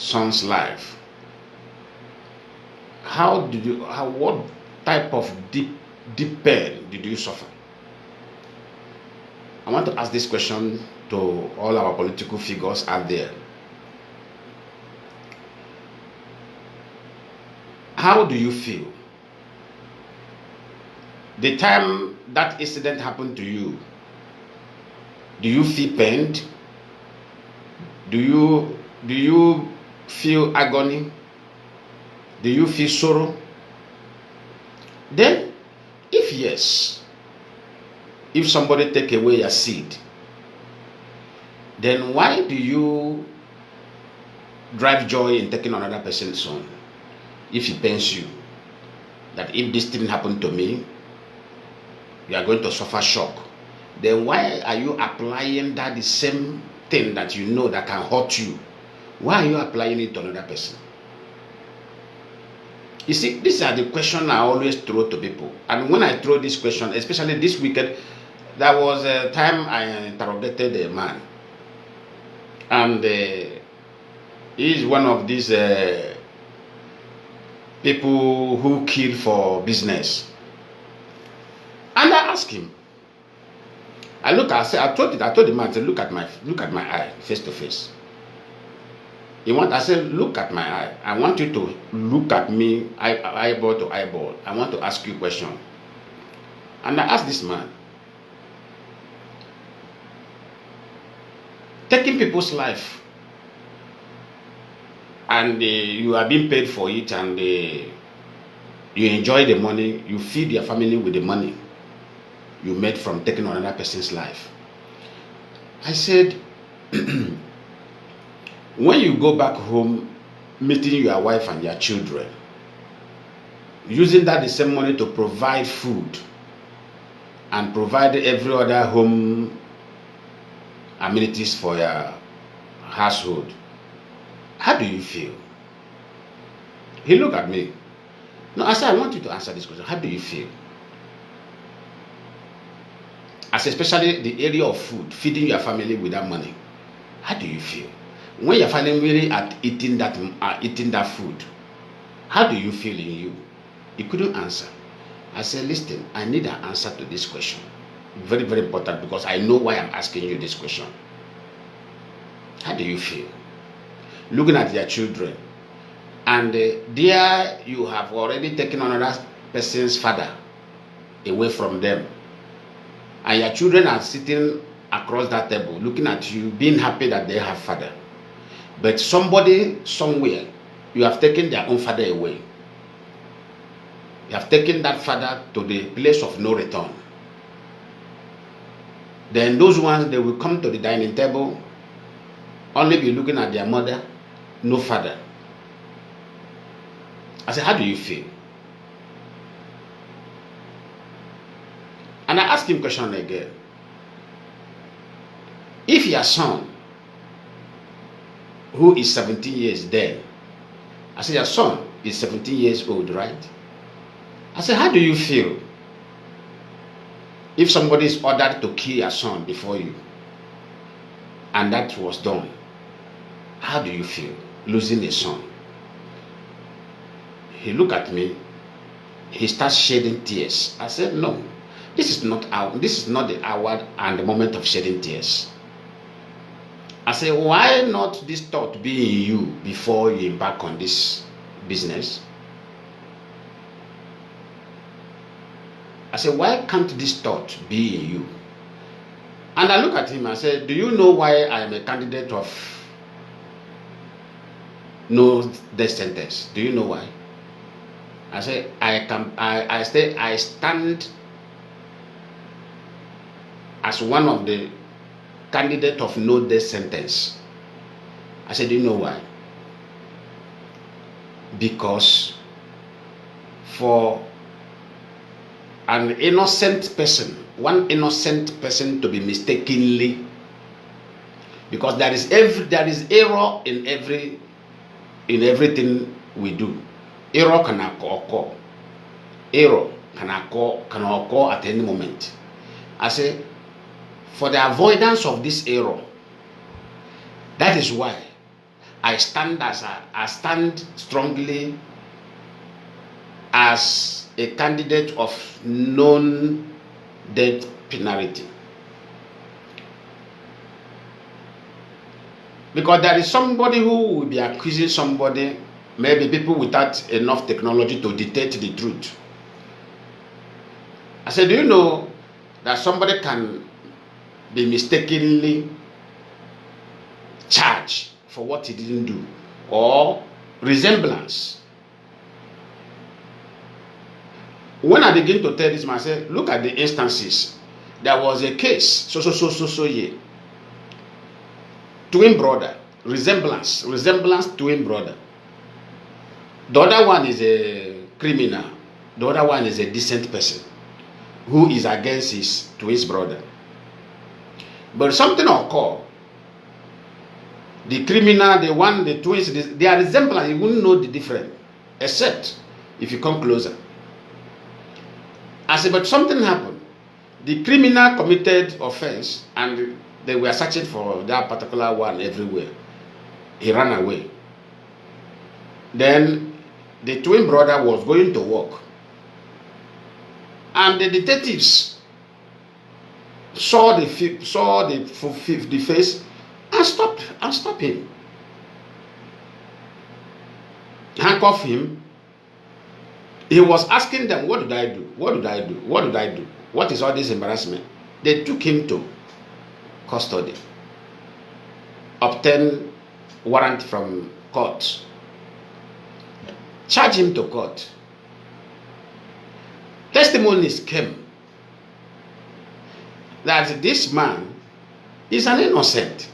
son's life, what type of deep pain did you suffer? I want to ask this question to all our political figures out there. How do you feel? The time that incident happened to you, do you feel pained? Do you feel agony? Do you feel sorrow? Then, if yes, if somebody take away your seed, then why do you drive joy in taking another person's son? If it pains you that if this thing happened to me, you are going to suffer shock, then why are you applying that the same thing that you know that can hurt you? Why are you applying it to another person? You see, these are the questions I always throw to people. And when I throw this question, especially this weekend, there was a time I interrogated a man. And he's one of these people who kill for business. And I asked him. I told the man, I said, look at my eye, face to face. I said, look at my eye. I want you to look at me eyeball to eyeball. I want to ask you a question. And I asked this man, taking people's life, and you are being paid for it, and you enjoy the money, you feed your family with the money you made from taking another person's life. I said, when you go back home, meeting your wife and your children, using that the same money to provide food and provide every other home amenities for your household, how do you feel? He looked at me. No, I said, I want you to answer this question. How do you feel? As especially the area of food, feeding your family with that money. How do you feel? When your family are eating that food, how do you feel in you? He couldn't answer. I said, listen, I need an answer to this question. Very, very important, because I know why I'm asking you this question. How do you feel? Looking at your children, and there you have already taken another person's father away from them, and your children are sitting across that table looking at you, being happy that they have father. But somebody somewhere, you have taken their own father away. You have taken that father to the place of no return. Then those ones, they will come to the dining table, only be looking at their mother, no father. I said, how do you feel? And I asked him a question again. If your son, who is 17 years dead, I said, your son is 17 years old, right? I said, how do you feel if somebody is ordered to kill your son before you, and that was done? How do you feel losing a son? He looked at me. He starts shedding tears. I said, no, this is not the hour and the moment of shedding tears. I said, why not this thought be in you before you embark on this business? I said, why can't this thought be in you? And I look at him and said, do you know why I am a candidate of no death sentence? Do you know why? I said, I stand as one of the candidate of no death sentence. I said, do you know why? Because for an innocent person, one innocent person to be mistakenly, because there is error in everything we do. Error can occur. Error can occur at any moment. I say, for the avoidance of this error, that is why I stand strongly as a candidate of non-death penalty. Because there is somebody who will be accusing somebody, maybe people without enough technology to detect the truth. I said, do you know that somebody can be mistakenly charged for what he didn't do, or resemblance? When I begin to tell this man, I said, look at the instances. There was a case, so yeah. Twin brother, resemblance, twin brother. The other one is a criminal. The other one is a decent person who is against his twin brother. But something occurred. The criminal, the twins, they are resemblance. You wouldn't know the difference, except if you come closer. I said, but something happened. The criminal committed offense, and they were searching for that particular one everywhere. He ran away. Then the twin brother was going to work, and the detectives saw the face and stopped him, handcuffed him. He was asking them, what did I do? What did I do? What did I do? What is all this embarrassment? They took him to custody, obtained warrant from court, charged him to court. Testimonies came that this man is an innocent.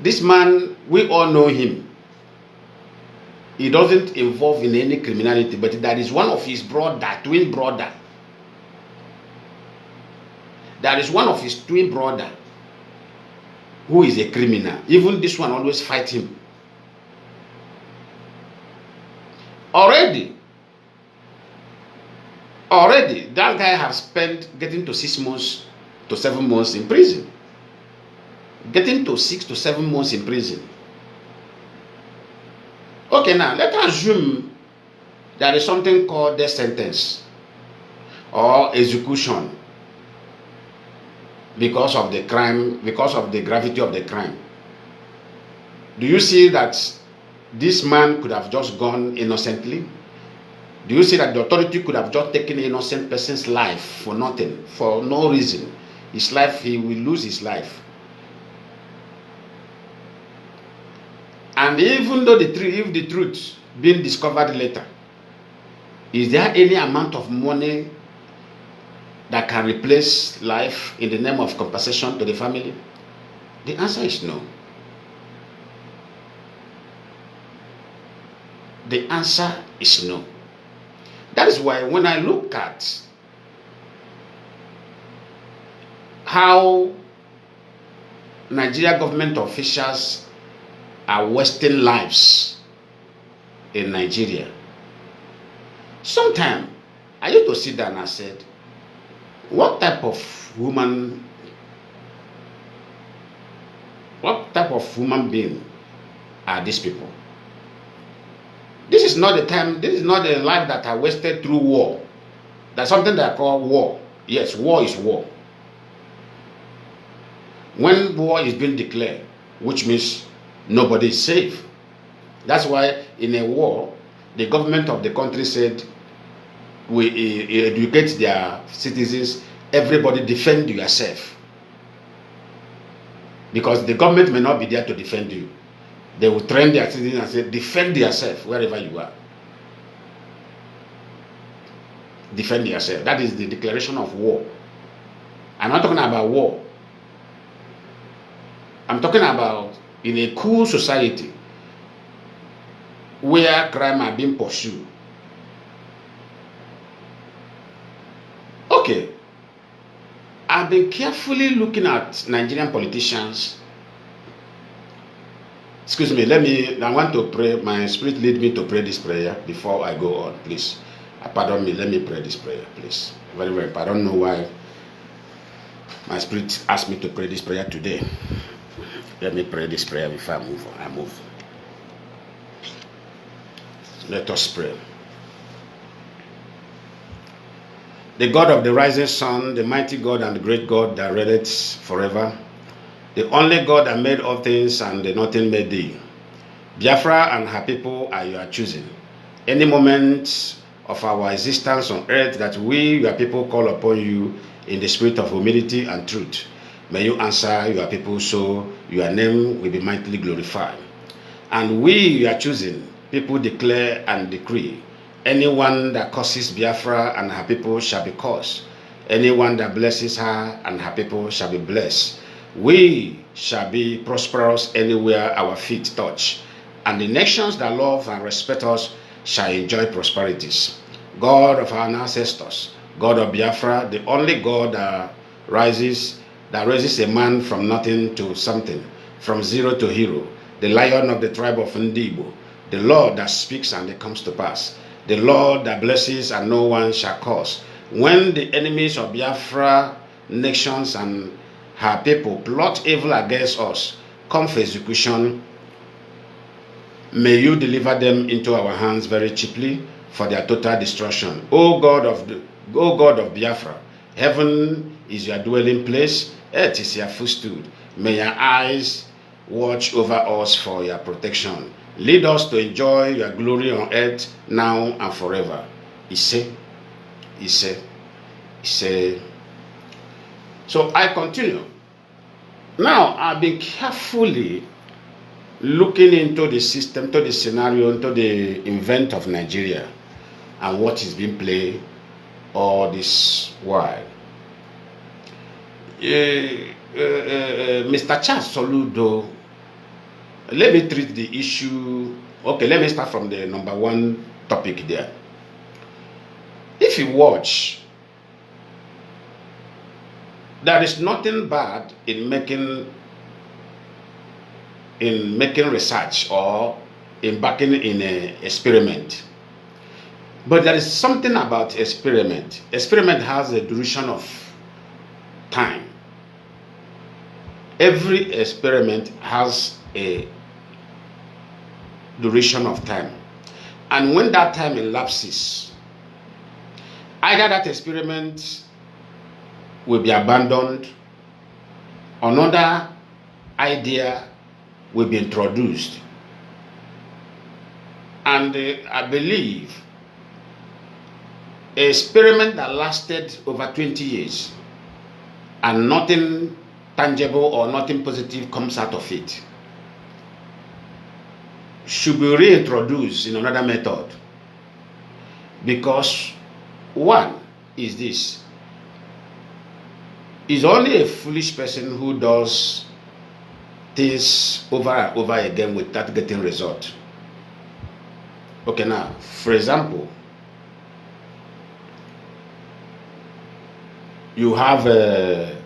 This man, we all know him. He doesn't involve in any criminality, but that is one of his brother, twin brother. That is one of his twin brother who is a criminal. Even this one always fight him. Already, that guy has spent getting to 6 months to 7 months in prison. Getting to 6 to 7 months in prison. Okay, now let us assume there is something called death sentence or execution because of the crime, because of the gravity of the crime. Do you see that this man could have just gone innocently? Do you see that the authority could have just taken an innocent person's life for nothing, for no reason? His life, he will lose his life. And even though if the truth being discovered later, is there any amount of money that can replace life in the name of compensation to the family? The answer is no. The answer is no. That is why when I look at how Nigeria government officials are wasting lives in Nigeria, sometimes I used to sit down and I said, what type of human being are these people? This is not the time, this is not the life that I wasted through war. There's something that I call war. Yes, war is war. When war is being declared, which means nobody is safe. That's why in a war, the government of the country said, we educate their citizens, everybody defend yourself. Because the government may not be there to defend you. They will train their citizens and say, defend yourself wherever you are. Defend yourself. That is the declaration of war. I'm not talking about war. I'm talking about in a cool society where crime are being pursued. Okay, I've been carefully looking at Nigerian politicians. Excuse me, I want to pray. My spirit lead me to pray this prayer before I go on, please. Pardon me, let me pray this prayer, please. Very, very, I don't know why my spirit asked me to pray this prayer today. Let me pray this prayer before I move on. I move. Let us pray. The God of the rising sun, the mighty God and the great God that reigneth forever, the only God that made all things and nothing made thee. Biafra and her people are your choosing. Any moment of our existence on earth that we, your people, call upon you in the spirit of humility and truth, may you answer your people so your name will be mightily glorified. And we, your choosing, people declare and decree, anyone that curses Biafra and her people shall be cursed. Anyone that blesses her and her people shall be blessed. We shall be prosperous anywhere our feet touch. And the nations that love and respect us shall enjoy prosperities. God of our ancestors, God of Biafra, the only God that raises a man from nothing to something, from zero to hero, the Lion of the tribe of Ndibo, the Lord that speaks and it comes to pass, the Lord that blesses and no one shall curse. When the enemies of Biafra nations and her people plot evil against us, come for execution, may you deliver them into our hands very cheaply for their total destruction. O God of Biafra, heaven is your dwelling place, earth is your footstool. May your eyes watch over us for your protection. Lead us to enjoy your glory on earth now and forever. Ise. So I continue. Now I've been carefully looking into the system, into the scenario, into the event of Nigeria and what is being played all this while. Mr. Charles Soludo, let me treat the issue. Okay, let me start from the number one topic there. If you watch, there is nothing bad in making research or embarking in an experiment. But there is something about experiment. Experiment has a duration of time. Every experiment has a duration of time. And when that time elapses, either that experiment will be abandoned, another idea will be introduced. And I believe an experiment that lasted over 20 years and nothing tangible or nothing positive comes out of it should be reintroduced in another method. Because one is this: it's only a foolish person who does things over and over again without getting result. Okay, now, for example, you have a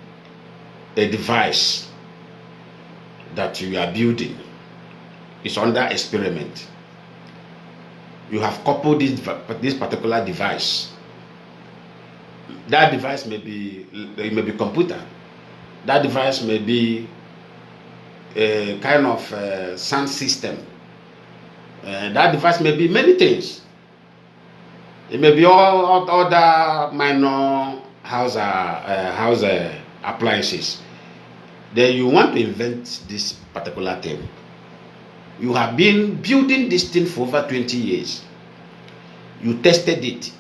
device that you are building. It's under experiment. You have coupled this particular device. That device may be computer. That device may be a kind of sound system. That device may be many things. It may be all other minor house appliances. Then you want to invent this particular thing. You have been building this thing for over 20 years. You tested it.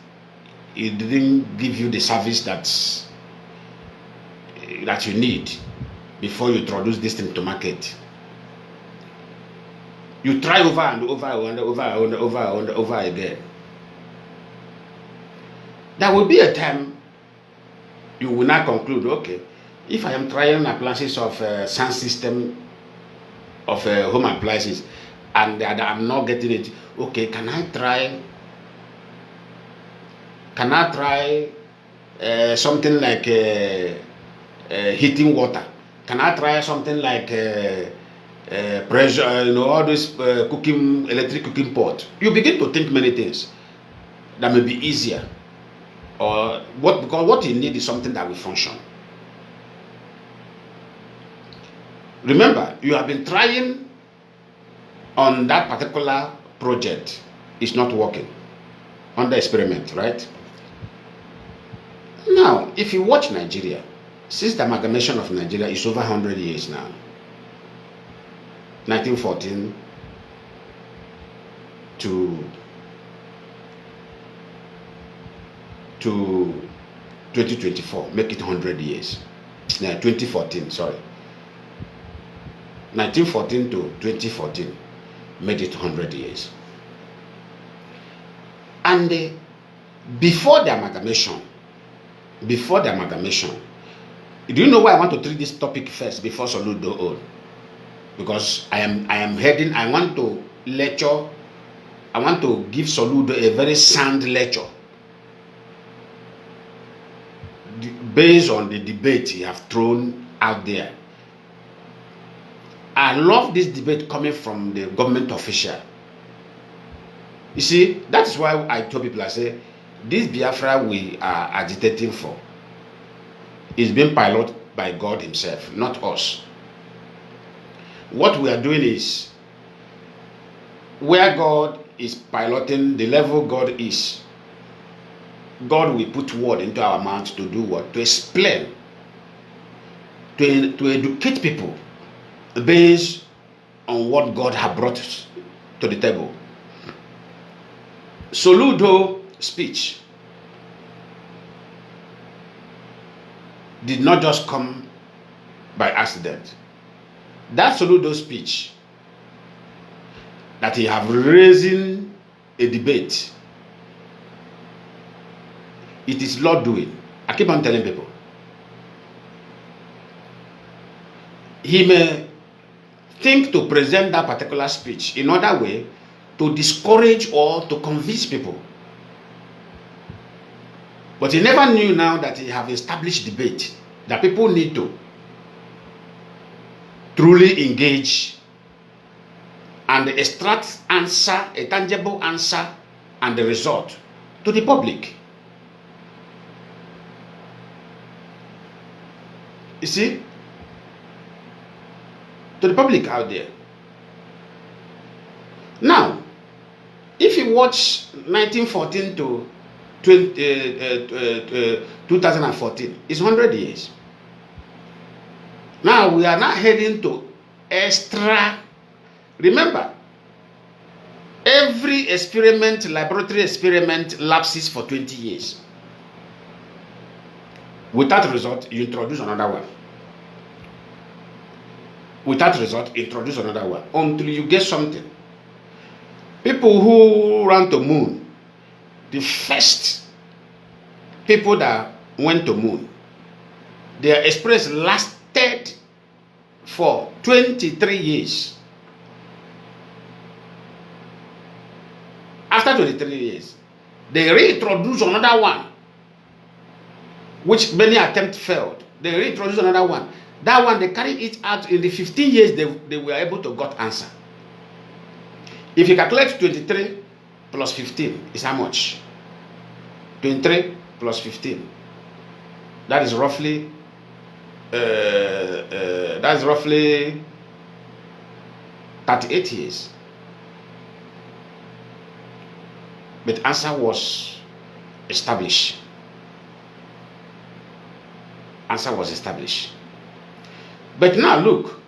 It didn't give you the service that you need before you introduce this thing to market. You try over and over again. There will be a time you will not conclude, okay, if I am trying appliances of sound system of home appliances and I'm not getting it, okay, can I try something like heating water? Can I try something like pressure, all this electric cooking pot? You begin to think many things that may be easier, because what you need is something that will function. Remember, you have been trying on that particular project. It's not working. Under experiment, right? Now, if you watch Nigeria, since the amalgamation of Nigeria is over 100 years now, 1914 to 2024, make it 100 years. 2014, sorry. 1914 to 2014 made it 100 years. And before the amalgamation, do you know why I want to treat this topic first before Soludo on? Because I am heading, I want to lecture, I want to give Soludo a very sound lecture based on the debate he have thrown out there. I love this debate coming from the government official. You see, that's why I told people, I say, this Biafra we are agitating for is being piloted by God himself, not us. What we are doing is, where God is piloting, the level God is, God will put word into our mouth to do what? To explain, to educate people based on what God has brought to the table. Soludo speech did not just come by accident. That Soludo speech that he have raising a debate, it is Lord doing. I keep on telling people. He may think to present that particular speech in other way to discourage or to convince people. But he never knew now that he have established debate, that people need to truly engage and extract answer, a tangible answer and the result to the public. You see? To the public out there. Now, if you watch 1914 to 2014, it's 100 years. Now we are now heading to extra. Remember, every experiment, laboratory experiment, lapses for 20 years. Without result, you introduce another one. Without result, introduce another one until you get something. People who ran to moon, the first people that went to moon, their experience lasted for 23 years. After 23 years, they reintroduced another one, which many attempts failed. They reintroduced another one. That one, they carried it out in the 15 years they were able to get answer. If you calculate 23 plus 15 is how much? 23 plus 15. That is roughly 38 years. But answer was established. Answer was established. But now look,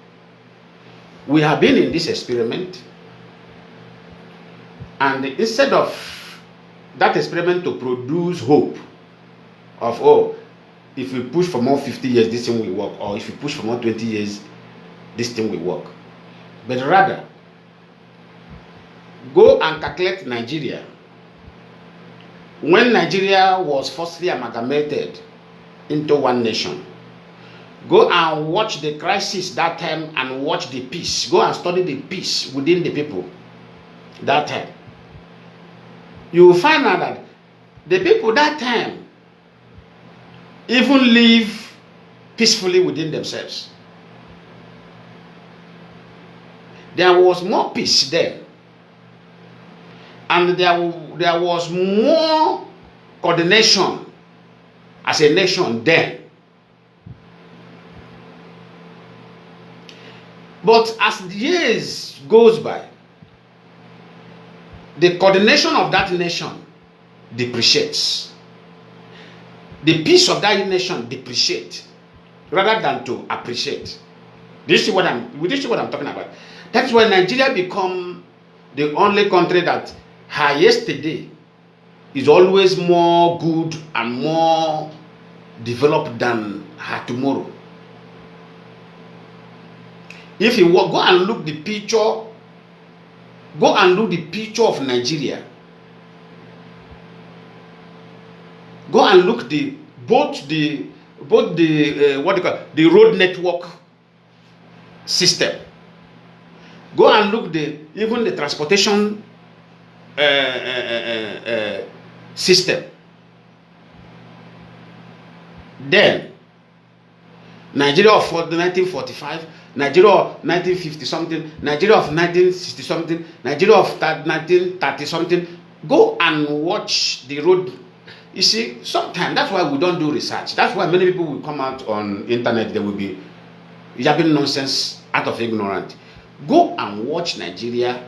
we have been in this experiment, and instead of that experiment to produce hope of, oh, if we push for more 50 years, this thing will work, or if we push for more 20 years, this thing will work. But rather, go and calculate Nigeria. When Nigeria was firstly amalgamated into one nation, go and watch the crisis that time and watch the peace. Go and study the peace within the people that time. You will find out that the people that time even live peacefully within themselves. There was more peace then. And there was more coordination as a nation then. But as the years goes by, the coordination of that nation depreciates. The peace of that nation depreciates rather than to appreciate. Do you see what I'm talking about? That's why Nigeria become the only country that her yesterday is always more good and more developed than her tomorrow. If you go and look the picture, of Nigeria. Go and look both the what do you call the road network system. Go and look even the transportation system. Then Nigeria of 1945, Nigeria of 1950 something, Nigeria of 1960 something, Nigeria of 1930 something. Go and watch the road. You see, sometimes that's why we don't do research. That's why many people will come out on internet. They will be yapping nonsense out of ignorance. Go and watch Nigeria.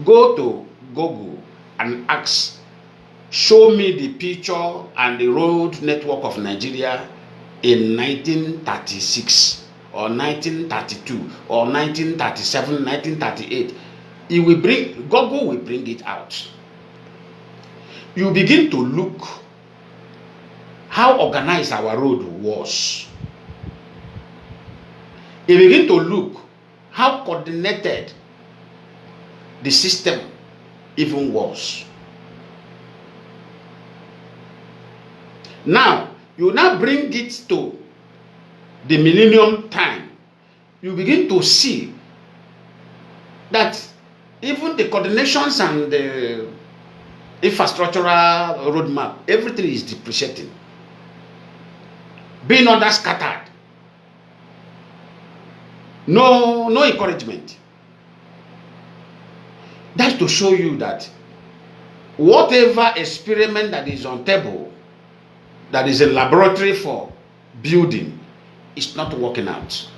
Go to Google and ask, show me the picture and the road network of Nigeria in 1936 or 1932 or 1937, 1938. Google will bring it out. You begin to look how organized our road was. You begin to look how coordinated the system even was. Now, you now bring it to the millennium time. You begin to see that even the coordinations and the infrastructural roadmap, everything is depreciating, being under scattered. No encouragement. That's to show you that whatever experiment that is on table, that is a laboratory for building, is not working out.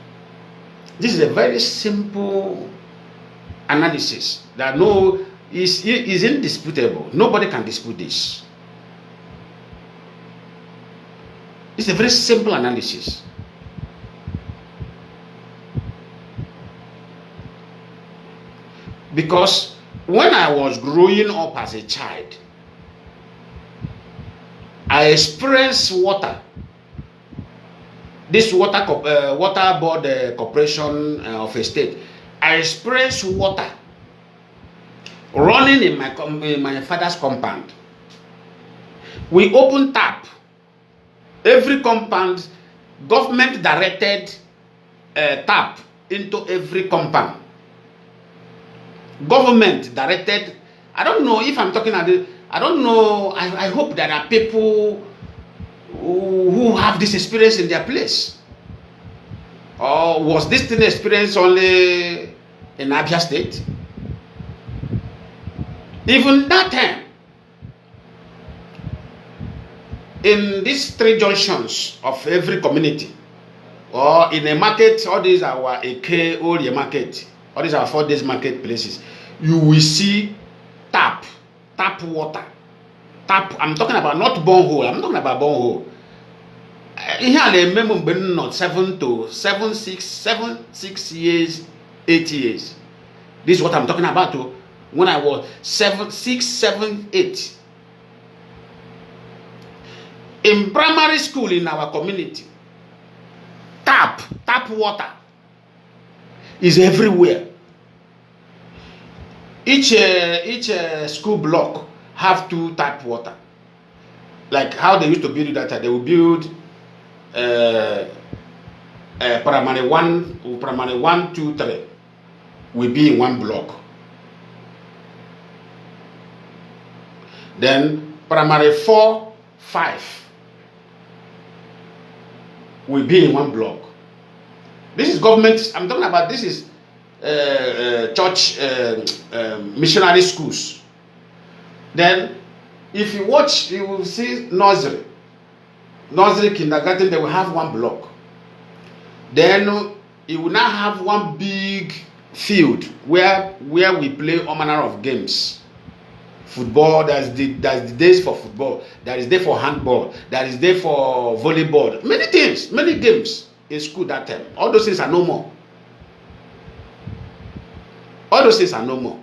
This is a very simple analysis that is indisputable. Nobody can dispute this. It's a very simple analysis. Because when I was growing up as a child, I experienced water. This water board corporation of a state. I experienced water running in my father's compound. We opened tap. Every compound, government directed tap into every compound. Government directed. I don't know if I'm talking about it. I don't know. I hope there are people who have this experience in their place. Or was this thing experience only in Abia State? Even that time, in these three junctions of every community, or in a market, all these are our Eke Orie market, all these are 4 days market places, you will see tap water. Tap, I'm talking about not borehole, I'm talking about borehole. Here I remember not 6 years, 8 years. This is what I'm talking about when I was 6, 7, 8. In primary school in our community, tap water is everywhere. Each school block have 2 tap water. Like how they used to build that, they will build primary 1, 2, 3 will be in 1 block. Then primary 4, 5 will be in 1 block. This is government. I'm talking about. This is church missionary schools. Then, if you watch, you will see nursery, kindergarten. They will have 1 block. Then He will now have one big field where we play all manner of games. Football, there's the days for football, there is day for handball, there is day for volleyball, many things, many games in school that time. All those things are no more. All those things are no more.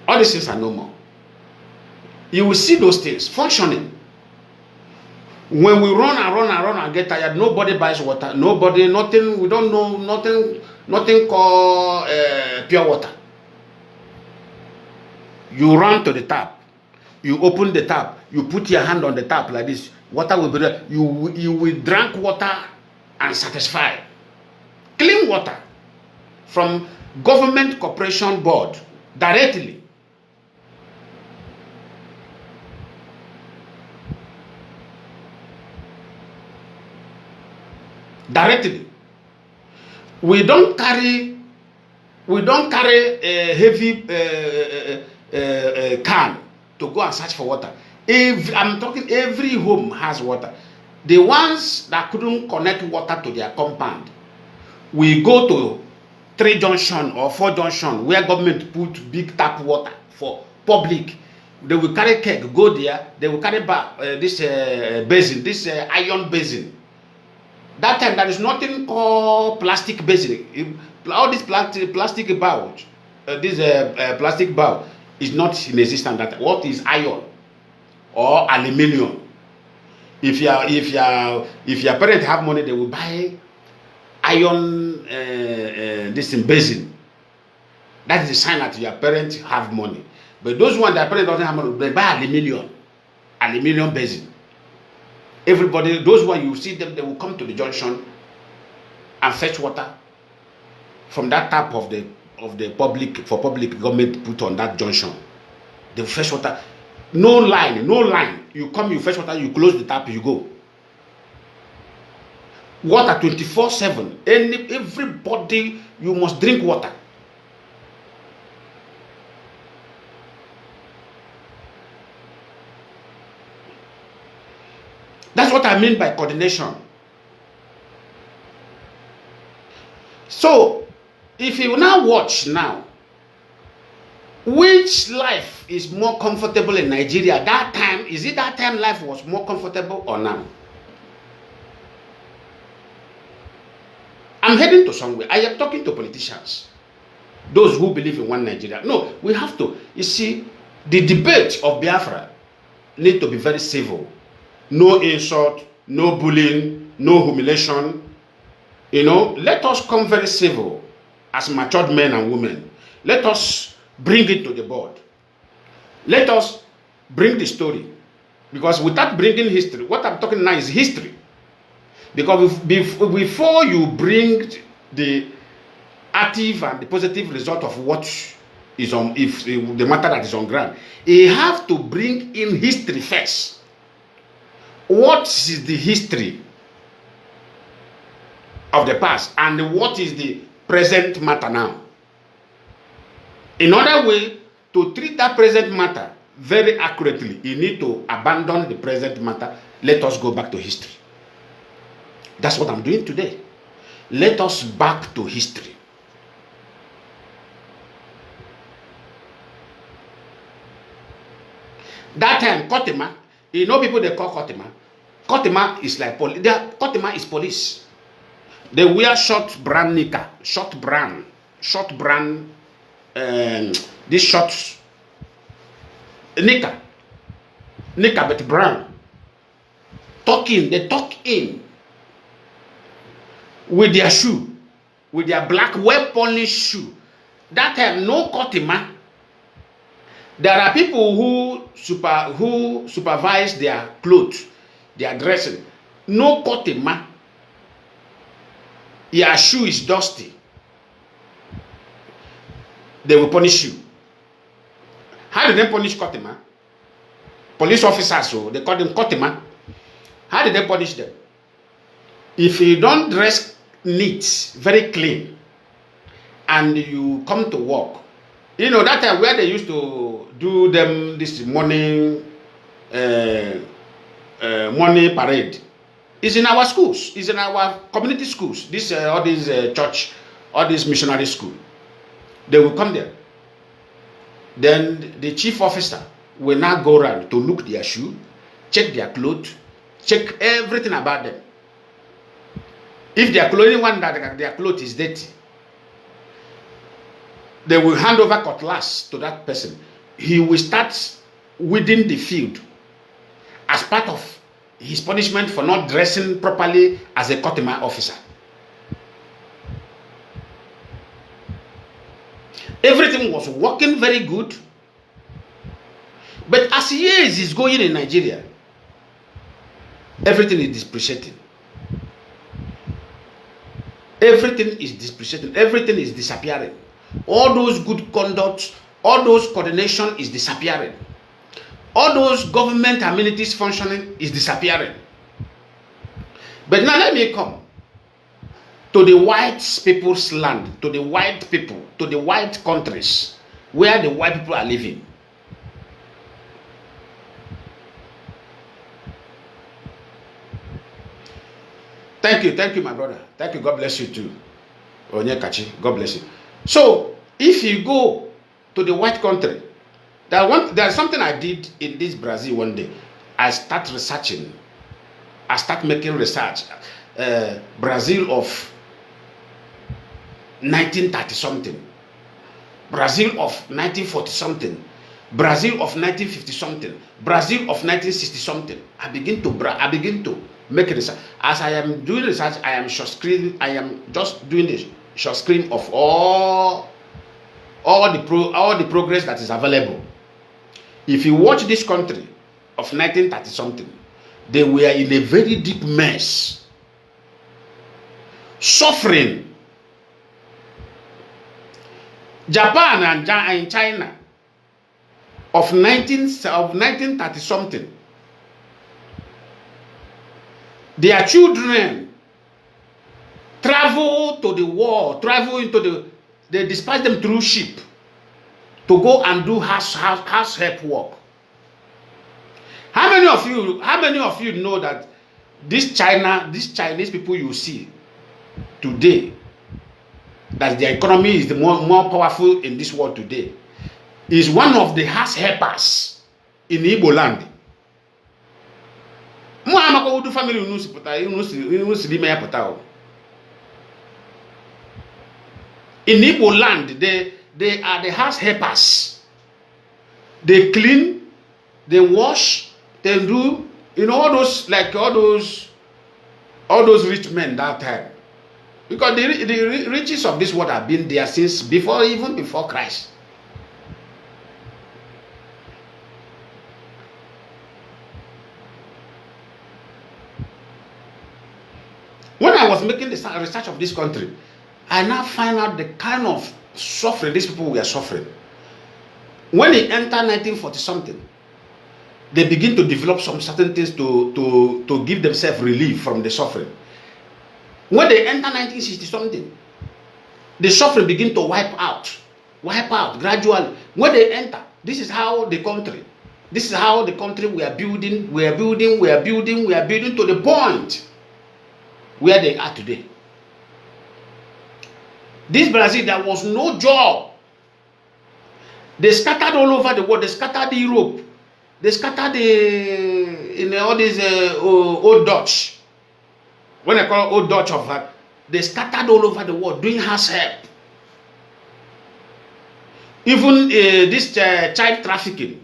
All these things are no more. You will see those things functioning. When we run and get tired, nobody buys water. Nobody, nothing. We don't know nothing called pure water. You run to the tap. You open the tap. You put your hand on the tap like this. Water will be there. You will drink water and satisfy. Clean water from government corporation board directly. Directly. We don't carry a heavy can to go and search for water. If I'm talking, every home has water. The ones that couldn't connect water to their compound, we go to 3 junction or 4 junction where government put big tap water for public. They will carry keg, go there. They will carry this basin, this iron basin. That time there is nothing called plastic basin. All this plastic bowl, plastic bowl is not in existence. That what is iron or aluminium? If your parents have money, they will buy iron this in basin. That is the sign that your parents have money. But those ones their parents doesn't have money, they buy aluminium basin. Everybody, those ones you see them, they will come to the junction and fetch water from that tap of the public government put on that junction. They will fetch water. No line. You come, you fetch water, you close the tap, you go. Water 24/7. Everybody, you must drink water. That's what I mean by coordination. So, if you now watch now, which life is more comfortable in Nigeria? That time, is it that time life was more comfortable or now? I'm heading to somewhere. I am talking to politicians. Those who believe in one Nigeria. No, we have to. You see, the debate of Biafra need to be very civil. No insult, no bullying, no humiliation. You know, let us come very civil as matured men and women. Let us bring it to the board. Let us bring the story. Because without bringing history, what I'm talking now is history. Because before you bring the active and the positive result of what is on, if the matter that is on ground, you have to bring in history first. What is the history of the past and what is the present matter now? In order way to treat that present matter very accurately, you need to abandon the present matter. Let us go back to history. That's what I'm doing today. Let us back to history. That time, Kotima, you know people they call Kotima. Kotima is like police. Kotima is police. They wear short brand knicker, this short knicker but brown. They talk in with their shoe, with their black, well-polished shoe. That time, no Kotima. There are people who supervise their clothes, their dressing. No Kotima. Your shoe is dusty. They will punish you. How did they punish Kotima? Police officers, so they call them Kotima. How did they punish them? If you don't dress neat, very clean, and you come to work, you know that time where they used to do them this morning parade. It's in our schools. It's in our community schools. This all these church, all these missionary school. They will come there. Then the chief officer will now go around to look their shoe, check their clothes, check everything about them. If their clothing one that their clothes is dirty, they will hand over cutlass to that person. He will start weeding the field as part of his punishment for not dressing properly as a Kotima officer. Everything was working very good. But as years is going in Nigeria, everything is depreciating. Everything is depreciating. Everything is disappearing. All those good conduct, all those coordination is disappearing. All those government amenities functioning is disappearing. But now let me come to the white people's land, to the white people, to the white countries where the white people are living. Thank you, my brother. Thank you. God bless you too. Onyekachi, God bless you. So, if you go to the white country, there's something I did in this Brazil one day. I start researching. I start making research. Brazil of 1930 something. Brazil of 1940 something. Brazil of 1950 something. Brazil of 1960 something. I begin to make research. As I am doing research, I am just doing the short screen of all the progress that is available. If you watch this country of 1930 something, they were in a very deep mess, suffering. Japan and China of 1930 something, their children travel to the war, they dispatch them through ship to go and do house help work. How many of you know that these Chinese people you see today, that their economy is the more powerful in this world today, is one of the house helpers in Igbo land. Family in Igbo land, they are the house helpers. They clean, they wash, they do, all those rich men that time. Because the riches of this world have been there since even before Christ. When I was making the research of this country, I now find out the kind of suffering these people were suffering. When they enter 1940 something, they begin to develop some certain things to give themselves relief from the suffering. When they enter 1960 something, the suffering begin to wipe out gradually. When they enter, this is how the country we are building to the point where they are today. This Brazil, there was no job. They scattered all over the world. They scattered Europe. They scattered all these old Dutch. When I call old Dutch of that, they scattered all over the world doing house help. Even this child trafficking,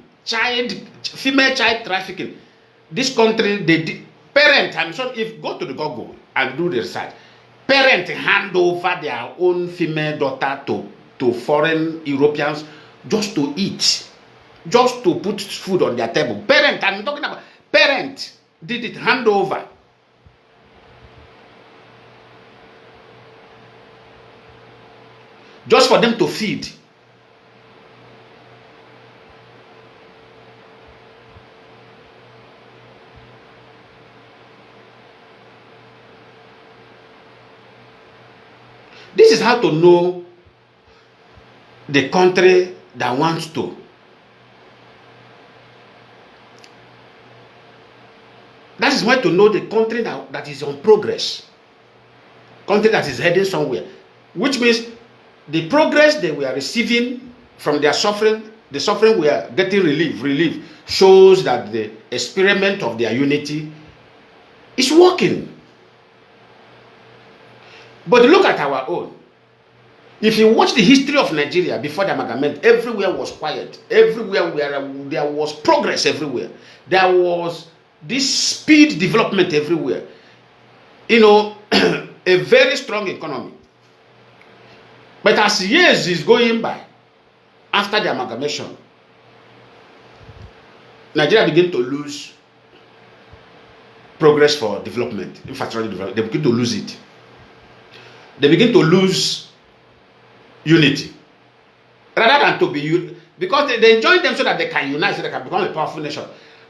female child trafficking. This country, parents, I'm sure if go to the Google and do the research, parents hand over their own female daughter to foreign Europeans just to eat, just to put food on their table. Parents, I'm talking about parents did it, hand over. Just for them to feed. This is how to know the country that wants to. That is when to know the country that is on progress. Country that is heading somewhere. Which means the progress they were receiving from their suffering, the suffering we are getting relief, shows that the experiment of their unity is working. But look at our own. If you watch the history of Nigeria before the amalgamation, everywhere was quiet. Everywhere there was progress everywhere. There was this speed development everywhere. You know, a very strong economy. But as years is going by, after the amalgamation, Nigeria began to lose progress for development, infrastructure development. They begin to lose it. They begin to lose unity. Rather than to be, because they join them so that they can unite, so they can become a powerful nation.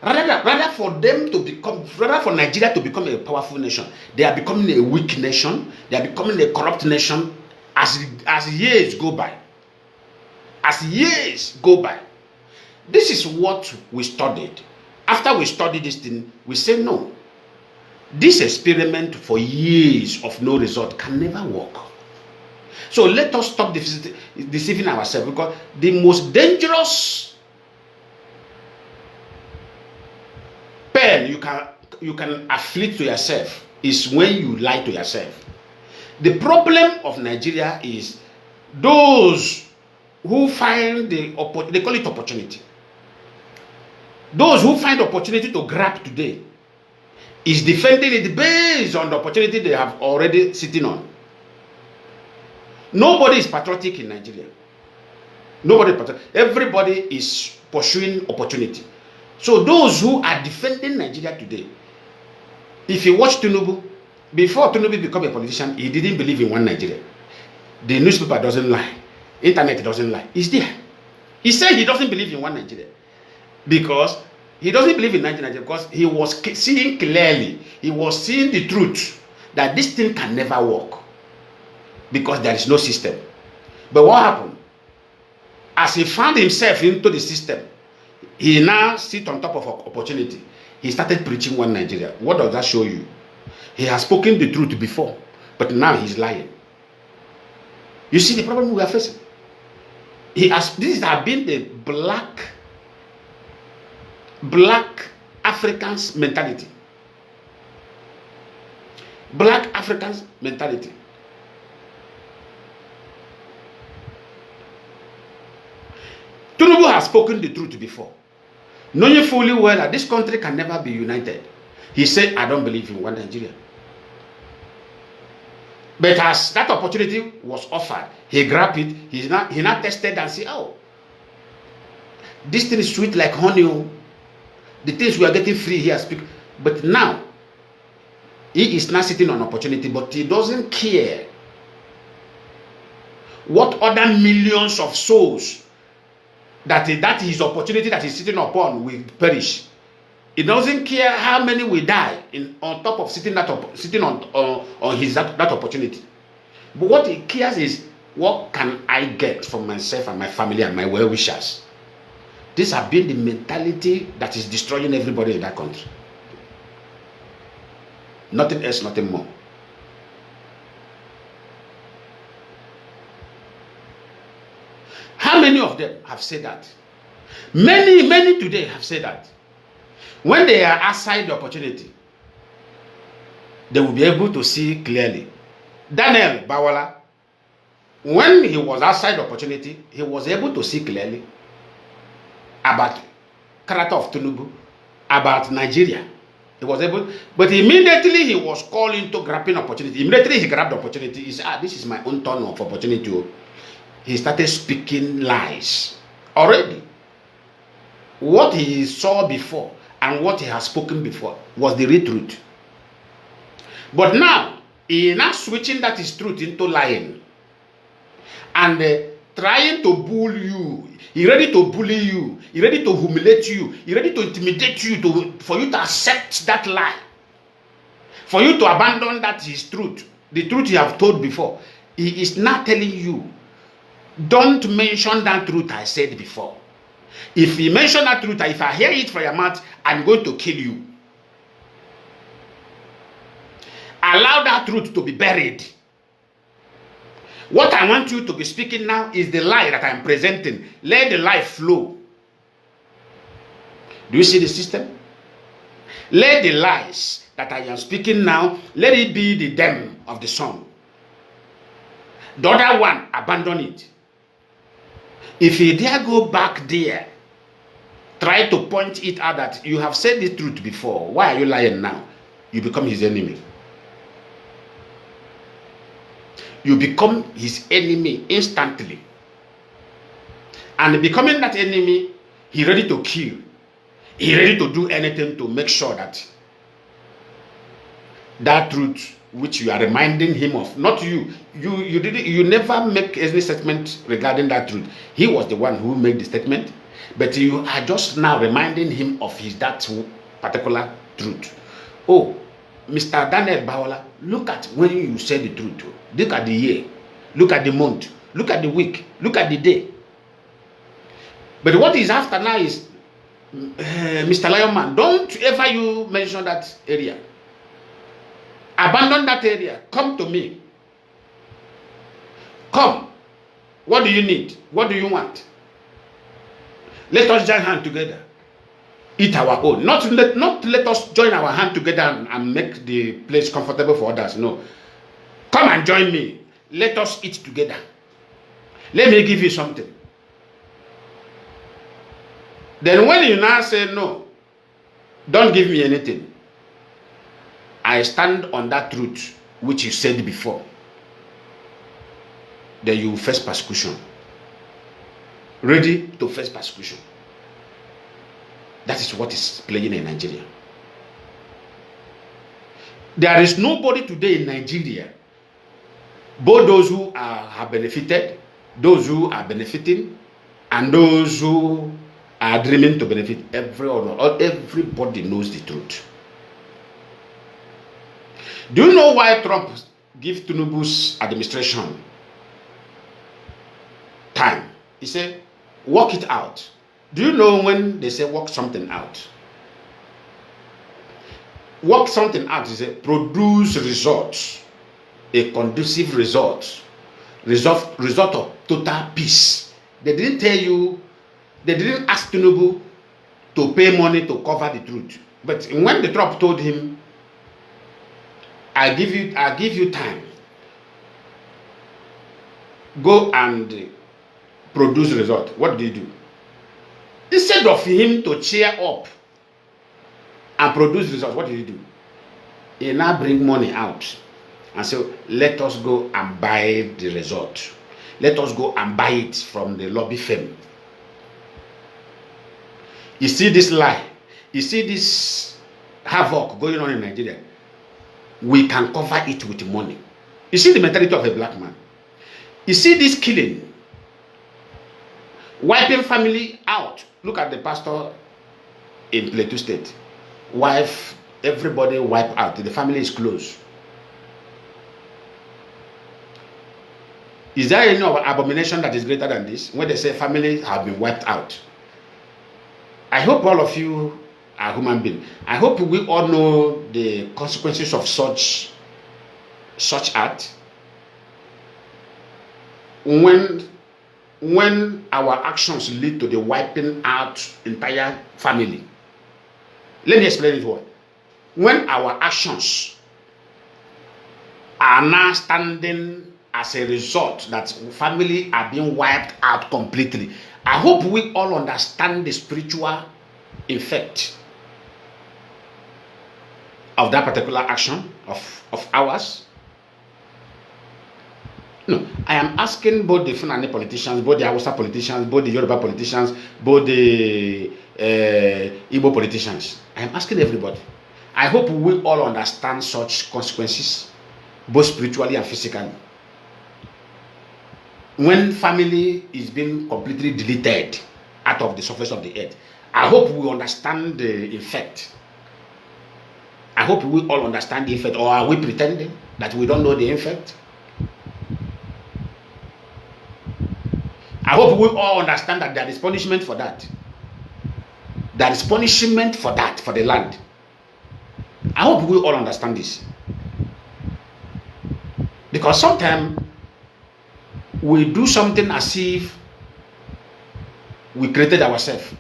Rather for Nigeria to become a powerful nation, they are becoming a weak nation. They are becoming a corrupt nation as years go by. As years go by. This is what we studied. After we studied this thing, we say no. This experiment for years of no result can never work. So let us stop deceiving ourselves, because the most dangerous pain you can afflict to yourself is when you lie to yourself. The problem of Nigeria is those who find they call it opportunity. Those who find opportunity to grab today is defending it based on the opportunity they have already sitting on. Nobody is patriotic in Nigeria. Nobody is patriotic. Everybody is pursuing opportunity. So those who are defending Nigeria today, if you watch Tinubu, before Tinubu became a politician, he didn't believe in one Nigeria. The newspaper doesn't lie. Internet doesn't lie. It's there. He said he doesn't believe in one Nigeria. Because he doesn't believe in Nigeria because he was seeing clearly. He was seeing the truth that this thing can never work. Because there is no system. But what happened? As he found himself into the system, he now sits on top of opportunity. He started preaching one Nigeria. What does that show you? He has spoken the truth before, but now he's lying. You see the problem we are facing? This has been the black Africans mentality. Black Africans mentality. Tinubu has spoken the truth before, knowing fully well that this country can never be united. He said, I don't believe in one Nigeria. But as that opportunity was offered, he grabbed it, he now tested and said, oh, this thing is sweet like honey. The things we are getting free here. But now, he is now sitting on opportunity, but he doesn't care what other millions of souls that his opportunity that he's sitting upon will perish. He doesn't care how many will die on top of sitting on his that opportunity. But what he cares is, what can I get from myself and my family and my well-wishers? This has been the mentality that is destroying everybody in that country. Nothing else, nothing more. How many of them have said that? Many today have said that. When they are outside the opportunity, they will be able to see clearly. Daniel Bawala, when he was outside the opportunity, he was able to see clearly about character of Tinubu, about Nigeria. He was able, but immediately he was called into grabbing opportunity. Immediately he grabbed the opportunity. He said, this is my own turn of opportunity. He started speaking lies already. What he saw before and what he has spoken before was the real truth. But now, he is now switching that is truth into lying. And trying to bully you. He's ready to bully you. He's ready to humiliate you. He's ready to intimidate you for you to accept that lie. For you to abandon that is truth. The truth you have told before. He is now telling you, don't mention that truth I said before. If you mention that truth, if I hear it from your mouth, I'm going to kill you. Allow that truth to be buried. What I want you to be speaking now is the lie that I am presenting. Let the lie flow. Do you see the system? Let the lies that I am speaking now, let it be the them of the son. The other one, abandon it. If you dare go back there, try to point it out that you have said the truth before. Why are you lying now? You become his enemy. You become his enemy instantly. And becoming that enemy, he ready to kill. He ready to do anything to make sure that that truth which you are reminding him of, not you. You never make any statement regarding that truth. He was the one who made the statement, but you are just now reminding him of that particular truth. Oh, Mr. Daniel Baola, look at when you said the truth. Look at the year, look at the month, look at the week, look at the day. But what is after now is, Mr. Lionman, don't ever you mention that area. Abandon that area. Come to me. Come. What do you need? What do you want? Let us join hands together. Eat our own. Not let us join our hand together and make the place comfortable for others. No. Come and join me. Let us eat together. Let me give you something. Then when you now say no, don't give me anything, I stand on that truth which you said before. Then you face persecution. Ready to face persecution. That is what is playing in Nigeria. There is nobody today in Nigeria, both those who have benefited, those who are benefiting, and those who are dreaming to benefit. Everybody knows the truth. Do you know why Trump gives Tinubu's administration time? He said, work it out. Do you know when they say work something out? Work something out is a produce results, a conducive result of total peace. They didn't tell you, they didn't ask Tinubu to pay money to cover the truth. But when the Trump told him, I give you time, go and produce result, what did he do? Instead of him to cheer up and produce results, what did he do? He now bring money out and say, let us go and buy the result. Let us go and buy it from the lobby firm. You see this lie, you see this havoc going on in Nigeria. We can cover it with money. You see the mentality of a black man. You see this killing, wiping family out. Look at the pastor in Plateau State. Wife, everybody wipe out. The family is closed. Is there any abomination that is greater than this? When they say families have been wiped out. I hope all of you are human beings. I hope we all know the consequences of such act. When our actions lead to the wiping out entire family. Let me explain it what. When our actions are now standing as a result that family are being wiped out completely. I hope we all understand the spiritual effect of that particular action of ours. No, I am asking both the Fulani politicians, both the Hausa politicians, both the Yoruba politicians, both the Igbo politicians. I am asking everybody. I hope we all understand such consequences, both spiritually and physically. When family is being completely deleted out of the surface of the earth, I hope we understand the effect. I hope we all understand the effect, or are we pretending that we don't know the effect? I hope we all understand that there is punishment for that. There is punishment for that, for the land. I hope we all understand this. Because sometimes we do something as if we created ourselves.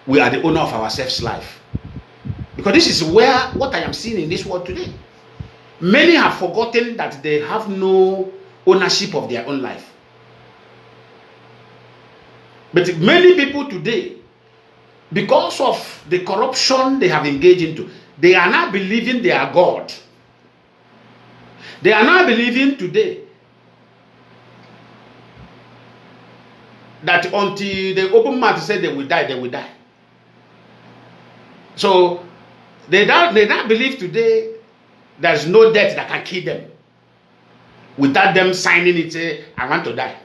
We are the owner of ourselves' life. Because this is where what I am seeing in this world today. Many have forgotten that they have no ownership of their own life. But many people today, because of the corruption they have engaged into, they are now believing they are God. They are now believing today that until they open mouth to say they will die, they will die. So they now believe today there's no death that can kill them without them signing it, say, I want to die.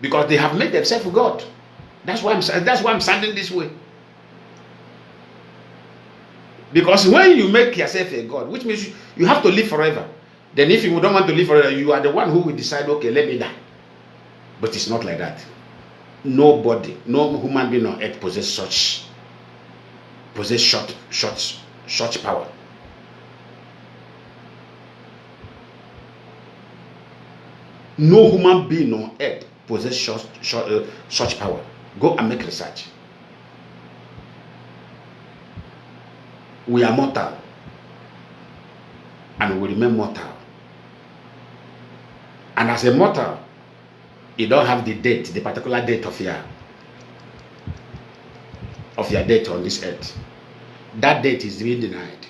Because they have made themselves God. That's why I'm standing this way. Because when you make yourself a God, which means you have to live forever. Then if you don't want to live forever, you are the one who will decide, okay, let me die. But it's not like that. Nobody, no human being on earth possess such power. No human being on earth possess such power. Go and make research. We are mortal, and we remain mortal. And as a mortal, you don't have the date, the particular date of your date on this earth. That date is being denied.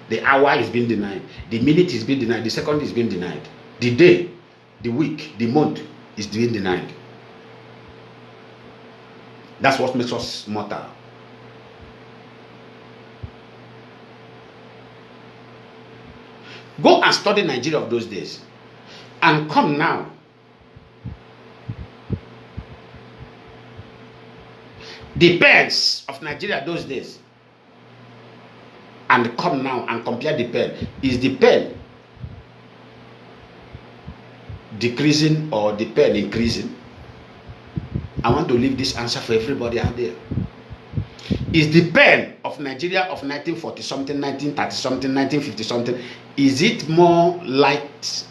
The hour is being denied. The minute is being denied. The second is being denied. The day, the week, the month is being denied. That's what makes us mortal. Go and study Nigeria of those days. And come now. The pens of Nigeria those days. And come now and compare the pen. Is the pen decreasing or the pen increasing? I want to leave this answer for everybody out there. Is the pen of Nigeria of 1940 something, 1930 something, 1950 something, is it more light?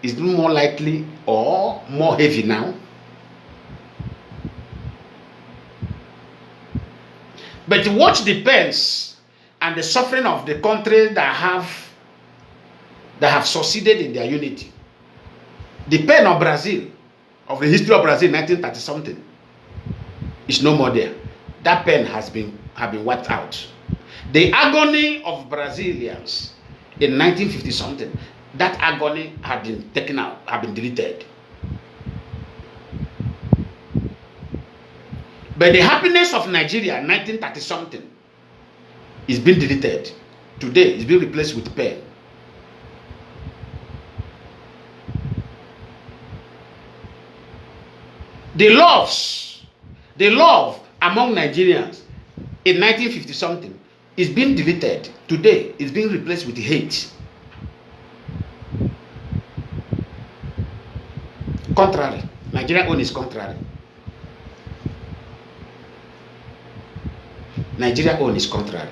Is it more likely or more heavy now? But watch the pens and the suffering of the country that have succeeded in their unity. The pen of Brazil, of the history of Brazil, 1930 something, is no more there. That pen have been wiped out. The agony of Brazilians in 1950 something, that agony had been taken out, had been deleted. But the happiness of Nigeria, 1930 something, is being deleted. Today, it's being replaced with pen. The love among Nigerians in 1950 something is being deleted. Today, it's being replaced with hate. Contrary. Nigeria own is contrary. Nigeria own is contrary.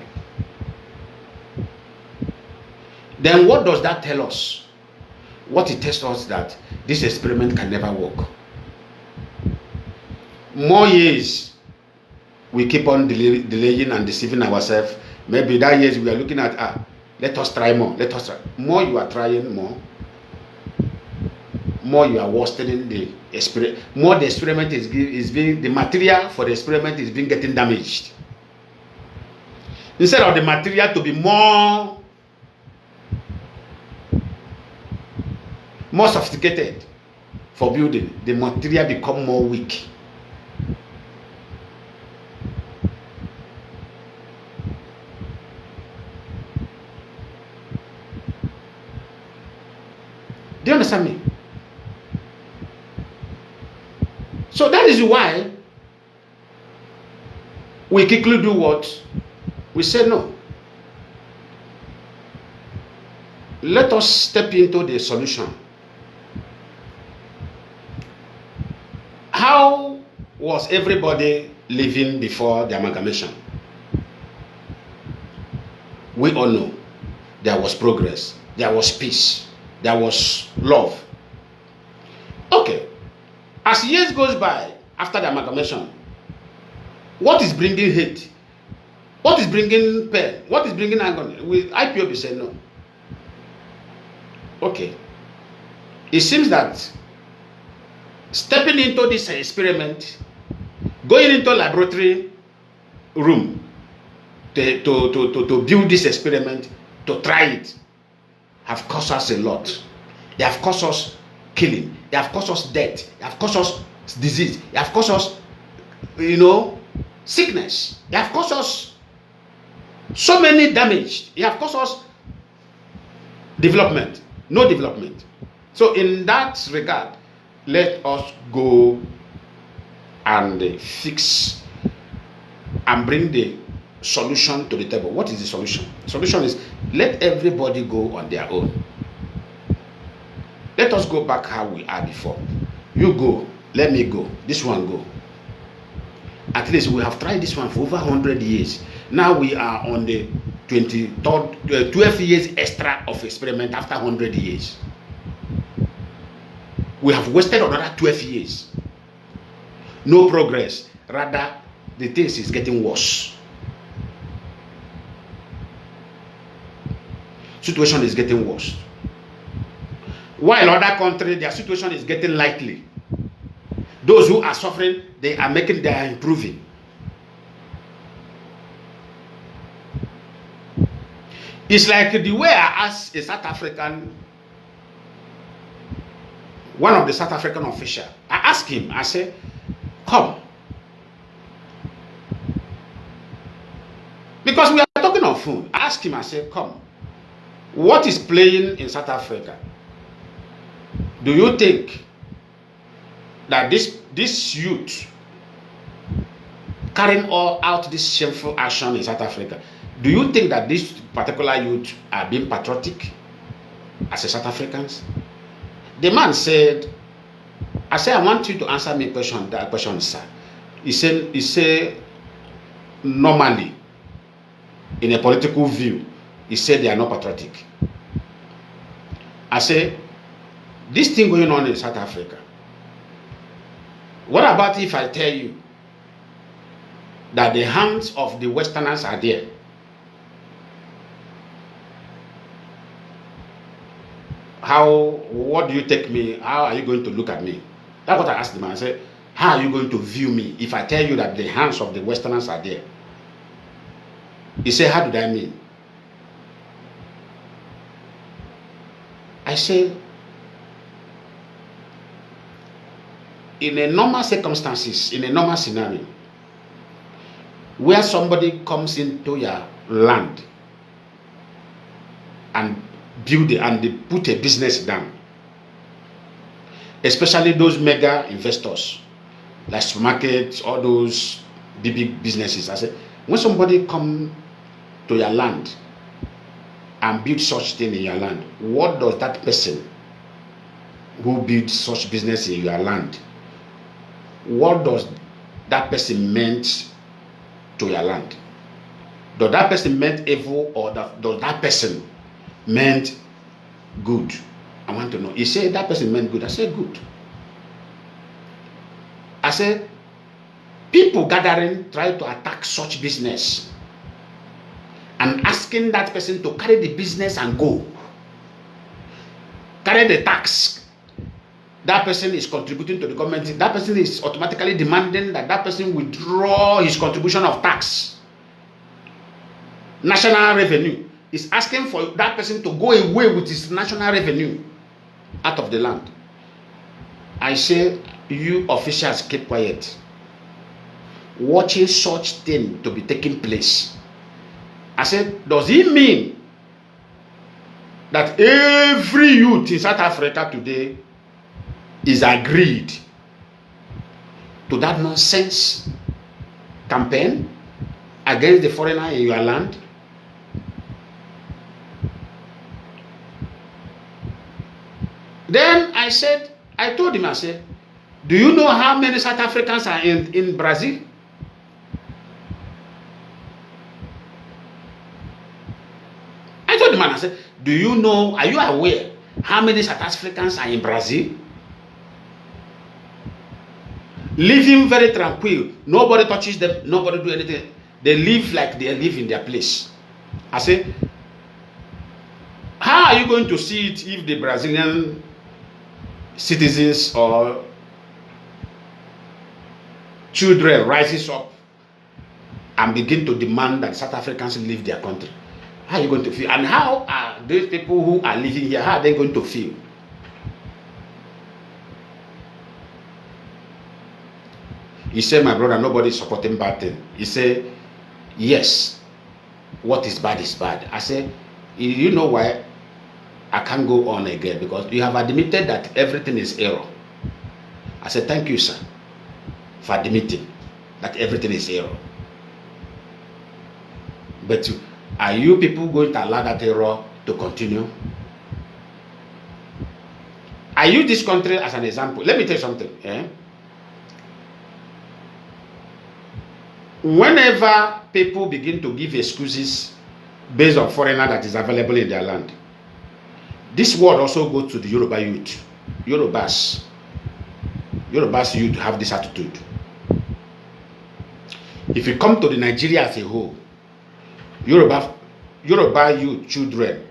Then what does that tell us? What it tells us that this experiment can never work. More years we keep on delaying and deceiving ourselves. Maybe that years we are looking at, let us try more. Let us try. More you are trying, more you are worsening the experiment. More the experiment is being, the material for the experiment is being getting damaged. Instead of the material to be more sophisticated for building, the material become more weak. Do you understand me? So that is why we quickly do what? We say no. Let us step into the solution. How was everybody living before the amalgamation? We all know there was progress. there was peace, there was love. Okay, as years goes by after the amalgamation, what is bringing hate? What is bringing pain? What is bringing agony? Will IPOB say no? Okay, it seems that stepping into this experiment, going into laboratory room to build this experiment, to try it, have cost us a lot. They have cost us killing. They have caused us death. They have caused us disease. They have caused us, sickness. They have caused us so many damage. They have caused us development. No development. So in that regard, let us go and fix and bring the solution to the table. What is the solution? The solution is let everybody go on their own. Let us go back how we are before. You go, let me go, this one go. At least we have tried this one for over 100 years. Now we are on the 12 years extra of experiment after 100 years. We have wasted another 12 years. No progress. Rather, the things is getting worse. Situation is getting worse. While other countries, their situation is getting likely. Those who are suffering, they are improving. It's like the way I asked a South African, one of the South African officials, I asked him, I said, come. Because we are talking on phone. I asked him, I said, come. What is playing in South Africa? Do you think that this youth carrying all out this shameful action in South Africa, do you think that these particular youth are being patriotic as a South Africans? The man said, I said, I want you to answer me that question, sir. He said, normally, in a political view, he said they are not patriotic. I said, this thing going on in South Africa, what about if I tell you that the hands of the Westerners are there? What do you take me? How are you going to look at me? That's what I asked the man. I said, how are you going to view me if I tell you that the hands of the Westerners are there? He said, how did I mean? I said, in a normal circumstances, in a normal scenario, where somebody comes into your land and they put a business down, especially those mega investors like supermarkets, all those big businesses. I said, when somebody come to your land and build such thing in your land, what does that person who build such business in your land, what does that person meant to your land? Does that person meant evil, or does that person meant good? I want to know. He said that person meant good. I said good. I said people gathering try to attack such business and asking that person to carry the business and go. Carry the tax. That person is contributing to the government. That person is automatically demanding that person withdraw his contribution of tax. National revenue is asking for that person to go away with his national revenue out of the land. I say, you officials keep quiet. Watching such thing to be taking place. I said, does it mean that every youth in South Africa today is agreed to that nonsense campaign against the foreigner in your land? Then I told him, I said, do you know how many South Africans are in Brazil? I told the man, I said, Do you know, are you aware how many South Africans are in Brazil? Living very tranquil. Nobody touches them. Nobody do anything. They live like they live in their place. I say, how are you going to see it if the Brazilian citizens or children rises up and begin to demand that South Africans leave their country? How are you going to feel? And how are those people who are living here, how are they going to feel? He said, my brother, nobody is supporting bad thing. He said, yes, what is bad is bad. I said, you know why I can't go on again? Because you have admitted that everything is error. I said, thank you, sir, for admitting that everything is error. But are you people going to allow that error to continue? I use this country as an example. Let me tell you something. Whenever people begin to give excuses based on foreigner that is available in their land, this word also goes to the Yoruba youth. Yorubas youth have this attitude. If you come to the Nigeria as a whole, Yoruba youth children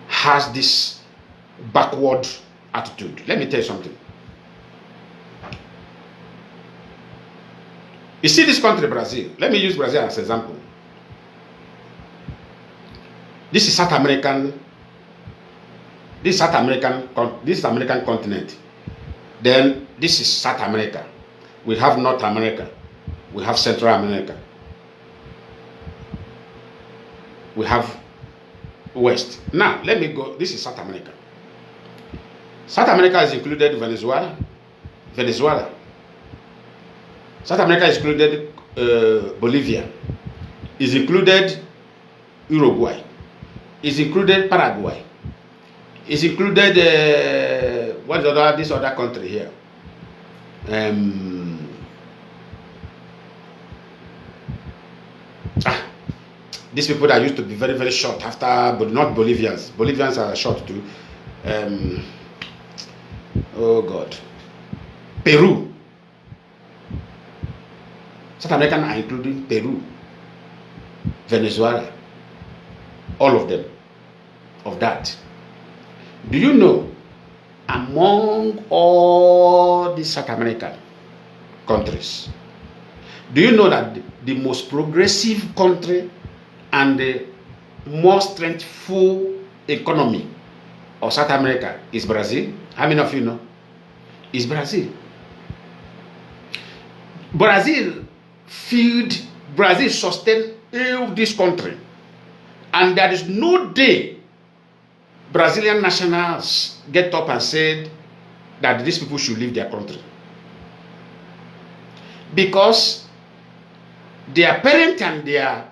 has this backward attitude. Let me tell you something. You see this country, Brazil. Let me use Brazil as an example. This is American continent. Then this is South America. We have North America. We have Central America. We have West. Now, let me go. This is South America. South America is included Venezuela. South America is included Bolivia. Is included Uruguay. Is included Paraguay. Is included what is this other country here? These people that used to be very, very short after, but not Bolivians. Bolivians are short too. Oh God. Peru. South American are including Peru, Venezuela, all of them, of that. Do you know, among all these South American countries, do you know that the most progressive country and the most strengthful economy of South America is Brazil? How many of you know? It's Brazil. Brazil sustained this country, and there is no day Brazilian nationals get up and said that these people should leave their country, because their parents and their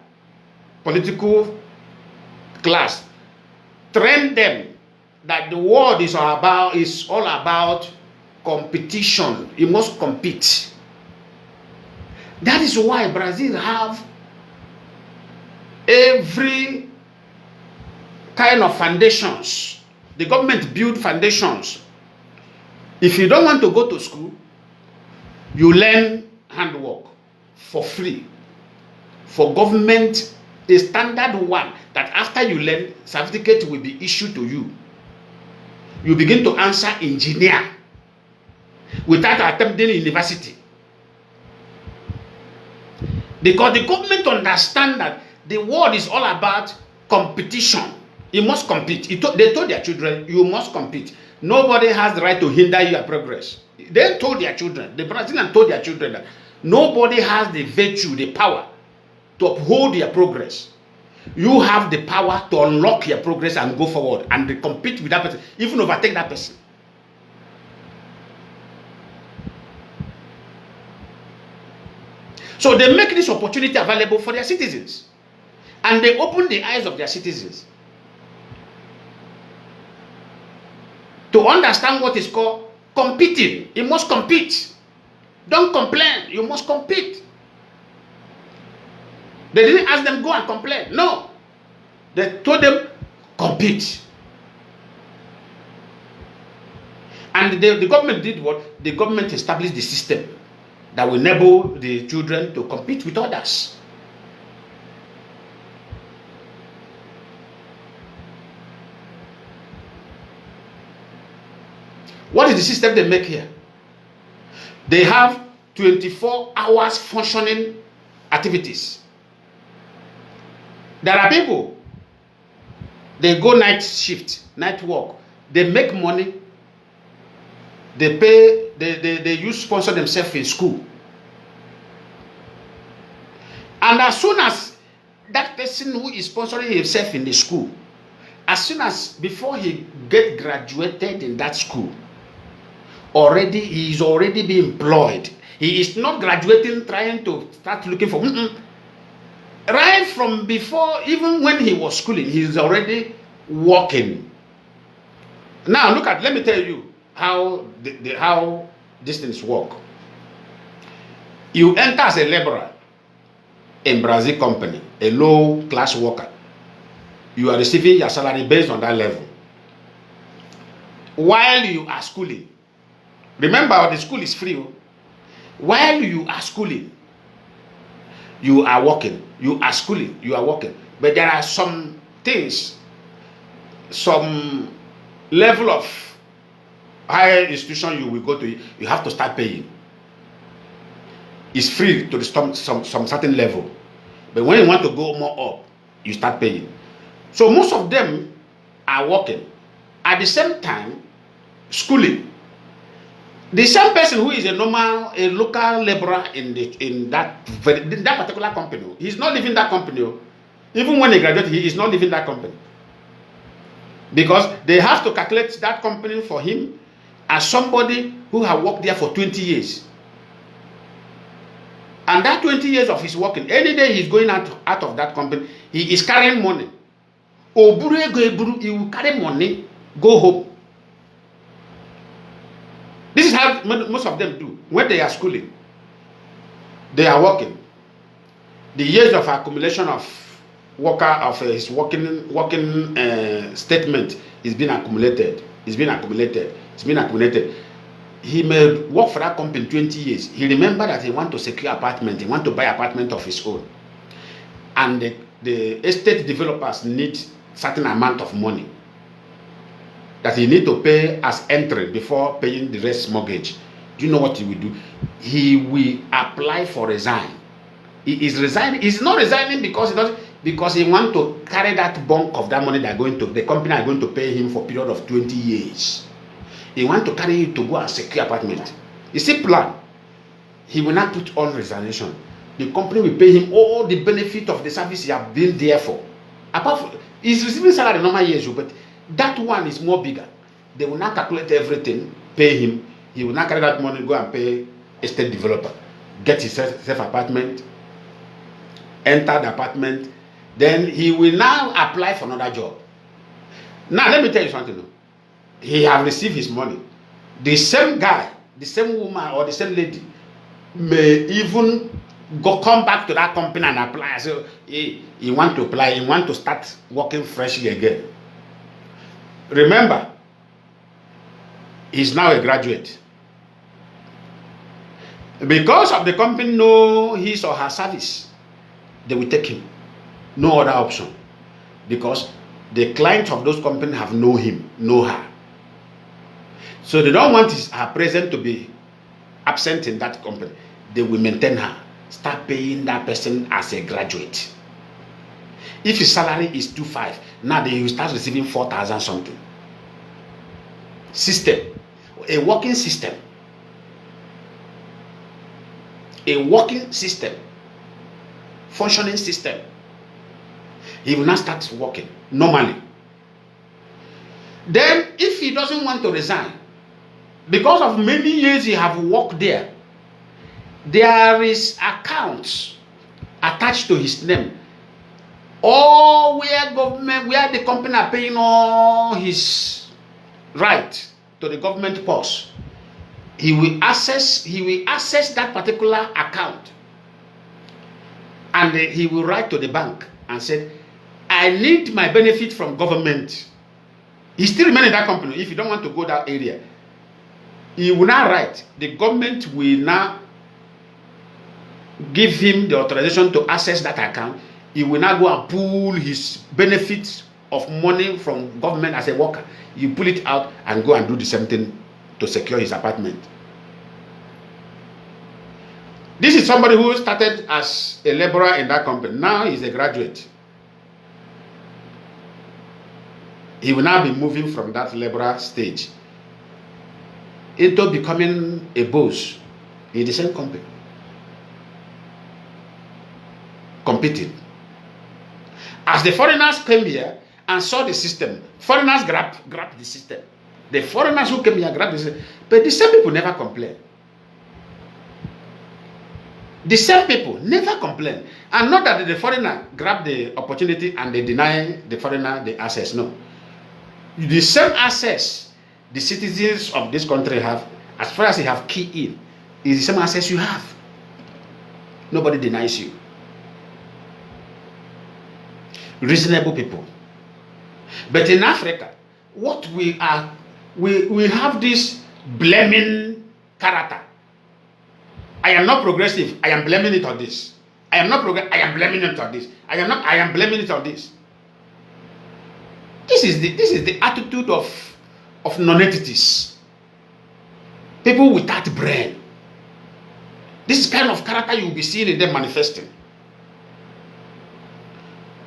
political class trained them that the world is all about competition. You must compete. That is why Brazil have every kind of foundations. The government build foundations. If you don't want to go to school, you learn handwork for free. For government, a standard one, that after you learn, certificate will be issued to you. You begin to answer engineer without attempting university. Because the government understand that the world is all about competition. You must compete. They told their children, you must compete. Nobody has the right to hinder your progress. They told their children, the Brazilians told their children that nobody has the virtue, the power to uphold your progress. You have the power to unlock your progress and go forward and compete with that person, even overtake that person. So they make this opportunity available for their citizens. And they open the eyes of their citizens to understand what is called competing. You must compete. Don't complain. You must compete. They didn't ask them go and complain. No. They told them compete. And the government did what? The government established the system that will enable the children to compete with others. What is the system they make here? They have 24 hours functioning activities. There are people, they go night shift, night work, they make money, they pay, they use sponsor themselves in school. And as soon as that person who is sponsoring himself in the school, as soon as before he get graduated in that school, he is already being employed. He is not graduating trying to start looking for right from before, even when he was schooling, he is already working. Now let me tell you how how these things work. You enter as a laborer in Brazil company, a low class worker. You are receiving your salary based on that level. While you are schooling, remember the school is free. While you are schooling, you are working. You are schooling, you are working. But there are some things, some level of higher institution you will go to, you have to start paying. It's free to some certain level. But when you want to go more up, you start paying. So most of them are working. At the same time, schooling. The same person who is a local laborer in that particular company, he's not leaving that company. Even when he graduates, he is not leaving that company. Because they have to calculate that company for him as somebody who has worked there for 20 years. And that 20 years of his working, any day he's going out of that company, he is carrying money. He will carry money, go home. This is how most of them do when they are schooling. They are working. The years of accumulation of his working statement is being accumulated. He may work for that company 20 years. He remember that he want to secure apartment. He want to buy apartment of his own. And the estate developers need certain amount of money that he need to pay as entry before paying the rest mortgage. Do you know what he will do? He will apply for resign. He is resigning. He's not resigning because he want to carry that bulk of that money the company are going to pay him for a period of 20 years. He want to carry it to go and secure apartment. You see plan. He will not put on resignation. The company will pay him all the benefit of the service he have been there for. Apart from, he's receiving salary normal years, but that one is more bigger. They will not calculate everything, pay him. He will not carry that money, go and pay a state developer, get his self apartment, enter the apartment. Then he will now apply for another job. Now let me tell you something. He have received his money. The same guy, the same woman, or the same lady may even come back to that company and apply. So he want to apply. He want to start working freshly again. Remember, he's now a graduate. Because of the company know his or her service, they will take him. No other option. Because the clients of those companies have know him, know her. So they don't want her presence to be absent in that company. They will maintain her. Start paying that person as a graduate. If his salary is 2,500, now they will start receiving 4,000 something. System. A working system. A working system. Functioning system. He will not start working normally. Then if he doesn't want to resign, because of many years he have worked there, there is accounts attached to his name, or where the company are paying all his right to the government purse. He will access that particular account, and he will write to the bank and say, I I need my benefit from government. He still remain in that company. If you don't want to go that area, he will now write. The government will now give him the authorization to access that account. He will now go and pull his benefits of money from government as a worker. You pull it out and go and do the same thing to secure his apartment. This is somebody who started as a laborer in that company. Now he's a graduate. He will now be moving from that laborer stage into becoming a boss in the same company. Competing. As the foreigners came here and saw the system, foreigners grabbed the system. The foreigners who came here grabbed the system. But the same people never complain. The same people never complain. And not that the foreigner grabbed the opportunity and they deny the foreigner the access. No. The same access the citizens of this country have, as far as you have key in, is the same access you have. Nobody denies you. Reasonable people. But in Africa, what we are, we have this blaming character. I am not progressive. I am blaming it on this. I am not progressive. I am blaming it on this. I am blaming it on this. This is the attitude of non-entities. People without brain. This is kind of character you will be seeing in them manifesting.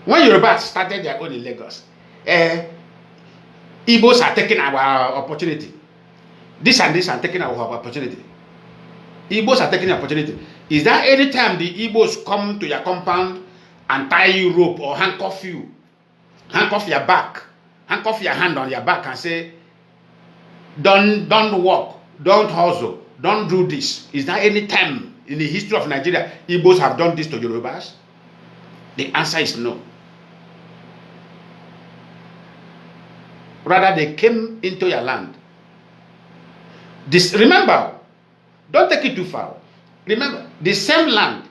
When Yoruba started their own in Lagos, Igbos are taking our opportunity. This and this are taking our opportunity. Igbos are taking the opportunity. Is there any time the Igbos come to your compound and tie you rope or handcuff you, handcuff your back, handcuff your hand on your back and say, don't walk, don't hustle, don't do this? Is there any time in the history of Nigeria Igbos have done this to Yorubas? The answer is no. Rather, they came into your land. Remember, don't take it too far. Remember, the same land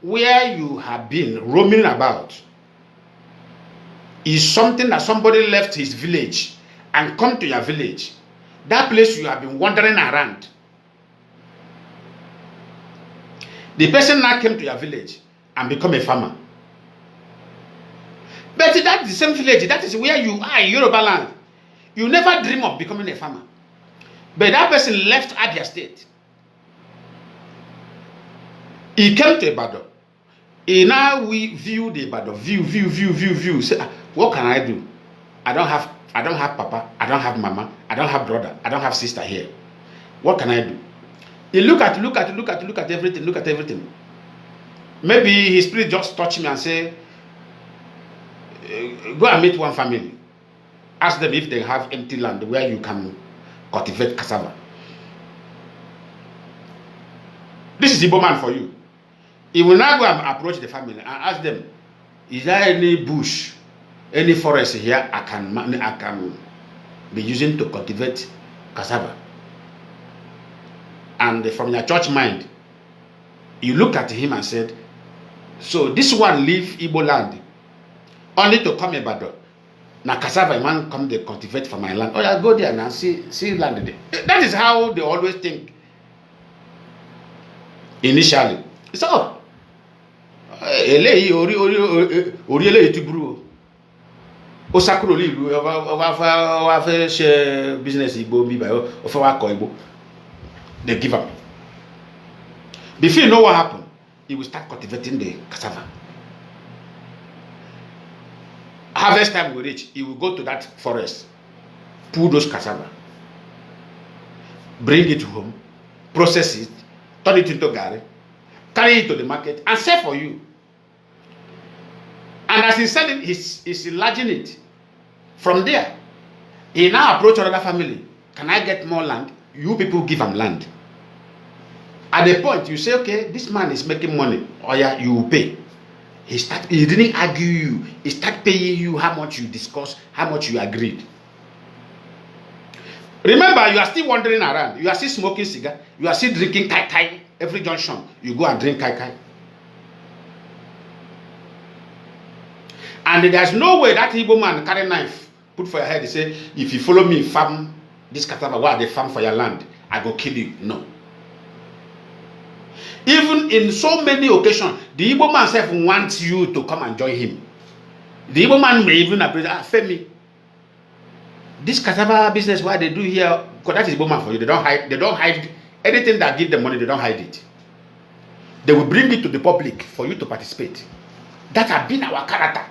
where you have been roaming about is something that somebody left his village and come to your village. That place you have been wandering around. The person now came to your village and become a farmer. But that's the same village. That is where you are in Yoruba land. You never dream of becoming a farmer. But that person left Abia State. He came to Ibadan. He now we view the Ibadan. View. Say, what can I do? I don't have papa. I don't have mama. I don't have brother. I don't have sister here. What can I do? He look at everything. Look at everything. Maybe his spirit just touched me and say, go and meet one family. Ask them if they have empty land where you can cultivate cassava. This is Igbo man for you. He will now go and approach the family and ask them, is there any bush, any forest here I can be using to cultivate cassava? And from your church mind, you look at him and said, so this one leave Igbo land only to come Ibadan. Now cassava man come they cultivate for my land. Oh, yeah, go there and see land there. That is how they always think. Initially, it's all. Eléyìí orí eléyìí ti burú o. Ó sakuro li ìlú wa fẹ́ ṣe business Igbo bí báyìí ó fẹ́ wá kọ́ Igbo. They give up. Before you know what happened, he will start cultivating the cassava. Harvest time will reach, he will go to that forest, pull those cassava, bring it home, process it, turn it into gari, carry it to the market, and sell for you. And as he's selling, he's enlarging it. From there, he now approach another family. Can I get more land? You people give him land. At the point, you say, okay, this man is making money. Oh yeah, you will pay. He didn't argue you. He started paying you how much you discussed, how much you agreed. Remember, you are still wandering around. You are still smoking cigar. You are still drinking kai kai. Every junction, you go and drink kai kai. And there's no way that Igbo man carry knife, put for your head, and say, if you follow me, farm this cassava, where they farm for your land, I go kill you. No. Even in so many occasions, the Igbo man self wants you to come and join him. The Igbo man may even appreciate, Femi, this cassava business, what they do here, because that is Igbo man for you. They don't hide anything that give them money, they don't hide it. They will bring it to the public for you to participate. That has been our character.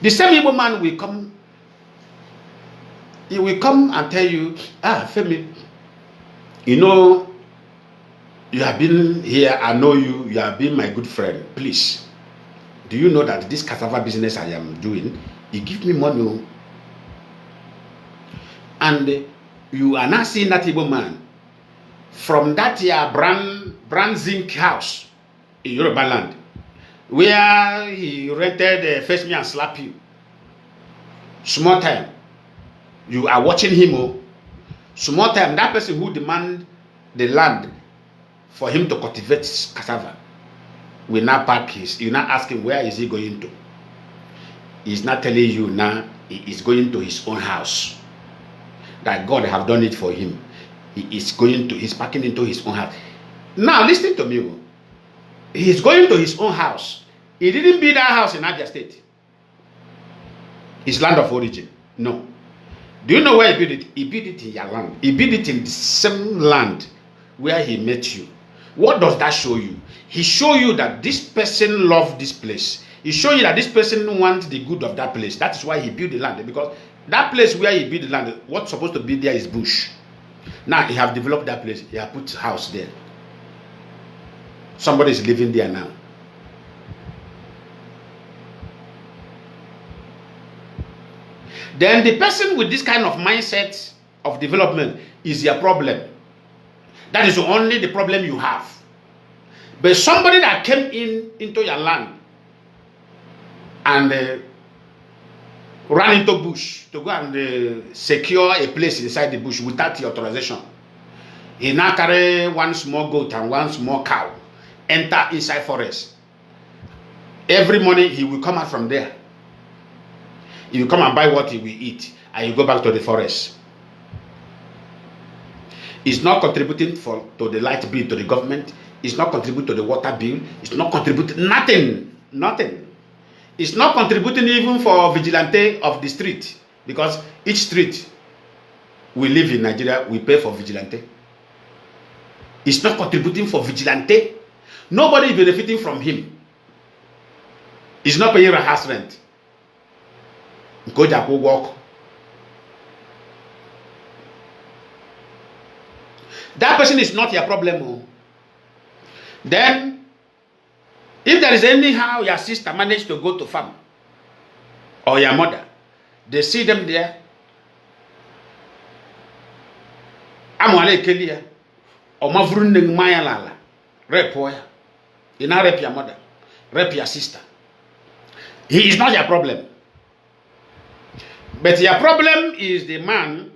The same Igbo man will come. He will come and tell you, Femi, you know, you have been here, I know you, you have been my good friend. Please, do you know that this cassava business I am doing, you give me money. And you are not seeing that Igbo man from that your brand zinc house in Yoruba land, where he rented face me and slap you. Small time, you are watching him. Small time, that person who demand the land for him to cultivate cassava will now pack you now ask him where is he going to. He's not telling you now he is going to his own house. That God have done it for him. He's packing into his own house. Now listen to me. He's going to his own house. He didn't build that house in Abia State. His land of origin. No. Do you know where he built it? He built it in your land. He built it in the same land where he met you. What does that show you? He show you that this person loves this place. He show you that this person wants the good of that place. That is why he built the land. Because that place where he built the land, what's supposed to be there is bush. Now he have developed that place. He have put house there. Somebody is living there now. Then the person with this kind of mindset of development is your problem. That is only the problem you have. But somebody that came into your land and ran into bush to go and secure a place inside the bush without the authorization. He now carry one small goat and one small cow, enter inside forest. Every morning he will come out from there. He will come and buy what he will eat, and you go back to the forest. It's not contributing to the light bill to the government. It's not contributing to the water bill. It's not contributing nothing. It's not contributing even for vigilante of the street, because each street we live in Nigeria, we pay for vigilante. It's not contributing for vigilante. Nobody is benefiting from him. He's not paying a house rent. Go walk. That person is not your problem. Then, if there is anyhow your sister managed to go to farm, or your mother, they see them there. Amwale kelia, or mavruning maya lala, rep oya. You now rep your mother, rep your sister. He is not your problem. But your problem is the man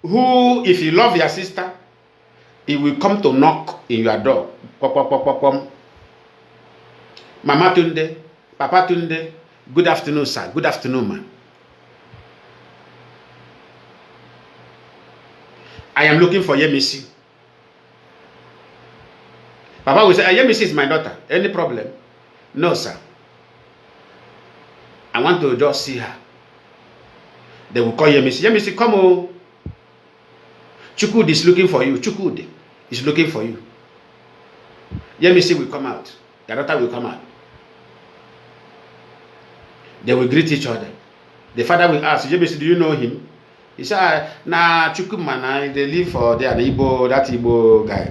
who, if you love your sister, he will come to knock in your door. Pop, pop, pop, pop, pop. Mama Tunde, Papa Tunde, good afternoon, sir. Good afternoon, man. I am looking for Yemisi. Papa will say, Yemisi is my daughter. Any problem? No, sir. I want to just see her. They will call Yemisi. Yemisi, come on. Chukwudi is looking for you. Chukwudi is looking for you. Yemisi will come out. Your daughter will come out. They will greet each other. The father will ask, Yemisi, do you know him? He said, nah, Chukwuma, they live for there, the Igbo, that Igbo guy,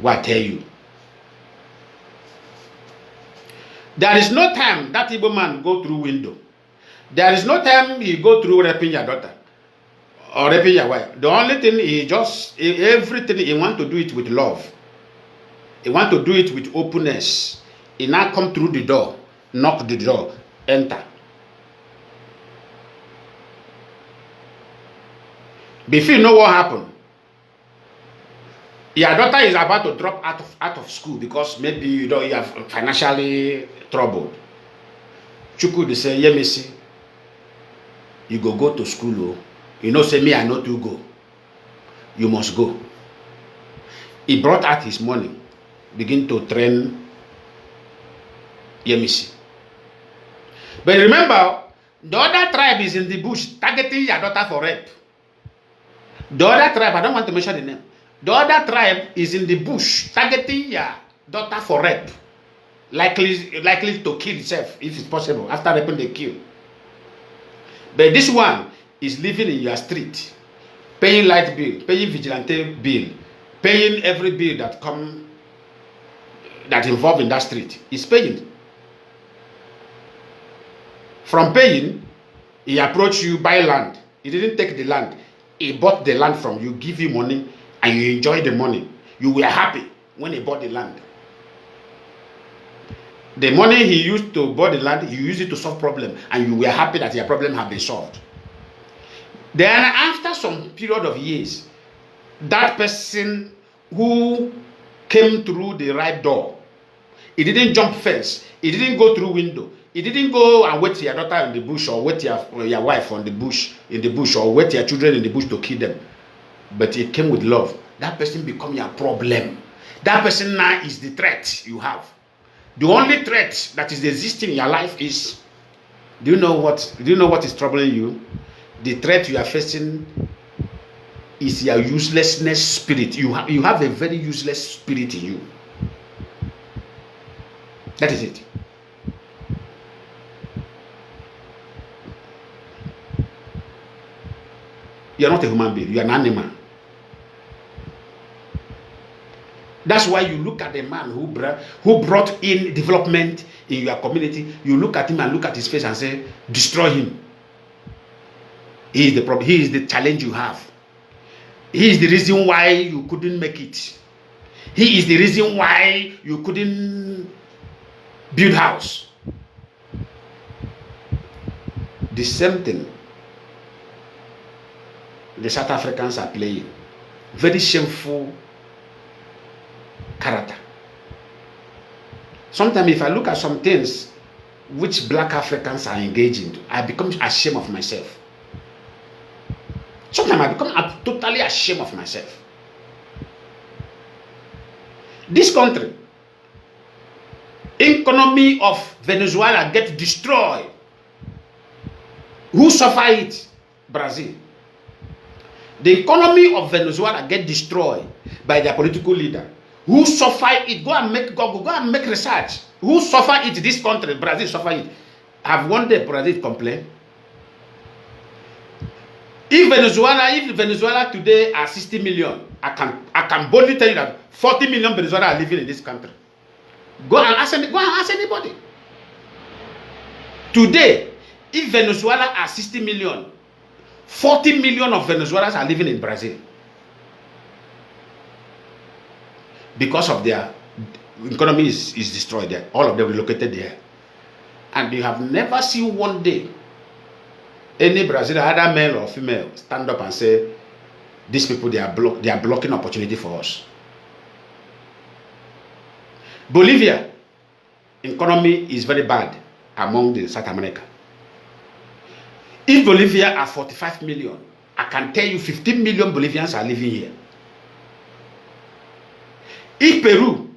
what tell you. There is no time that Igbo man go through window. There is no time he go through raping your daughter or raping your wife. The only thing everything he want to do it with love. He want to do it with openness. He now come through the door, knock the door, enter. Before you know what happened, your daughter is about to drop out of school because maybe you are financially troubled. Chukwudi say, Yemisi, you go to school. Oh. You know, say me, I know to go. You must go. He brought out his money, begin to train Yemisi. But remember, the other tribe is in the bush targeting your daughter for rape. The other tribe, I don't want to mention the name. The other tribe is in the bush targeting your daughter for rape. Likely to kill itself if it's possible. After raping, they kill. But this one is living in your street, paying light bill, paying vigilante bill, paying every bill that involved in that street. He's paying. From paying, he approached you, buy land. He didn't take the land. He bought the land from you, give you money, and you enjoy the money. You were happy when he bought the land. The money he used to buy the land, you used it to solve problem, and you were happy that your problem had been solved. Then after some period of years, that person who came through the right door, he didn't jump fence, he didn't go through window, he didn't go and wait your daughter in the bush or wait your wife in the bush or wait your children in the bush to kill them. But he came with love. That person become your problem. That person now is the threat you have. The only threat that is existing in your life is, do you know what is troubling you? The threat you are facing is your uselessness spirit. You have a very useless spirit in you. That is it. You are not a human being. You are an animal. That's why you look at the man who brought in development in your community. You look at him and look at his face and say, destroy him. He is the problem. He is the challenge you have. He is the reason why you couldn't make it. He is the reason why you couldn't build house. The same thing the South Africans are playing. Very shameful character. Sometimes if I look at some things which black Africans are engaged in, I become ashamed of myself. Sometimes I become totally ashamed of myself. This country, economy of Venezuela get destroyed. Who suffer it? Brazil. The economy of Venezuela get destroyed by their political leader. Who suffer it? Go and make research. Who suffer it? This country, Brazil, suffer it. Have one day Brazil complain? If Venezuela today are 60 million, I can boldly tell you that 40 million Venezuelans are living in this country. Go and ask anybody. Today, if Venezuela are 60 million, 40 million of Venezuelans are living in Brazil. Because of their economy is destroyed there. All of them relocated there. And you have never seen one day any Brazilian, either male or female, stand up and say, these people, they are blocking opportunity for us. Bolivia, economy is very bad among the South America. If Bolivia are 45 million, I can tell you 15 million Bolivians are living here. If Peru,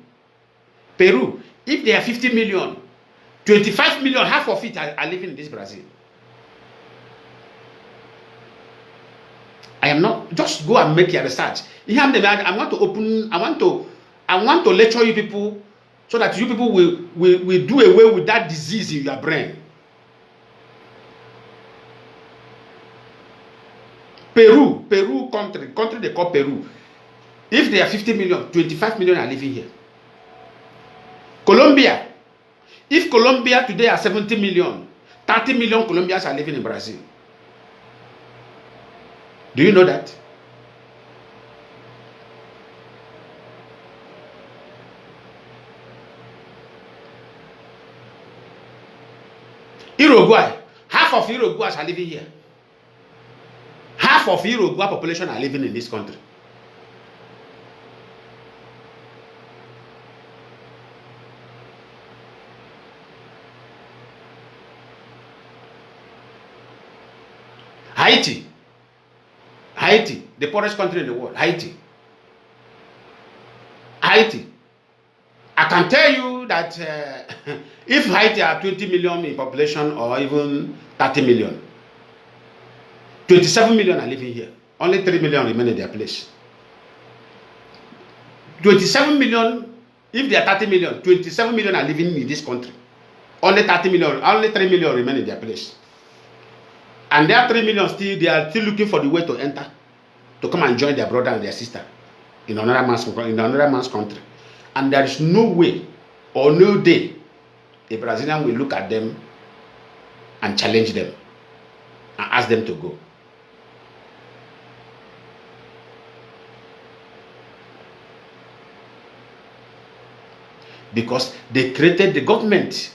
if they are 50 million, 25 million, half of it are living in this Brazil. I am not, just go and make your research. I want to lecture you people so that you people will do away with that disease in your brain. Peru country they call Peru. If they are 50 million, 25 million are living here. Colombia. If Colombia today are 70 million, 30 million Colombians are living in Brazil. Do you know that? Uruguay. Half of Uruguayans are living here. Half of Uruguay population are living in this country. Haiti. Haiti, the poorest country in the world. Haiti. Haiti. I can tell you that if Haiti are 20 million in population or even 30 million, 27 million are living here. Only 3 million remain in their place. 27 million, if they are 30 million, 27 million are living in this country. Only 30 million, only 3 million remain in their place. And there are 3 million still, they are still looking for the way to enter, to come and join their brother and their sister in another man's country. And there is no way or no day a Brazilian will look at them and challenge them and ask them to go. Because they created the government.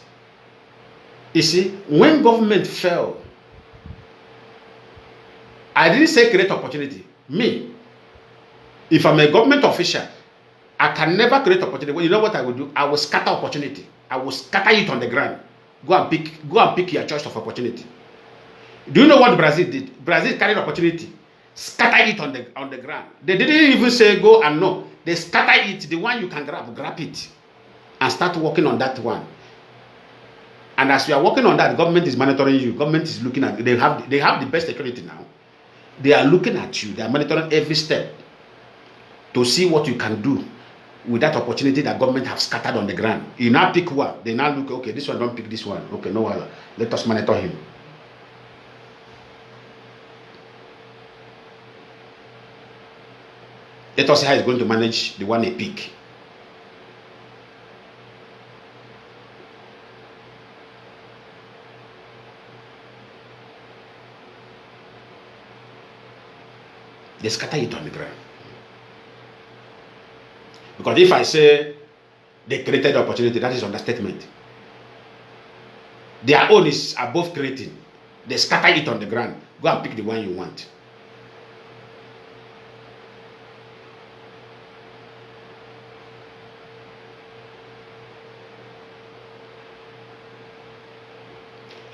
You see, when government fell, I didn't say create opportunity. Me, if I'm a government official, I can never create opportunity. Well, you know what I will do? I will scatter opportunity. I will scatter it on the ground. Go and pick your choice of opportunity. Do you know what Brazil did? Brazil carried opportunity, scatter it on the ground. They didn't even say go and no. They scatter it. The one you can grab it, and start working on that one. And as you are working on that, the government is monitoring you. Government is looking at you. They have the best security now. They are looking at you. They are monitoring every step to see what you can do with that opportunity that government have scattered on the ground. You now pick one. They now look, okay, this one don't pick this one. Okay, no other. Let us monitor him. Let us see how he's going to manage the one they pick. They scatter it on the ground. Because if I say they created the opportunity, that is understatement. Their own is above creating. They scatter it on the ground. Go and pick the one you want.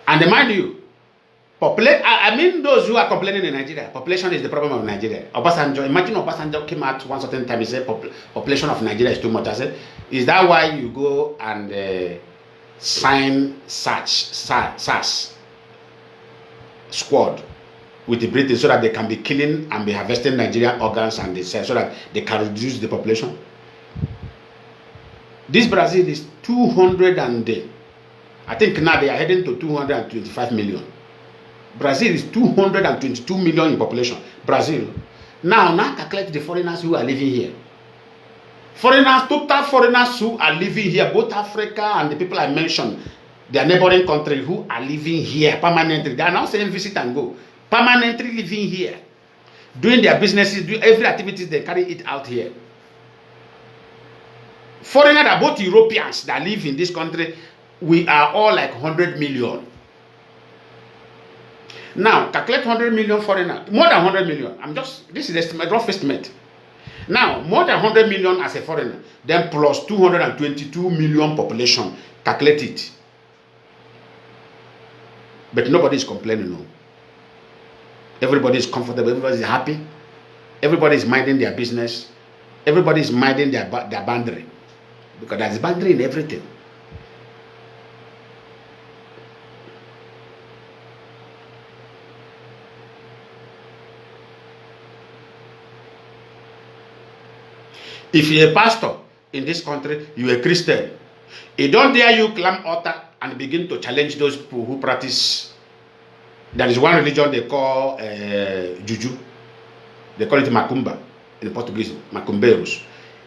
And mind you, I mean, those who are complaining in Nigeria, population is the problem of Nigeria. Obasanjo, imagine Obasanjo came out one certain time, he said population of Nigeria is too much. I said, is that why you go and sign SARS squad with the British so that they can be killing and be harvesting Nigerian organs and so that they can reduce the population? This Brazil is 200 and I think now they are heading to 225 million. Brazil is 222 million in population. Brazil. Now calculate the foreigners who are living here. Foreigners, total foreigners who are living here, both Africa and the people I mentioned, their neighboring country who are living here permanently. They are not saying visit and go. Permanently living here. Doing their businesses, doing every activity, they carry it out here. Foreigners are both Europeans that live in this country. We are all like 100 million. Now, calculate 100 million foreigners, more than 100 million. This is a rough estimate. Now, more than 100 million as a foreigner, then plus 222 million population, calculate it. But nobody is complaining, no. Everybody is comfortable, everybody is happy, everybody is minding their business, everybody is minding their boundary. Because there's boundary in everything. If you're a pastor in this country, you're a Christian, it don't dare you climb altar and begin to challenge those people who practice. There is one religion they call juju. They call it macumba in Portuguese, macumbeiros.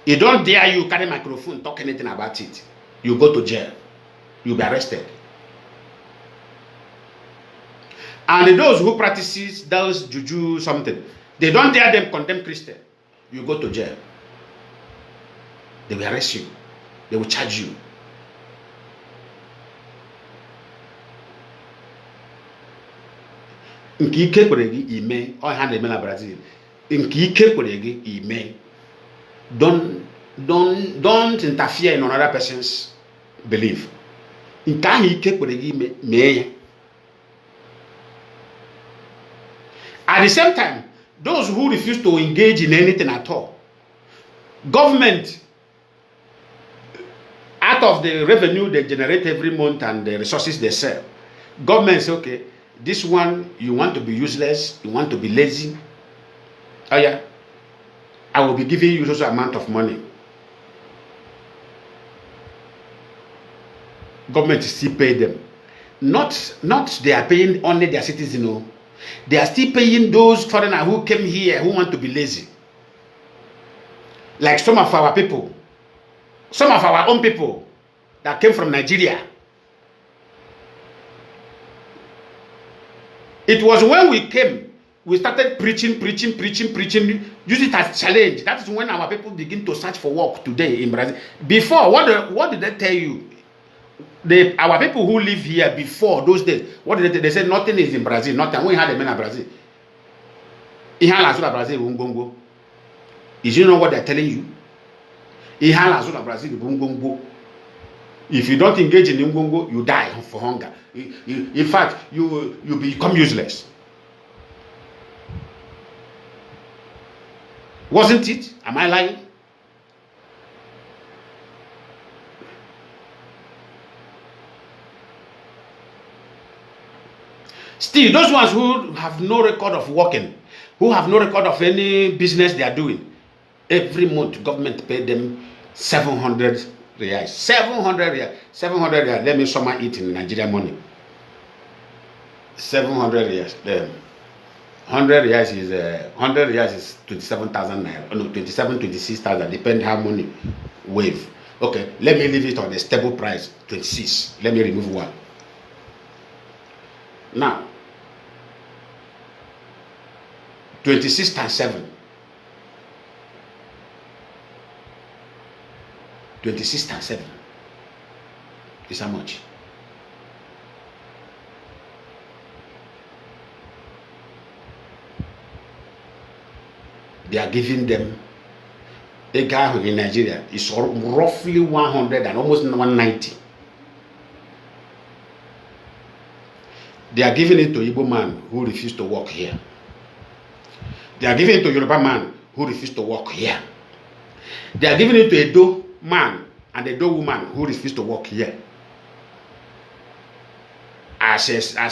It don't dare you carry microphone, talk anything about it. You go to jail. You'll be arrested. And those who practices those juju something, they don't dare them condemn Christian. You go to jail. They will arrest you. They will charge you. Nke ike kwere gị ime, ọ ha na-eme na Brazil. Nke ike kwere gị ime. Don't interfere in another person's belief. Nke ahụ ike kwere gị ime, mee ya. At the same time, those who refuse to engage in anything at all, government, out of the revenue they generate every month and the resources they sell, government say, okay, this one, you want to be useless, you want to be lazy, oh yeah, I will be giving you those amount of money. Government still pay them. Not they are paying only their citizens, no. They are still paying those foreigners who came here who want to be lazy. Like some of our people, some of our own people that came from Nigeria. It was when we came, we started preaching, use it as challenge. That is when our people begin to search for work today in Brazil. Before, what did they tell you? Our people who live here before those days, what did they said? Nothing is in Brazil, nothing. We had a man in Brazil. Brazil, is you know what they're telling you? Brazil, if you don't engage in Ngongo, you die for hunger. In fact, you become useless. Wasn't it? Am I lying? Still, those ones who have no record of working, who have no record of any business they are doing, every month government pay them 700 reais. 700 reais. 700 reais. Let me somehow eat in Nigerian money. 700 reais. 100 reais is 100 reais is 27,000 naira. No, 27, 26,000. Depend how money wave. Okay, let me leave it on a stable price. 26. Let me remove one. Now, 26 times 7. 26 times 7 is how much? They are giving them a guy in Nigeria is roughly 100 and almost 190. They are giving it to Igbo man who refused to work here. They are giving it to Yoruba man who refused to work here. They are giving it to Edo man and Edo woman who refused to work here. As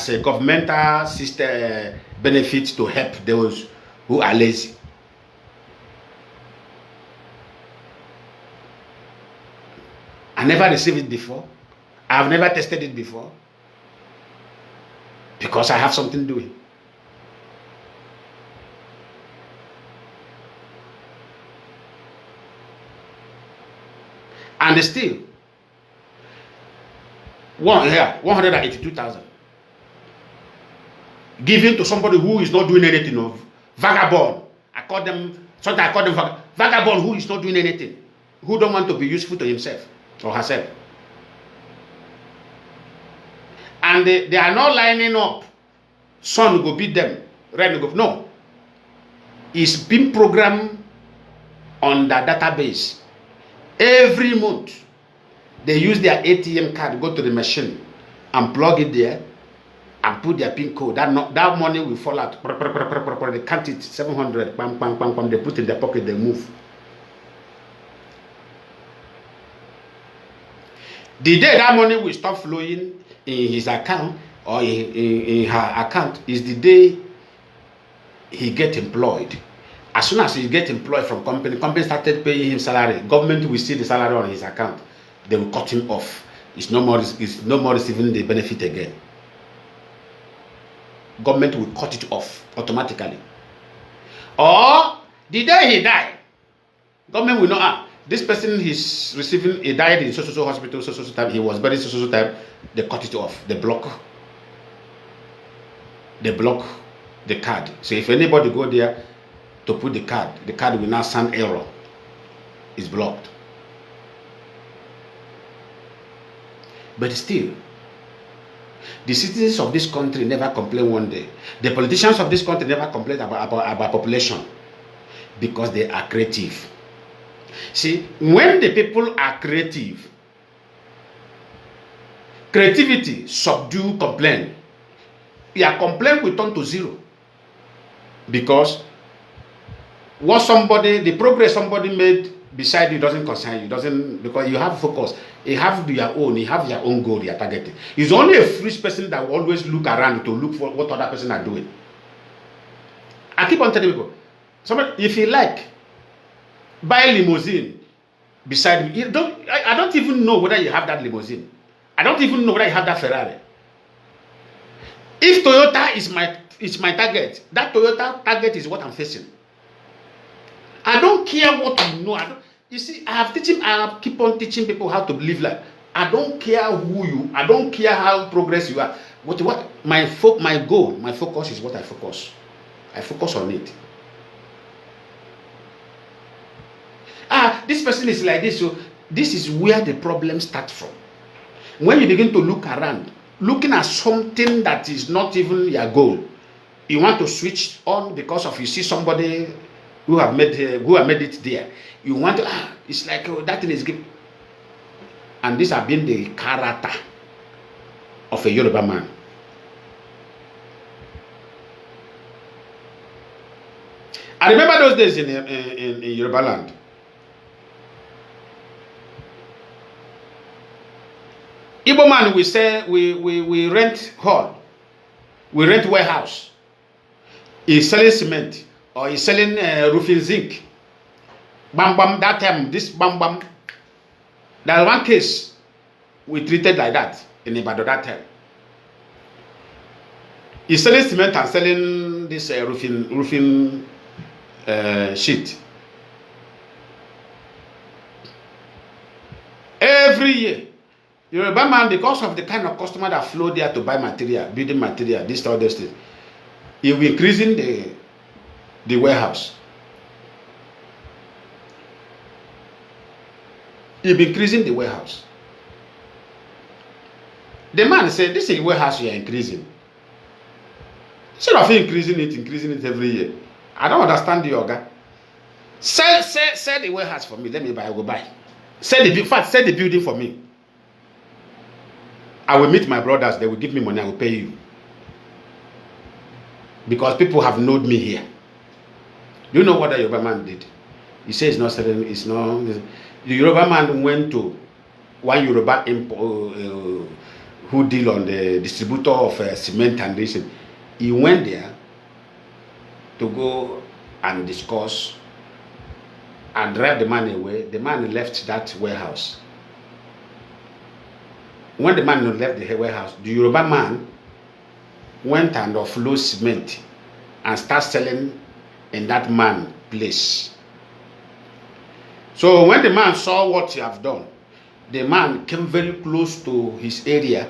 a governmental system benefit to help those who are lazy. I never received it before. I have never tested it before. Because I have something doing. And still, 182,000 given to somebody who is not doing anything of vagabond. I call them vagabond who is not doing anything, who don't want to be useful to himself or herself. And they are not lining up. Sun go beat them, rain go. No. It's been programmed on the database. Every month, they use their ATM card, go to the machine, and plug it there, and put their PIN code. That money will fall out. They count it, 700, bam, bam, bam, bam. They put it in their pocket, they move. The day that money will stop flowing in his account or in her account is the day he get employed. As soon as he get employed from company started paying him salary. Government will see the salary on his account. They will cut him off. It's no more receiving the benefit again. Government will cut it off automatically. Or the day he died, government will know, this person is receiving, he died in so hospital, so time, he was buried so time, they cut it off. They block the card. So if anybody go there to put the card will now send error. It's blocked. But still, the citizens of this country never complain one day. The politicians of this country never complain about population because they are creative. See, when the people are creative, creativity subdue complaint. Your complaint will turn to zero. Because the progress somebody made beside you doesn't concern you, because you have focus. You have your own goal you are targeting. It's only a foolish person that will always look around to look for what other person are doing. I keep on telling people, somebody, if you like, buy a limousine beside me. I don't even know whether you have that limousine. I don't even know whether you have that Ferrari. If Toyota is my target, that Toyota target is what I'm facing. I don't care what you know. You see, I keep on teaching people how to live life. I don't care I don't care how progress you are. My goal, my focus is what I focus. I focus on it. This person is like this, so this is where the problem starts from. When you begin to look around, looking at something that is not even your goal, you want to switch on because of you see somebody who have made it there. You want to it's like that thing is given. And this has been the character of a Yoruba man. I remember those days in Yoruba land. Igbo man, we say we rent hall, we rent warehouse. He's selling cement or he's selling roofing zinc. Bam bam, that time, this bam bam. There's one case we treated like that in Ibadan that time. He's selling cement and selling this roofing sheet. Every year, Yoruba man, because of the kind of customer that flow there to buy material, building material, this all those things, he will increasing the warehouse. He'll be increasing the warehouse. The man said, this is the warehouse you are increasing. Instead of increasing it every year. I don't understand the organ. Sell the warehouse for me. Let me buy, I will buy. Sell the building for me. I will meet my brothers, they will give me money, I will pay you. Because people have known me here. Do you know what the Yoruba man did? He says it's not selling, it's not. The Yoruba man went to one Yoruba who deal on the distributor of cement and this. He went there to go and discuss and drive the man away. The man left that warehouse. When the man left the warehouse, the Yoruba man went and offload cement and start selling in that man place. So when the man saw what he have done, the man came very close to his area.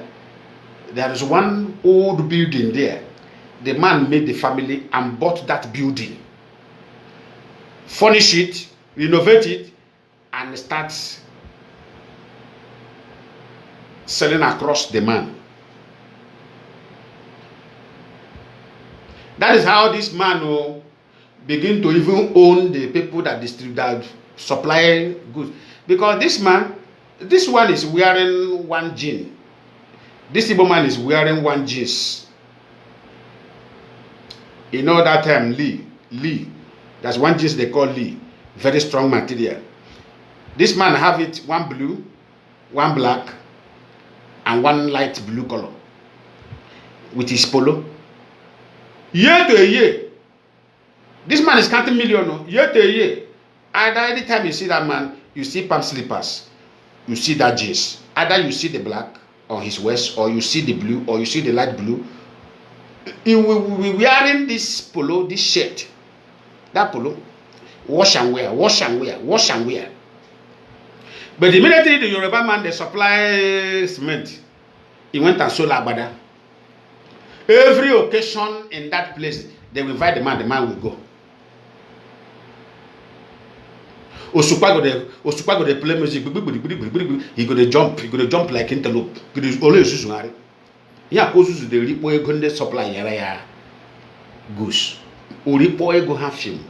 There is one old building there. The man made the family and bought that building, furnish it, renovate it, and starts selling across the man. That is how this man will begin to even own the people that distribute, that supply goods. Because this man, this one is wearing one jean. This Igbo man is wearing one jeans. You know that term, Lee. That's one jeans they call Lee. Very strong material. This man have it one blue, one black, and one light blue color. With his polo. Year to a year. This man is counting million. Year to a year. Either anytime you see that man, you see palm slippers. You see that jeans. Either you see the black on his waist, or you see the blue, or you see the light blue. He will be wearing this polo, this shirt. That polo. Wash and wear, wash and wear, wash and wear. But immediately the Yoruba man, they supply cement. He went and sold agbada. Every occasion in that place, they will invite the man will go. Osupa go dey play music. He go dey jump like antelope. Always use yeah, osusu dey ripo ego nde supply yara ya goose. Oripo ego have him.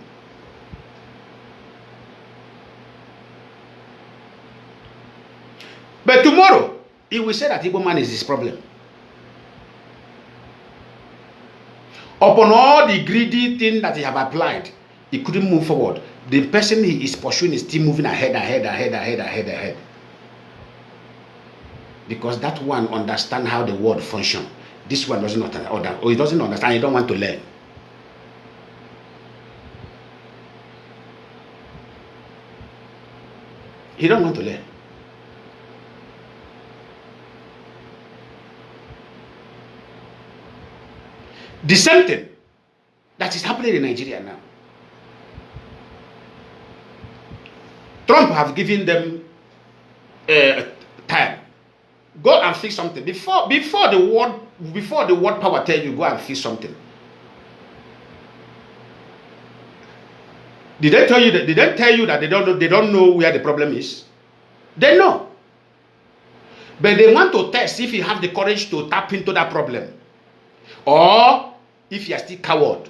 But tomorrow, he will say that Igbo man is his problem. Upon all the greedy thing that he have applied, he couldn't move forward. The person he is pursuing is still moving ahead. Because that one understand how the world function. This one doesn't understand, or he doesn't understand, he don't want to learn. He don't want to learn. The same thing that is happening in Nigeria now. Trump have given them time. Go and fix something. Before the world power tell you go and fix something. Did they tell you that they don't know where the problem is? They know. But they want to test if you have the courage to tap into that problem. Or if you are still coward.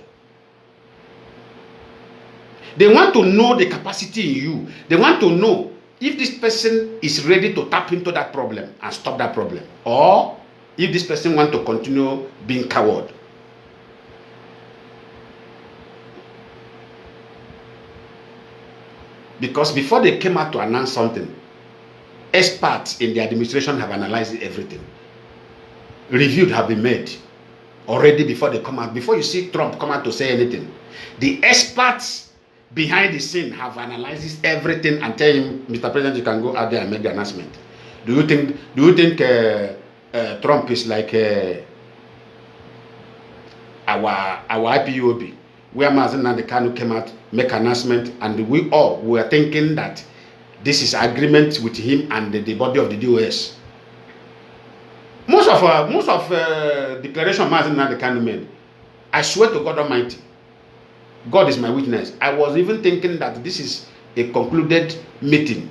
They want to know the capacity in you. They want to know if this person is ready to tap into that problem and stop that problem. Or if this person wants to continue being coward. Because before they came out to announce something, experts in the administration have analyzed everything. Reviews have been made already before they come out. Before you see Trump come out to say anything, the experts behind the scene have analyzed everything and tell him, Mr. President, you can go out there and make the announcement. Do you think Trump is like our IPOB, where Mazi and Kanu came out, make announcement, and we all were thinking that this is agreement with him and the body of the DOS. Most of declaration Mazi and Kanu made, I swear to God Almighty, God is my witness, I was even thinking that this is a concluded meeting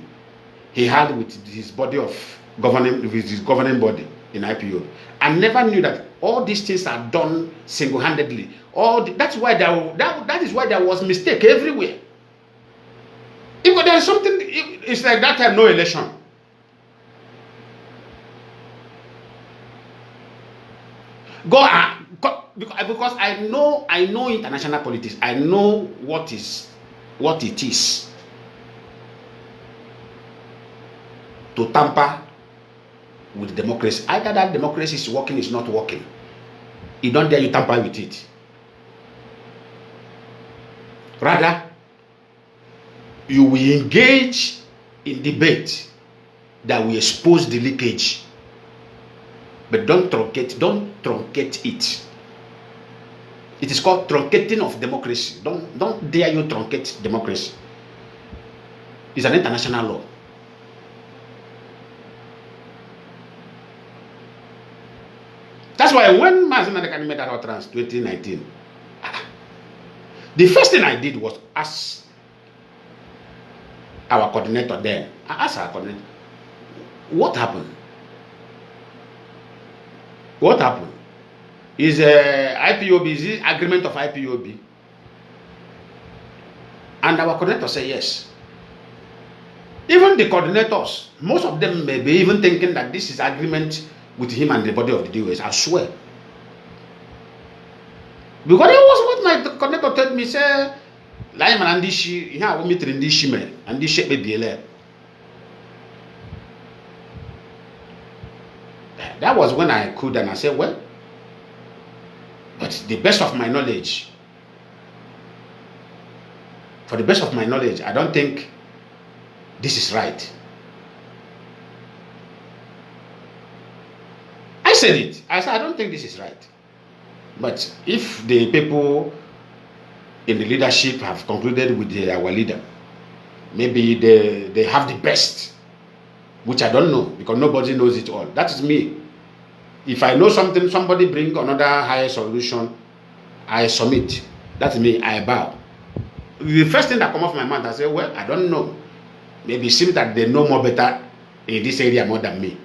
he had with his body of governing, with his governing body in IPO. I never knew that all these things are done single-handedly. That is why there was mistake everywhere. If there's something, it's like that time no election. Because I know international politics. I know what it is to tamper with democracy. Either that democracy is working, is not working. You don't dare you tamper with it. Rather, you will engage in debate that will expose the leakage. But don't truncate it. It is called truncating of democracy. Don't dare you truncate democracy. It's an international law. That's why when Mazi Nnamdi made that utterance 2019, the first thing I did was ask our coordinator then. I asked our coordinator, what happened? What happened? Is IPOB, is it agreement of IPOB? And our coordinator said yes. Even the coordinators, most of them may be even thinking that this is agreement with him and the body of the DOS. I swear. Because it was what my coordinator told me, say, Laiman and this here we meet in this shime and this shape be That was when I could, and I said, well, but the best of my knowledge, for the best of my knowledge, I don't think this is right. I said it. I said, I don't think this is right. But if the people in the leadership have concluded with our leader, maybe they have the best, which I don't know, because nobody knows it all. That is me. If I know something, somebody bring another higher solution, I submit. That's me, I bow. The first thing that comes off my mouth, I say, well, I don't know. Maybe it seems that they know more better in this area more than me.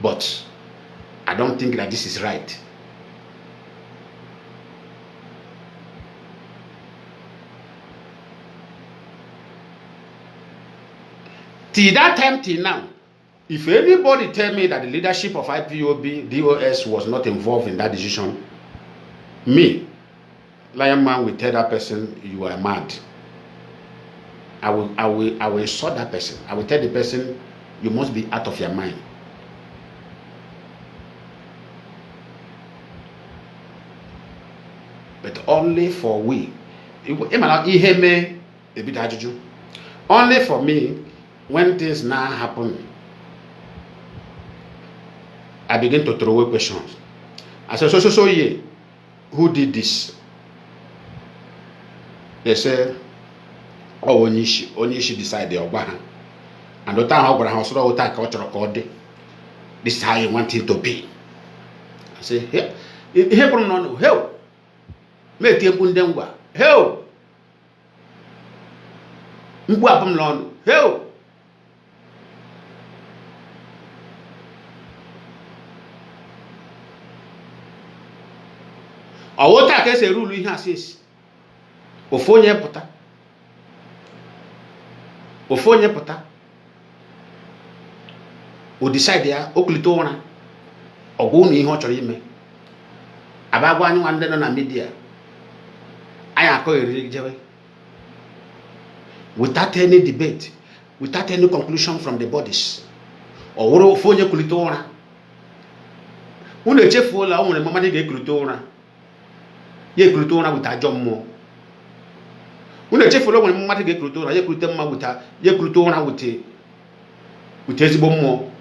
But I don't think that this is right. Till that time, till now, If anybody tell me that the leadership of IPOB, DOS was not involved in that decision, me, Lion Man, will tell that person, you are mad. I will insult that person. I will tell the person, you must be out of your mind. But only for we. Only for me, when things now happen, I begin to throw away questions. I said, so, yeah, who did this? They said, oh, Onishi decided, and the time this is how you want it to be. I say, hey, me tiempo ndengwa hell mbu apam lon hell awota ka se rule ihe asis ofonye puta o decide ya okulito ona ogwu ni ihe o choro ime abagwa anyu ande no na media without any debate, without any conclusion from the bodies. Or phone kulitora. When the chef will allow mama to get kulitora. Ye kulitora with a jom more. When the chef will allow mama to get kulitora, ye kulitama with a ye kulitora with a more.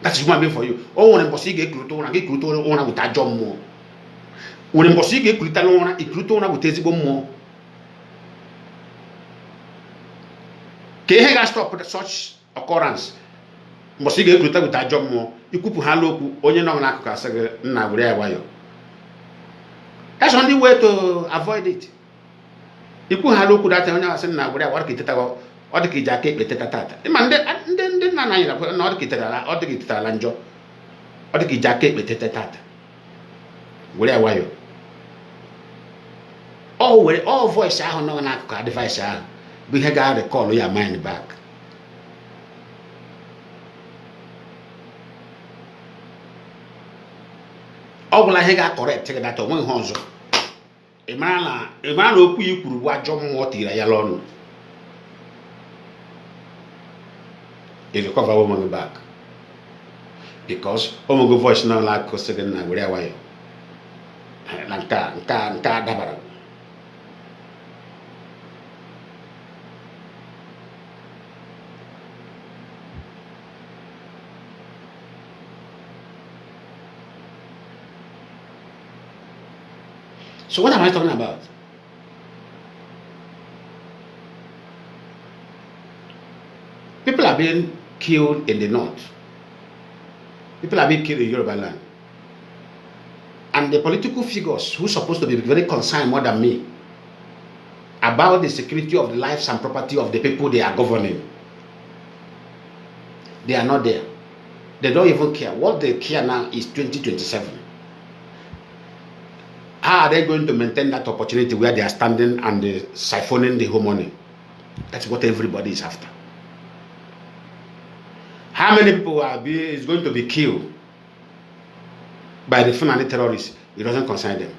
That's human being for you. Oh, when a get kulitora with a jom more. When impossible get kulitalona, ikrutona with ezigbo more. Can stop such occurrence? Must get kulital with a job more. You could halo onye no na akuka say na wure awayo. That's the only way to avoid it. You could halo ku that onye say na wure awayo kiteta o de kijake beteta tata. Man den na na ira no de kiteta o de kiteta lanjo. O de kijake beteta tata. Wure awayo. All voice I no na akuka advice ah. We had to call your mind back. All will I have correct take that one honzo. A man who you could watch on what you alone. If you cover woman back. Because Omogo voice now like Costigan and where are you? Dabara. So what am I talking about? People are being killed in the north. People are being killed in Yoruba land. And the political figures who are supposed to be very concerned more than me about the security of the lives and property of the people they are governing, they are not there. They don't even care. What they care now is 2027. How are they going to maintain that opportunity where they are standing and siphoning the whole money? That's what everybody is after. How many people is going to be killed by the Fulani terrorists? It doesn't concern them.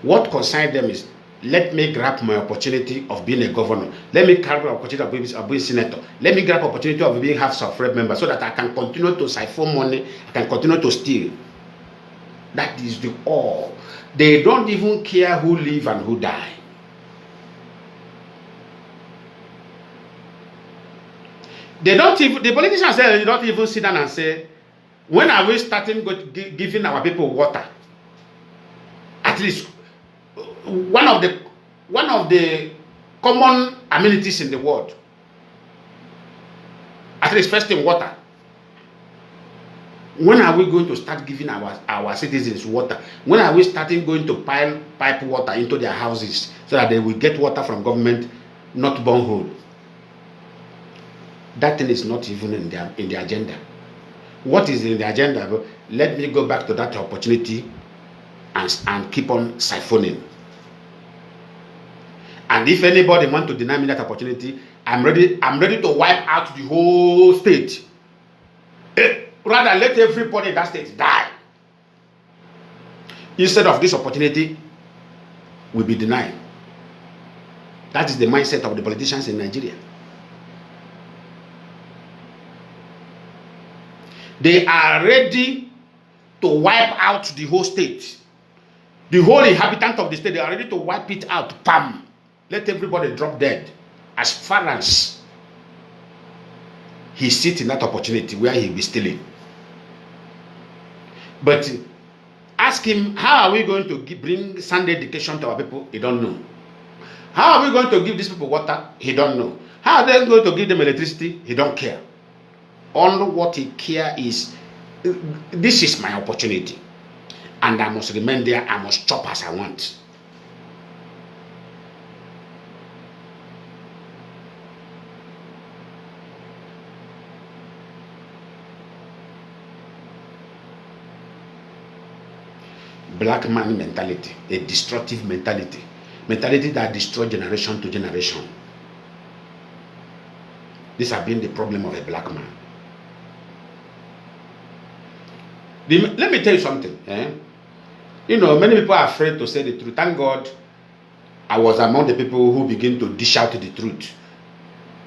What concerns them is, let me grab my opportunity of being a governor. Let me grab the opportunity of being senator. Let me grab the opportunity of being House of Rep member so that I can continue to siphon money, I can continue to steal. That is the all. They don't even care who live and who die. They don't even, the politicians say, they don't even sit down and say, when are we starting giving our people water? At least one of the common amenities in the world. At least first thing, water. When are we going to start giving our citizens water? When are we starting going to pipe water into their houses so that they will get water from government, not borehole? That thing is not even in the agenda. What is in the agenda? Let me go back to that opportunity and keep on siphoning. And if anybody want to deny me that opportunity, I'm ready to wipe out the whole state. Rather, let everybody in that state die. Instead of this opportunity will be denied. That is the mindset of the politicians in Nigeria. They are ready to wipe out the whole state. The whole inhabitant of the state, they are ready to wipe it out. Pam! Let everybody drop dead. As far as he sits in that opportunity where he'll be stealing. But ask him, how are we going to bring Sunday education to our people? He don't know. How are we going to give these people water? He don't know. How are they going to give them electricity? He don't care. All what he cares is, this is my opportunity. And I must remain there. I must chop as I want. Black man mentality, a destructive mentality that destroys generation to generation. This has been the problem of a black man. Let me tell you something. You know, many people are afraid to say the truth. Thank God I was among the people who begin to dish out the truth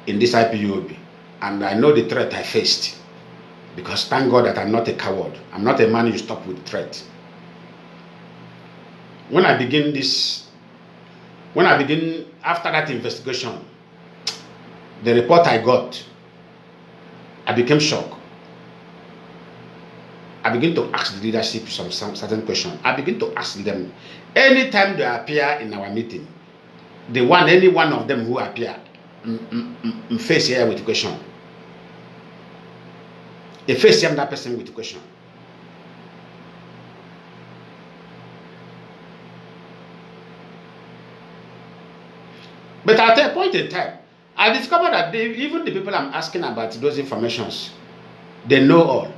in this IPOB. And I know the threat I faced. Because thank God that I'm not a coward. I'm not a man you stop with threat. When I begin after that investigation, the report I got, I became shocked. I begin to ask the leadership some certain questions. I begin to ask them, anytime they appear in our meeting, any one of them who appear, face here with a question. They face that person with a question. But at a point in time, I discovered that even the people I'm asking about those informations, they know all.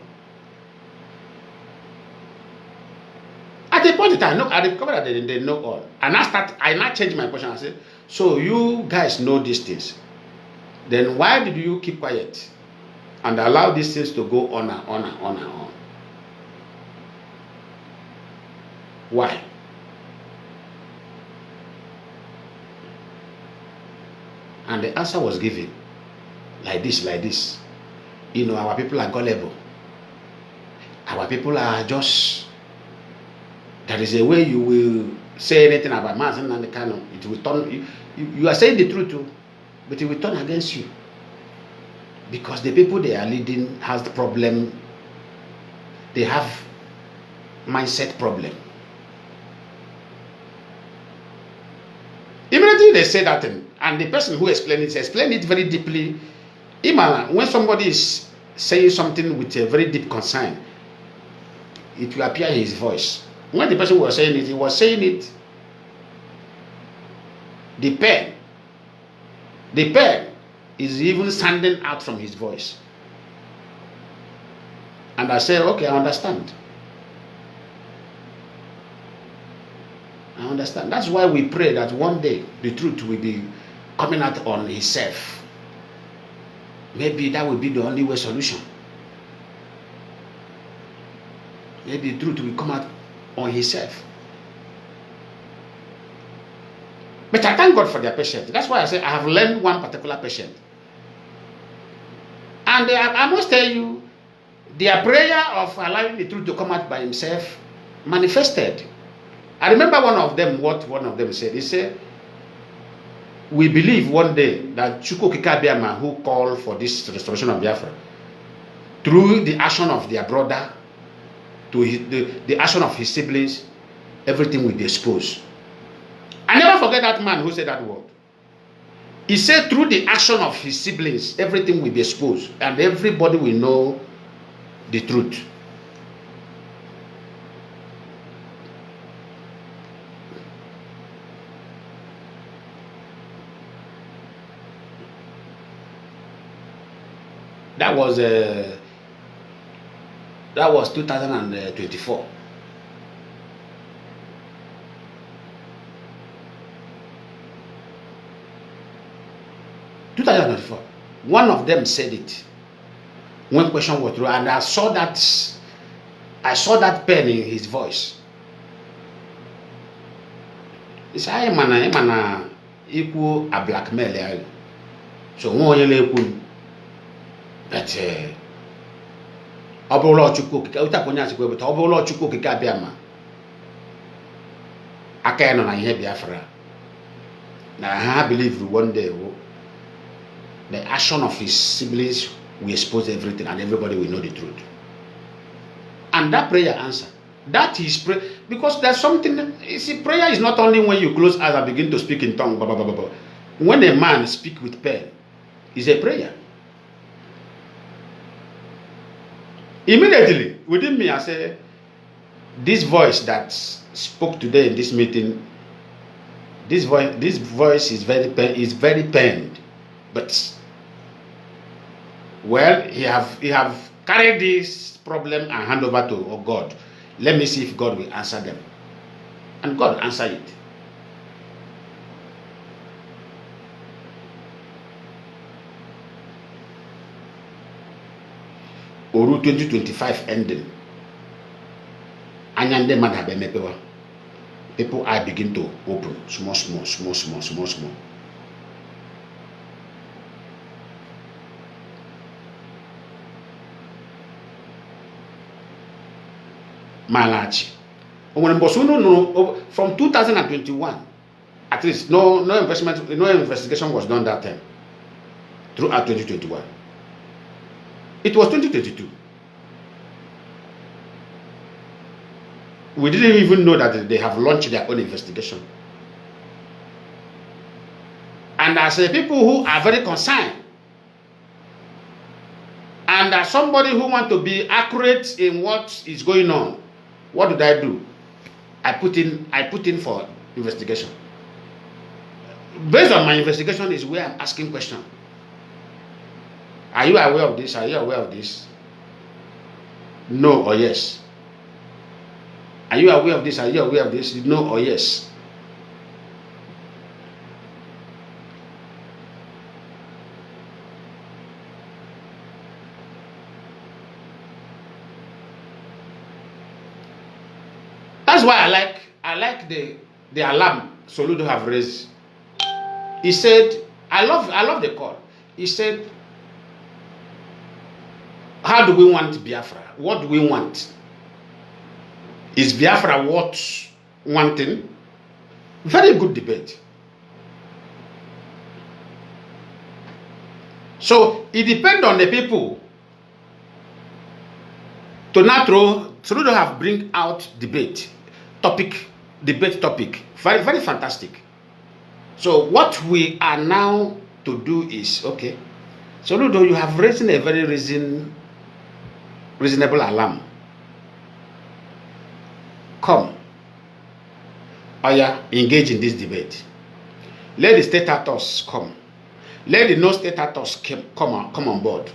At a point in time, I discovered that they know all. And I now changed my question. I said, so you guys know these things. Then why did you keep quiet and allow these things to go on and on and on and on? Why? And the answer was given like this. You know, our people are gullible. Our people are just, there is a way you will say anything about Mazi and Kanu, it will turn, you are saying the truth too, but it will turn against you. Because the people they are leading has the problem, they have mindset problem. Immediately they say that thing, and the person who explained it very deeply. Even when somebody is saying something with a very deep concern, it will appear in his voice. When the person was saying it, he was saying it, the pen is even sounding out from his voice. And I said, okay, I understand. I understand. That's why we pray that one day the truth will be coming out on himself. Maybe that will be the only way solution. Maybe the truth will come out on himself. But I thank God for their patience. That's why I say I have learned one particular patient. And I must tell you, their prayer of allowing the truth to come out by himself manifested. I remember what one of them said. He said, we believe one day that Chukwu Kikabiama, who called for this restoration of Biafra, through the action of their brother, to the action of his siblings, everything will be exposed. I never forget that man who said that word. He said through the action of his siblings, everything will be exposed and everybody will know the truth. That was 2024. 2024. One of them said it when question was through, and I saw that pain in his voice. He said, "I am equal a blackmail." So one year but Obolo Chuku, Utakonya, but Obolo Chuku Kabiama. I cannot hear Biafra. Now I believe one day the action of his siblings will expose everything and everybody will know the truth. And that prayer answer. That is prayer. Because there's something, you see, prayer is not only when you close eyes and begin to speak in tongue. Blah, blah, blah, blah. When a man speaks with pen, it's a prayer. Immediately, within me, I say, this voice that spoke today in this meeting, this voice is very pained. But, well, he have carried this problem and hand over to God. Let me see if God will answer them. And God answered it. Oru 2025 ending. Anyande madhabe mepewa. People are begin to open small. Malachi. From 2021, at least no investigation was done that time. Throughout 2021. It was 2022. We didn't even know that they have launched their own investigation. And as a people who are very concerned, and as somebody who want to be accurate in what is going on, what did I do? I put in for investigation. Based on my investigation is where I'm asking questions. Are you aware of this? Are you aware of this? No or yes. Are you aware of this? Are you aware of this? No or yes. That's why I like the alarm Soludo have raised. He said, I love the call. He said, how do we want Biafra? What do we want? Is Biafra worth wanting? Very good debate. So it depends on the people to not throw. Soludo have bring out debate topic. Very, very fantastic. So what we are now to do is, okay, Soludo, you have raised a very reasonable alarm. Come. Engage in this debate. Let the state actors come. Let the no-state actors come on board.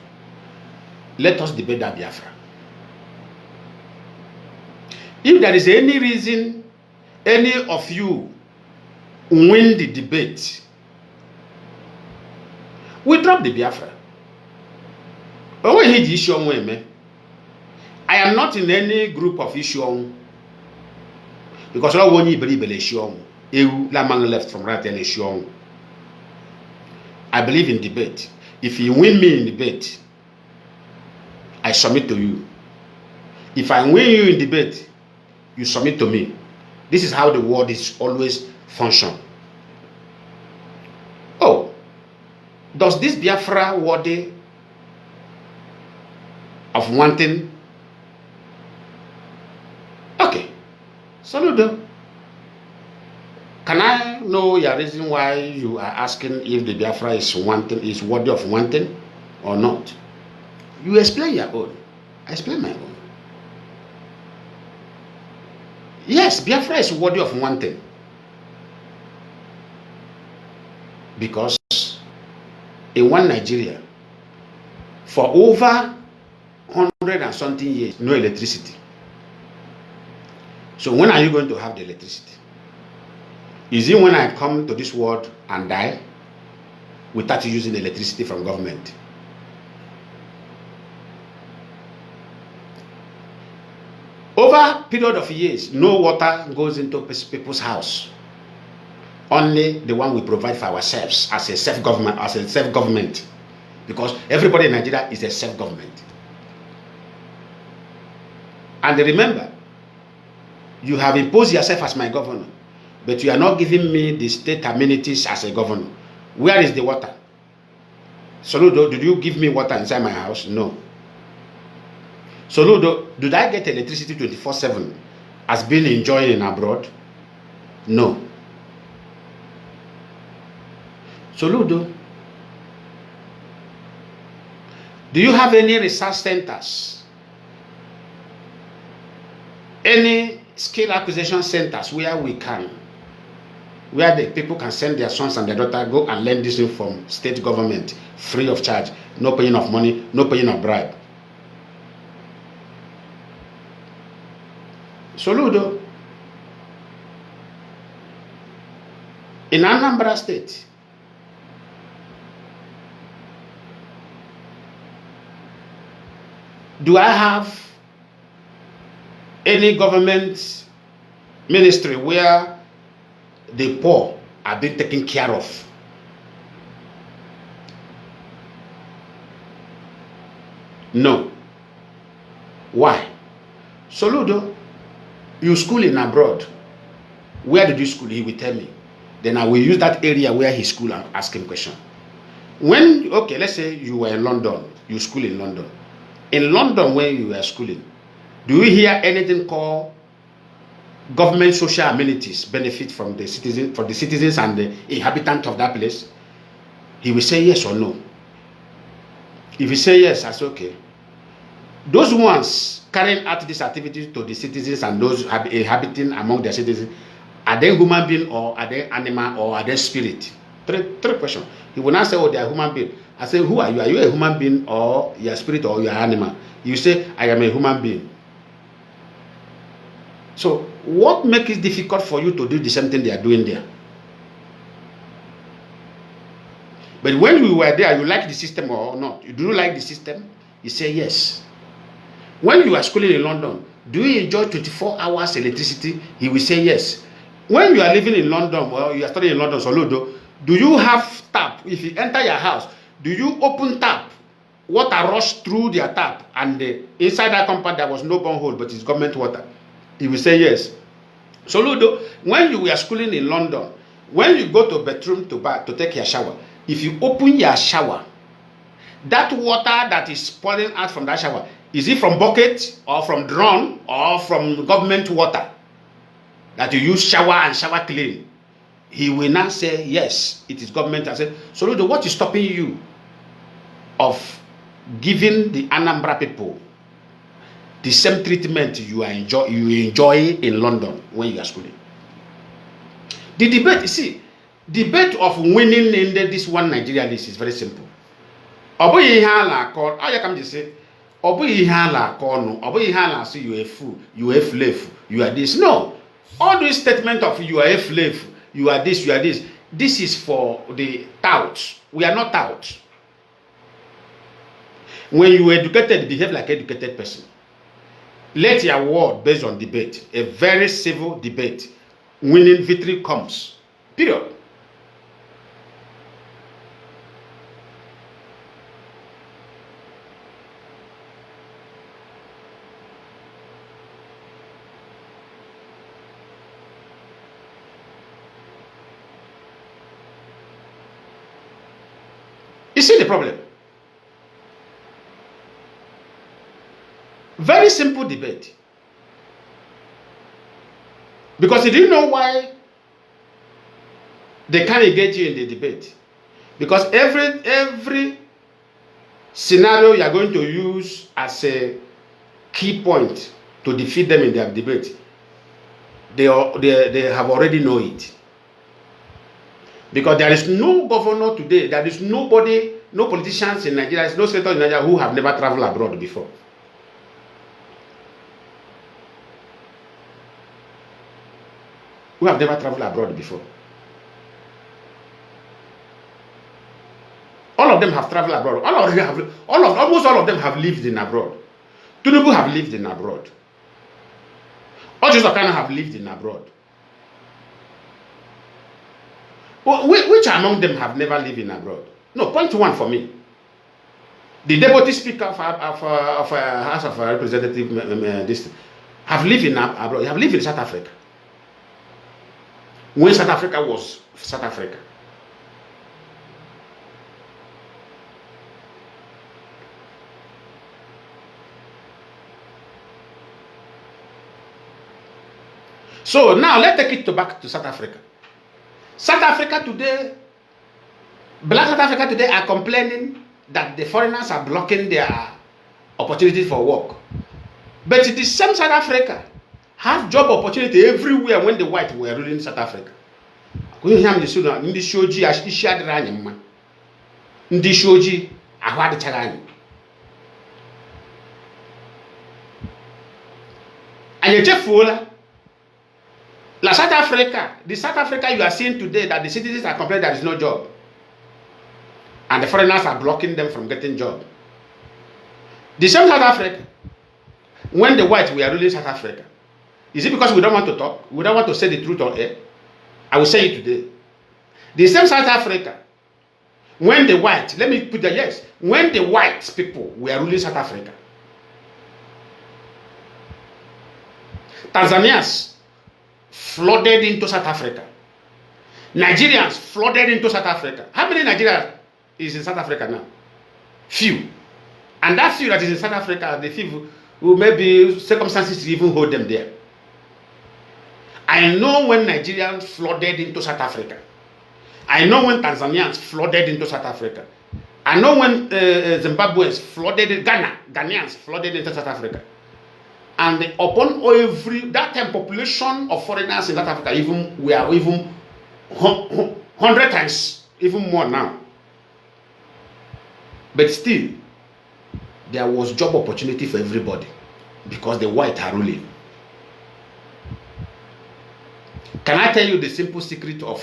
Let us debate that Biafra. If there is any reason any of you win the debate, we drop the Biafra. But when he issue I am not in any group of issue because all one believe issue la man left from right issue. I believe in debate. If you win me in debate, I submit to you. If I win you in debate, you submit to me. This is how the world is always function. Oh, does this Biafra worthy of wanting? Okay, Soludo, can I know your reason why you are asking if the Biafra is worthy of wanting or not? You explain your own. I explain my own. Yes, Biafra is worthy of wanting. Because in one Nigeria, for over 100 and something years, no electricity. So when are you going to have the electricity? Is it when I come to this world and die? without using electricity from government. Over a period of years, no water goes into people's house. Only the one we provide for ourselves as a self-government, because everybody in Nigeria is a self-government. And remember, you have imposed yourself as my governor, but you are not giving me the state amenities as a governor. Where is the water? Soludo, did you give me water inside my house? No. Soludo, did I get electricity 24/7 as being enjoyed in abroad? No. Soludo, do you have any research centers? Any skill acquisition centers where the people can send their sons and their daughters go and learn this from state government free of charge, no paying of money, no paying of bribe? Soludo, in Anambra State, do I have any government ministry where the poor are being taken care of? No. Why? Soludo, you school in abroad. Where did you school? He will tell me. Then I will use that area where he school and ask him question. When, okay, let's say you were in London, you school in London. In London, when you were schooling, do you hear anything called government social amenities benefit from the citizens and the inhabitants of that place? He will say yes or no. If he say yes, I say okay. Those ones carrying out these activities to the citizens and those inhabiting among their citizens, are they human being or are they animal or are they spirit? Three questions. He will not say, oh, they are human being. I say, who are you? Are you a human being or you are spirit or you are animal? You say, I am a human being. So, what makes it difficult for you to do the same thing they are doing there? But when you were there, you like the system or not? Do you like the system? You say yes. When you are schooling in London, do you enjoy 24 hours electricity? He will say yes. When you are living in London, or you are studying in London, Soludo, do you have tap? If you enter your house, do you open tap? Water rush through their tap, and inside that compound there was no borehole, but it's government water. He will say yes. Soludo, when you were schooling in London, when you go to bedroom to take your shower, if you open your shower, that water that is pouring out from that shower, is it from bucket or from drum or from government water that you use shower and shower clean? He will not say yes, it is government. I said, Soludo, what is stopping you of giving the Anambra people the same treatment you enjoy in London when you are schooling? The debate, you see, debate of winning in this one Nigeria list is very simple. Obo ihe a na-akọ, I can just say, Obo ihe a na-akọ no, Obo ihe a na-say you are a fool, you are a slave, you are this. No, all these statements of you are a slave, you are this, you are this. This is for the touts. We are not touts. When you are educated, behave like an educated person. Let your word based on debate, a very civil debate. Winning victory comes. Period. You see the problem? Very simple debate. Because you didn't know why they can't engage you in the debate. Because every scenario you are going to use as a key point to defeat them in their debate, they have already know it. Because there is no governor today, there is nobody, no politicians in Nigeria, there is no senator in Nigeria who have never traveled abroad before. Who have never traveled abroad before. All of them have traveled abroad. Almost all of them have lived in abroad. Tinubu have lived in abroad. Kanu have lived in abroad. Which among them have never lived in abroad? No, point one for me. The deputy speaker of House of Representatives have lived in abroad. Have lived in South Africa. When South Africa was South Africa. So now let's take it back to South Africa. South Africa today, Black South Africa today are complaining that the foreigners are blocking their opportunities for work. But the same South Africa have job opportunity everywhere when the white were ruling South Africa. Ndi shoji ishi adịrị anyị mma. Ndi shoji ahụ adịchaghị anyị. Anyị echefuola. La South Africa, the South Africa you are seeing today that the citizens are complaining there is no job. And the foreigners are blocking them from getting job. The same South Africa, when the whites were ruling South Africa, is it because we don't want to talk? We don't want to say the truth on air? I will say it today. The same South Africa, when the whites, let me put the yes, when the white people were ruling South Africa, Tanzanians flooded into South Africa. Nigerians flooded into South Africa. How many Nigerians is in South Africa now? Few. And that few that is in South Africa, the few who maybe circumstances even hold them there. I know when Nigerians flooded into South Africa. I know when Tanzanians flooded into South Africa. I know when Zimbabweans flooded, Ghanaians flooded into South Africa. And upon that time population of foreigners in South Africa we are 100 times even more now. But still, there was job opportunity for everybody because the white are ruling. Can I tell you the simple secret of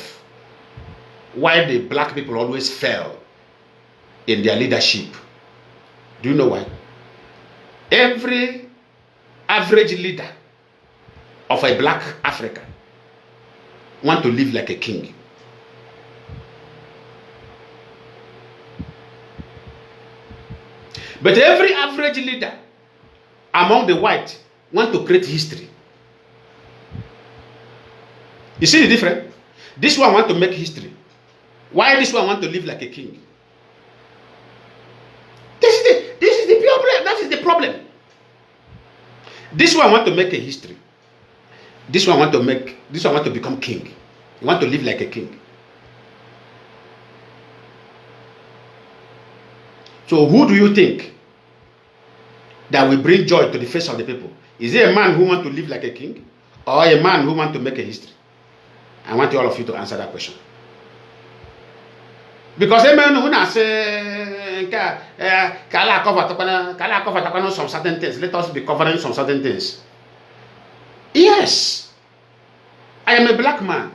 why the black people always fail in their leadership? Do you know why? Every average leader of a black Africa want to live like a king. But every average leader among the white want to create history. You see the difference? This one want to make history. Why this one want to live like a king? This is the problem. That is the problem. This one want to make a history. This one want to become king. You want to live like a king. So who do you think that will bring joy to the face of the people? Is it a man who want to live like a king, or a man who want to make a history? I want all of you to answer that question. Because a man who say cover some certain things, let us be covering some certain things. Yes, I am a black man.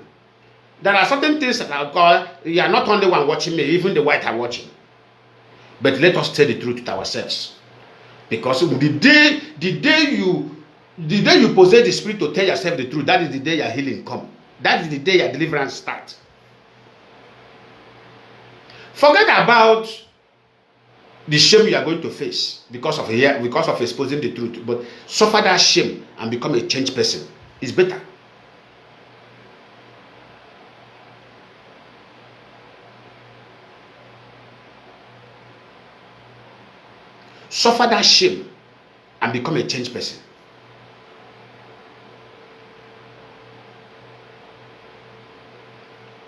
There are certain things that I call, you are not only one watching me, even the white are watching. But let us tell the truth to ourselves. Because the day you possess the spirit to tell yourself the truth, that is the day your healing comes. That is the day your deliverance starts. Forget about the shame you are going to face because of exposing the truth. But suffer that shame and become a changed person. It's better. Suffer that shame and become a changed person.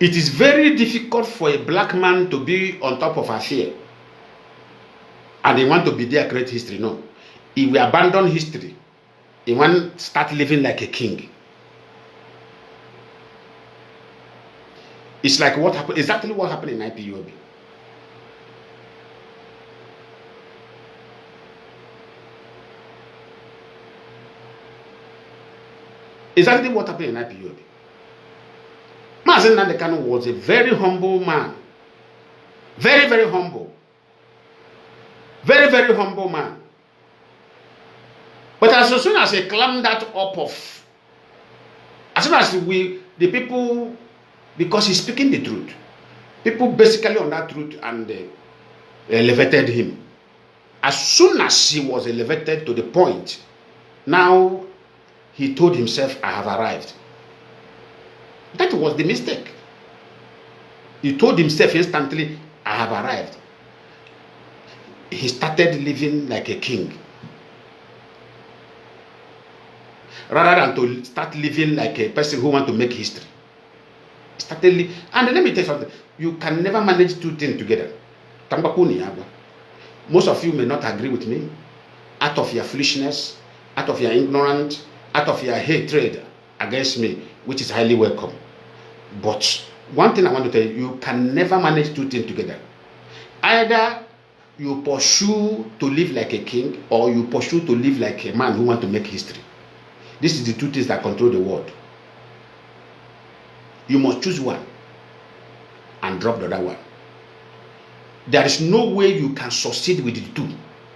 It is very difficult for a black man to be on top of affair and they want to be there, create history. No. If we abandon history, he want to start living like a king. It's like what happened, exactly what happened in IPOB. Exactly what happened in IPOB. Mazi Nnamdi Kanu was a very humble man. Very, very humble. Very, very humble man. But as soon as he climbed that up of, as soon as the people, because he's speaking the truth, people basically on that truth and elevated him. As soon as he was elevated to the point, now he told himself, I have arrived. That was the mistake. He told himself instantly, I have arrived. He started living like a king, rather than to start living like a person who wants to make history. And let me tell you something. You can never manage two things together. Most of you may not agree with me, out of your foolishness, out of your ignorance, out of your hatred against me, which is highly welcome. But one thing I want to tell you, you can never manage two things together. Either you pursue to live like a king, or you pursue to live like a man who wants to make history. This is the two things that control the world. You must choose one and drop the other one. There is no way you can succeed with the two.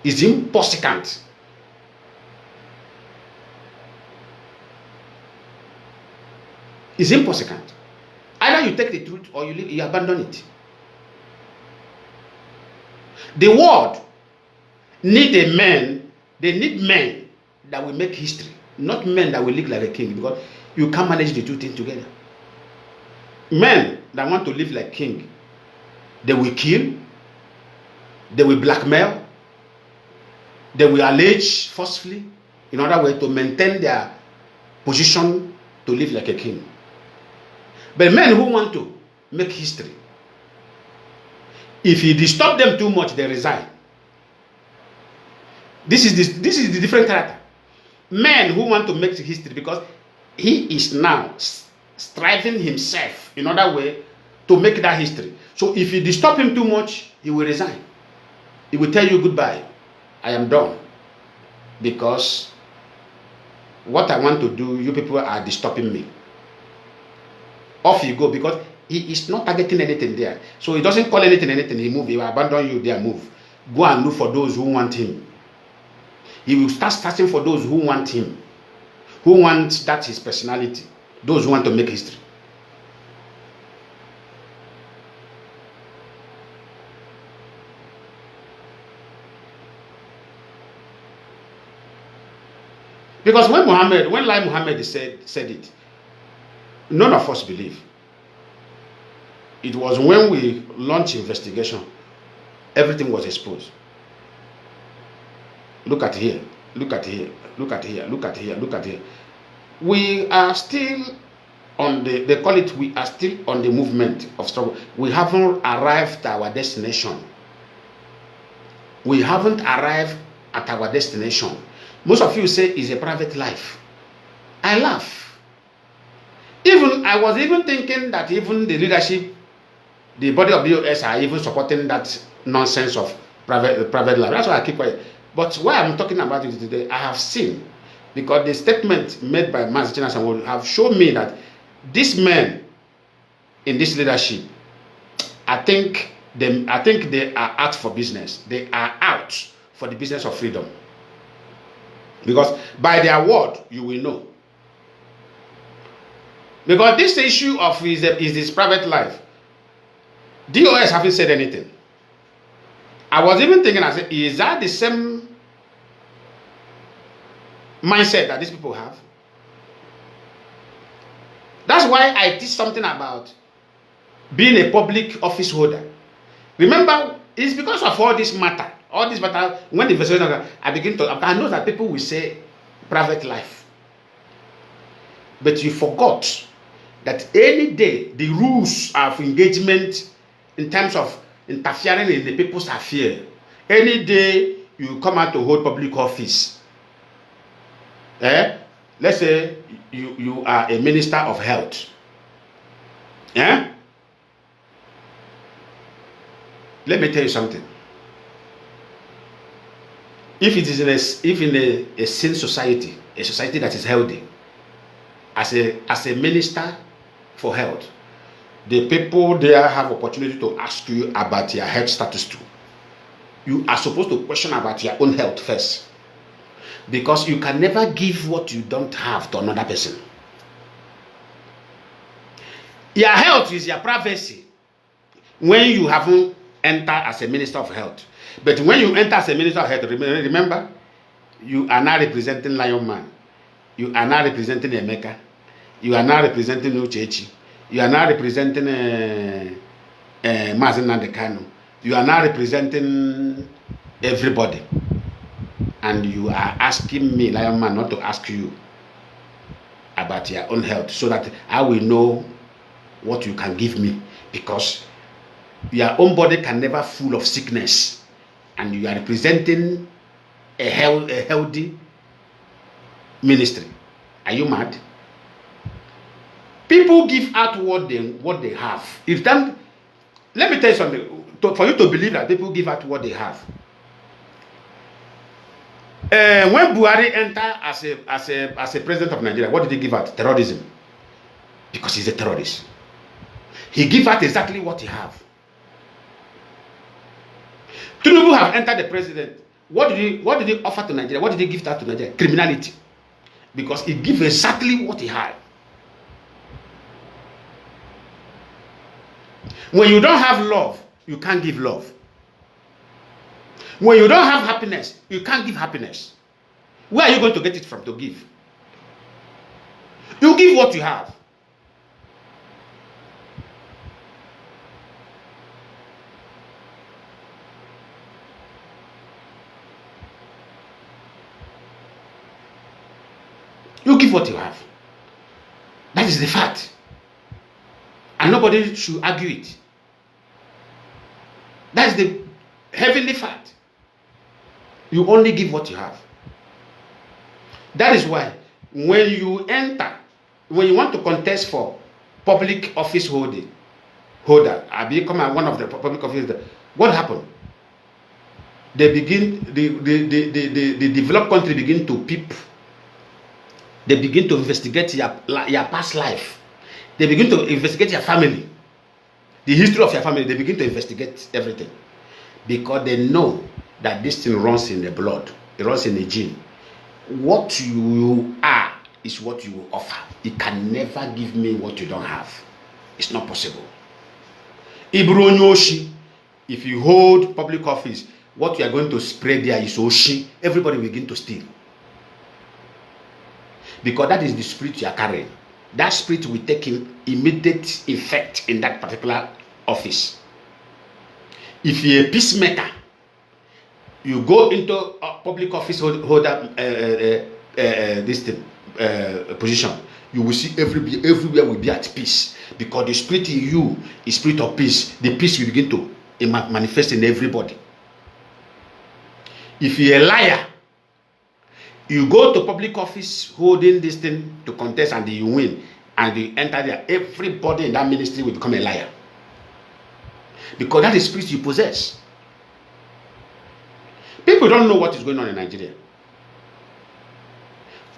It's impossible. It's impossible. Either you take the truth or you abandon it. The world need a man. They need men that will make history, not men that will live like a king, because you can't manage the two things together. Men that want to live like king, they will kill, they will blackmail, they will allege forcefully in order way to maintain their position to live like a king. But men who want to make history, if you disturb them too much, they resign. This is the different character. Men who want to make history because he is now striving himself in other way to make that history. So if you disturb him too much, he will resign. He will tell you goodbye. I am done. Because what I want to do, you people are disturbing me. Off you go, because he is not targeting anything there. So he doesn't call anything, he move. He will abandon you there, move. Go and look for those who want him. He will start searching for those who want him. Who want that his personality. Those who want to make history. Because when Lai Muhammad said it, none of us believe. It was when we launched investigation, everything was exposed. Look at here, look at here, look at here, look at here, look at here. We are still on they call it, we are still on the movement of struggle. We haven't arrived at our destination. We haven't arrived at our destination. Most of you say it's a private life. I laugh. I was even thinking that even the leadership, the body of BOS are even supporting that nonsense of private life. That's why I keep quiet. But why I'm talking about it today, I have seen, because the statement made by Mazi have shown me that these men in this leadership, I think they are out for business. They are out for the business of freedom. Because by their word, you will know. Because this issue of is his private life, DOS haven't said anything. I was even thinking, I said, is that the same mindset that these people have? That's why I teach something about being a public office holder. Remember, it's because of all this matter. When the investigation, I know that people will say private life. But you forgot that any day the rules of engagement in terms of interfering in the people's affairs, any day you come out to hold public office, let's say you are a minister of health, let me tell you something. If it is in a sane society, a society that is healthy, as a minister for health, the people there have opportunity to ask you about your health status too. You are supposed to question about your own health first, because you can never give what you don't have to another person. Your health is your privacy when you haven't entered as a minister of health. But when you enter as a minister of health, remember, you are now representing Lion Man. You are now representing Emeka. You are now representing Uchechi. You are now representing Mazi and Kanu. You are now representing everybody. And you are asking me, Lion Man, not to ask you about your own health, so that I will know what you can give me, because your own body can never full of sickness, and you are representing a healthy ministry. Are you mad? People give out what they have. If them, let me tell you something. For you to believe that people give out what they have. When Buhari entered as a president of Nigeria, what did he give out? Terrorism, because he's a terrorist. He gave out exactly what he have. Tinubu have entered the president. What did he offer to Nigeria? What did he give that to Nigeria? Criminality, because he gave exactly what he had. When you don't have love, you can't give love. When you don't have happiness, you can't give happiness. Where are you going to get it from to give? You give what you have. You give what you have. That is the fact. And nobody should argue it. That is the heavenly fact. You only give what you have. That is why when you enter, when you want to contest for public office holder, I become one of the public office, what happened? They begin, the developed country begin to peep. They begin to investigate your past life. They begin to investigate your family. The history of your family, they begin to investigate everything. Because they know that this thing runs in the blood. It runs in the gene. What you are is what you will offer. You can never give me what you don't have. It's not possible. Ibronyoshi, if you hold public office, what you are going to spread there is Oshi. Everybody will begin to steal. Because that is the spirit you are carrying. That spirit will take immediate effect in that particular office. If you're a peacemaker, you go into a public office holder this thing, position, you will see everywhere will be at peace, because the spirit in you is spirit of peace. The peace will begin to manifest in everybody. If you're a liar, you go to public office holding this thing to contest, and you win, and you enter there, everybody in that ministry will become a liar, because that is spirit you possess. People don't know what is going on in Nigeria.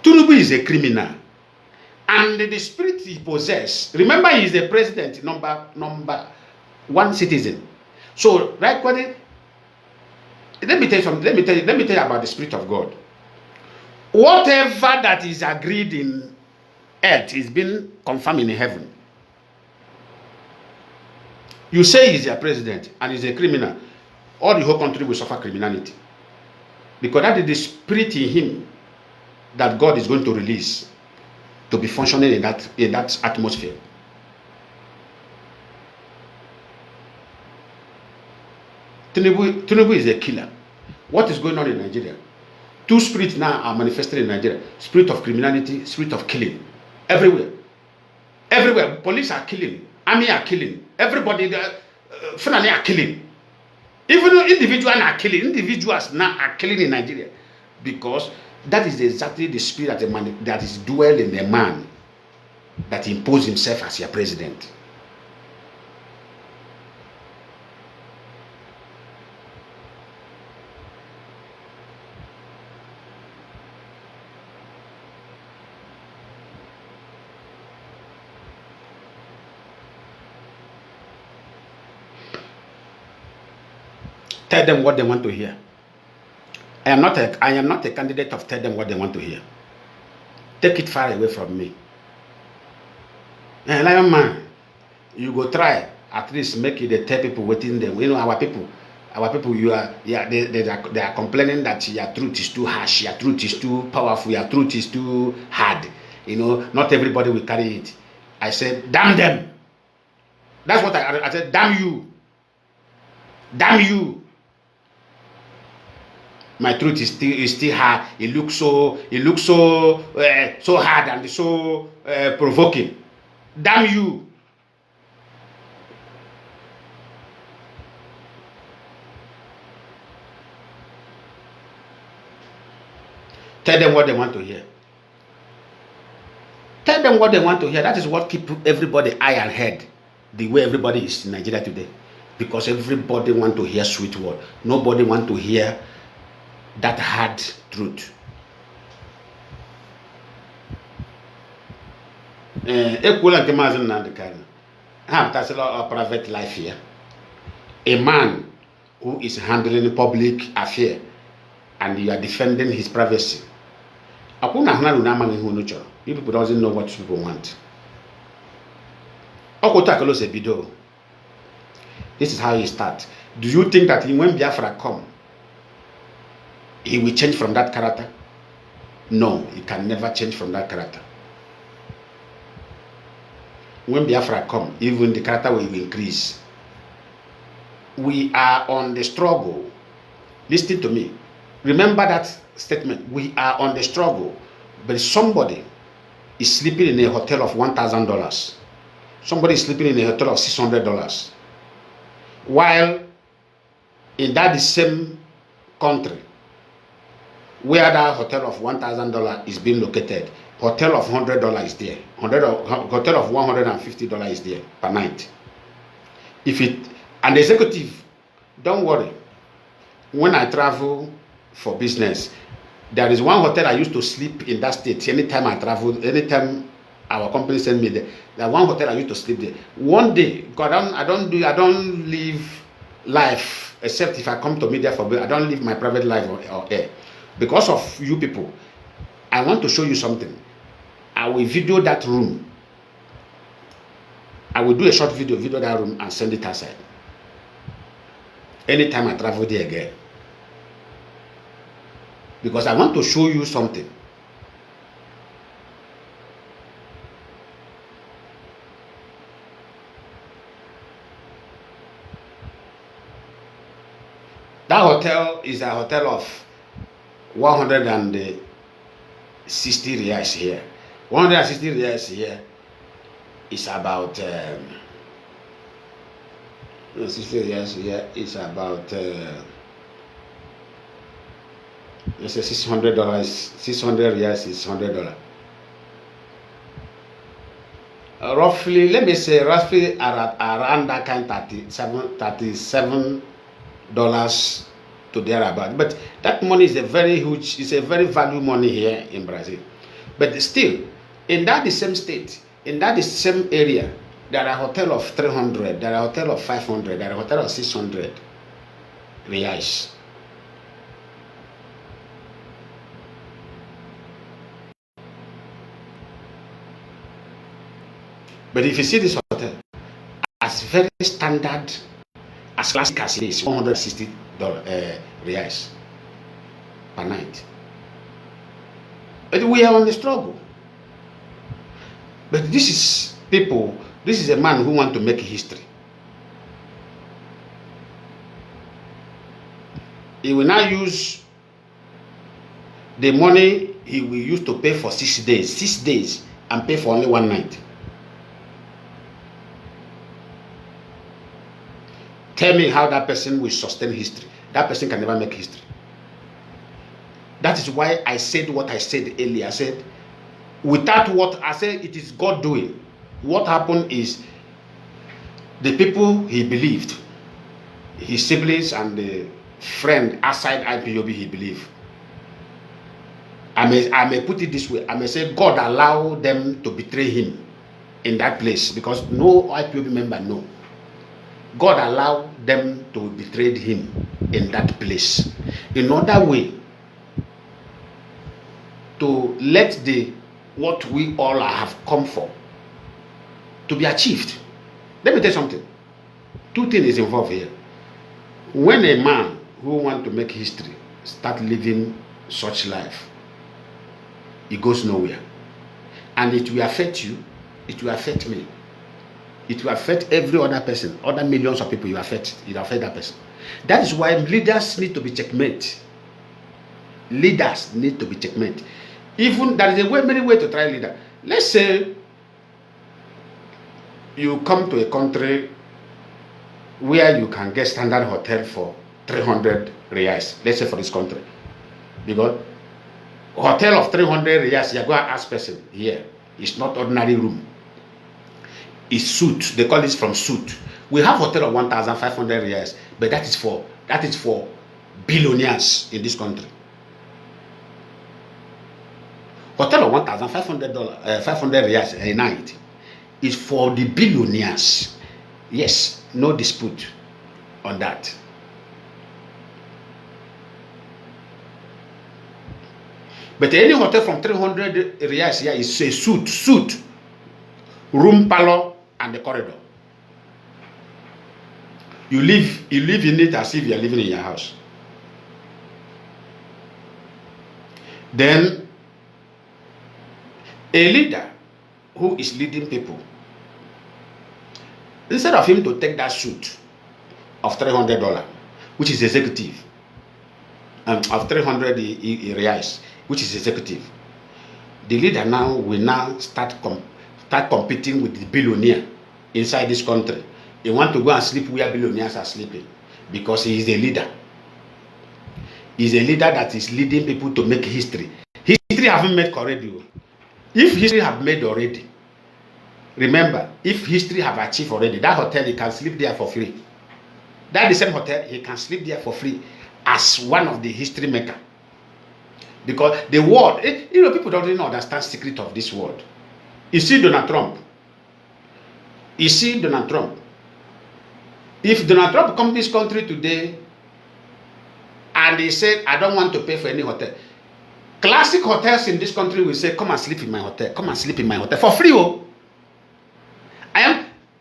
Tinubu is a criminal, and the spirit he possesses. Remember, he is the president, number one citizen. So, right, let me tell you something. Let me tell you about the spirit of God. Whatever that is agreed in earth is being confirmed in heaven. You say he's a president and he's a criminal, all the whole country will suffer criminality. Because that is the spirit in him that God is going to release to be functioning in that atmosphere. Tinubu is a killer. What is going on in Nigeria? Two spirits now are manifested in Nigeria. Spirit of criminality, spirit of killing. Everywhere. Everywhere. Police are killing. Army are killing. Everybody, finally are killing. Even individuals are killing. Individuals now are killing in Nigeria. Because that is exactly the spirit that is dwell in a man that imposed himself as your president. Tell them what they want to hear. I am not a candidate of tell them what they want to hear. Take it far away from me. Lion man, you go try at least make it tell people within them. You know, our people, they are complaining that your truth is too harsh, your truth is too powerful, your truth is too hard. You know, not everybody will carry it. I said, damn them. That's what I said, damn you. Damn you. My truth is still hard. It looks so hard and so provoking. Damn you. Tell them what they want to hear. Tell them what they want to hear. That is what keeps everybody eye and head the way everybody is in Nigeria today. Because everybody want to hear sweet word. Nobody want to hear that hard truth. Equal to Mazi Nnamdi Kanu. That's a lot of private life here. A man who is handling public affair and you are defending his privacy. You people doesn't know what people want. This is how he starts. Do you think that when Biafra come, he will change from that character? No, he can never change from that character. When Biafra come, even the character will increase. We are on the struggle. Listen to me. Remember that statement. We are on the struggle. But somebody is sleeping in a hotel of $1,000. Somebody is sleeping in a hotel of $600. While in that same country, where that hotel of $1,000 is being located, hotel of $100 is there. Hotel of $150 is there per night. An executive, don't worry. When I travel for business, there is one hotel I used to sleep in that state. Anytime I travel, anytime our company send me there, there's one hotel I used to sleep there. One day, because I don't live life except if I come to media for I don't live my private life or air. Because of you people, I want to show you something. I will video that room. I will do a short video that room and send it outside. Anytime I travel there again. Because I want to show you something. That hotel is a hotel of 160 reais here. 160 reais here is about 60 reais here is about let's say $600. 600 reais is $100. Roughly, let me say roughly around that kind $37 to thereabout. But that money is a very huge, it's a very value money here in Brazil. But still, in that the same state, in that the same area, there are hotel of 300, there are hotel of 500, there are hotel of 600 reais. But if you see this hotel, as very standard, as classic as it is, $160 reais per night. But we are on the struggle. But this is people, this is a man who wants to make history. He will now use the money he will use to pay for 6 days, and pay for only one night. Tell me how that person will sustain history. That person can never make history. That is why I said what I said earlier. I said, without what I said, it is God doing. What happened is the people he believed, his siblings and the friend outside IPOB he believed. I may put it this way. I may say God allowed them to betray him in that place because no IPOB member know. God allowed them to betray him in that place in order way to let the what we all have come for to be achieved. Let me tell you something. Two things involved here. When a man who wants to make history start living such life, it goes nowhere. And it will affect you, it will affect me. It will affect every other person, other millions of people it will affect that person. That is why leaders need to be checkmate. Leaders need to be checkmate. Even there is many ways to try leader. Let's say you come to a country where you can get standard hotel for 300 reais. Let's say for this country. Because hotel of 300 reais, you're going to ask person here. It's not ordinary room. It's suit. They call it from suit. We have hotel of 1,500 reais, but that is for billionaires in this country. Hotel of 1,500 reais a night is for the billionaires. Yes, no dispute on that. But any hotel from 300 reais here is a suit, room, parlor, and the corridor. You live in it as if you are living in your house. Then a leader who is leading people, instead of him to take that suit of $300, which is executive, of 300 reais, which is executive, the leader now will start competing with the billionaire inside this country. He want to go and sleep where billionaires are sleeping because he is a leader. He is a leader that is leading people to make history. History haven't made already. If history have made already, remember, if history have achieved already, that hotel he can sleep there for free. That the same hotel he can sleep there for free as one of the history maker. Because the world, people don't really understand the secret of this world. You see Donald Trump. If Donald Trump come to this country today and he said, I don't want to pay for any hotel. Classic hotels in this country will say, come and sleep in my hotel. Come and sleep in my hotel for free. Oh.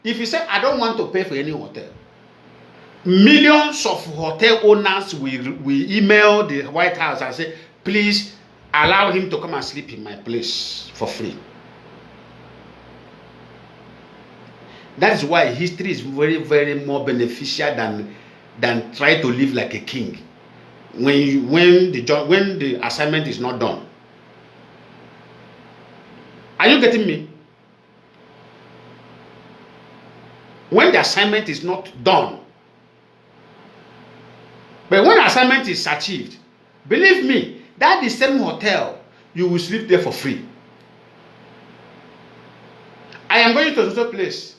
If you say, I don't want to pay for any hotel, millions of hotel owners will email the White House and say, please allow him to come and sleep in my place for free. That is why history is very, very more beneficial than try to live like a king. When the assignment is not done. Are you getting me? When the assignment is not done. But when the assignment is achieved, believe me, that the same hotel, you will sleep there for free. I am going to another place.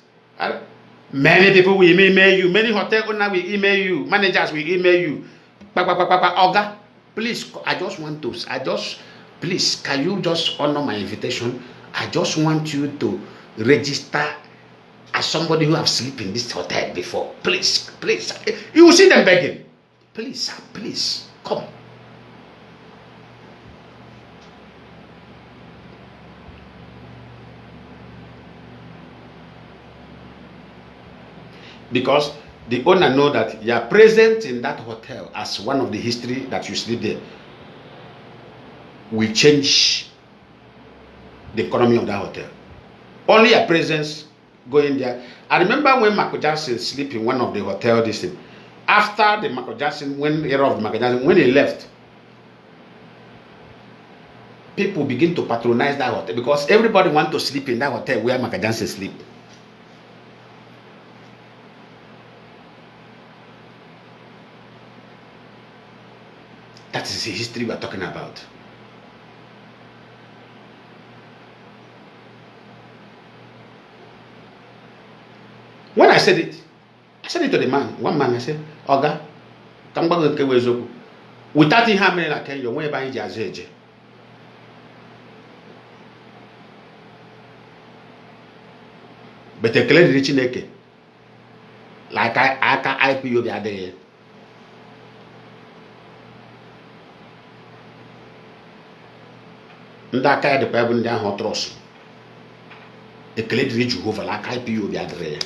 Many people will email you. Many hotel owners will email you. Managers will email you. Oga, please, please, can you just honor my invitation? I just want you to register as somebody who have slept in this hotel before. Please, please. You will see them begging. Please, sir, please, come. Because the owner know that you are present in that hotel as one of the history that you sleep there will change the economy of that hotel. Only your presence going there. I remember when Michael Jackson sleep in one of the hotels. This thing. After the Michael Jackson, when the era of Michael Jackson, when he left, people begin to patronize that hotel because everybody want to sleep in that hotel where Michael Jackson sleep. That is the history we are talking about. When I said it to the man. One man, I said, Oga, come back and Kewezoku. Without him having like your way by Jazeje. But a clear Richineke. like aka IPO bịa adịghị. Ndị aka ya dịkwa ebe ndị ahụ trọs ekele dịrị Jehova la aka IPO bịa adịghị.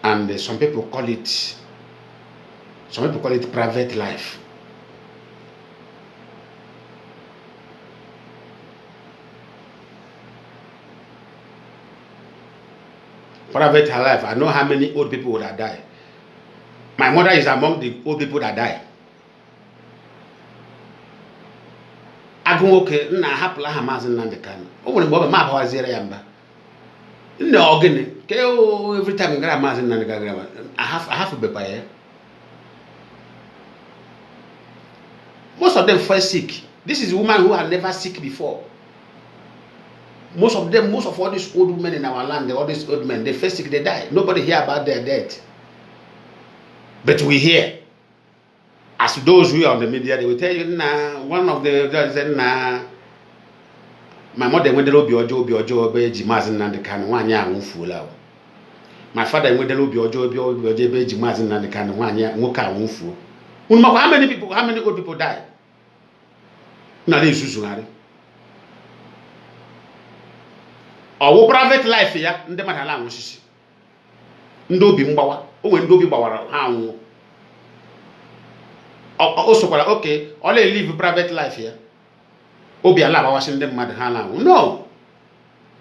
And some people call it private life. Private life. I know how many old people would have died. My mother is among the old people that die. Agunwoke na hapụla ha Mazi Nnamdi Kanu. O nwere mgbe ma abawazire ya mba. Nne ogene ke every time ngara Mazi Nnamdi Kanu I have to be by. Most of them fall sick. This is women who are never sick before. Most of all these old women in our land, all these old men, they fall sick, they die. Nobody hear about their death. But we hear, as those who are on the media, they will tell you, nah, one of the guys said, nah, my mother went to Obi Ojo, Beji Mazi Nnamdi Kanu, 1 year, won't fool out. My father went to Obi Ojo, Beji Mazi Nnamdi Kanu, 1 year, won't fool. How many old people died? Now they use our private life here, ndị mmadụ ala nwụsisi. Ndị obi mgbawa, o nwere ndị obi gbawara ha anwụ. O sokwara okay, ọ live private life here. Obi ala gbawasị ndị mmadụ ha ala anwụ. No.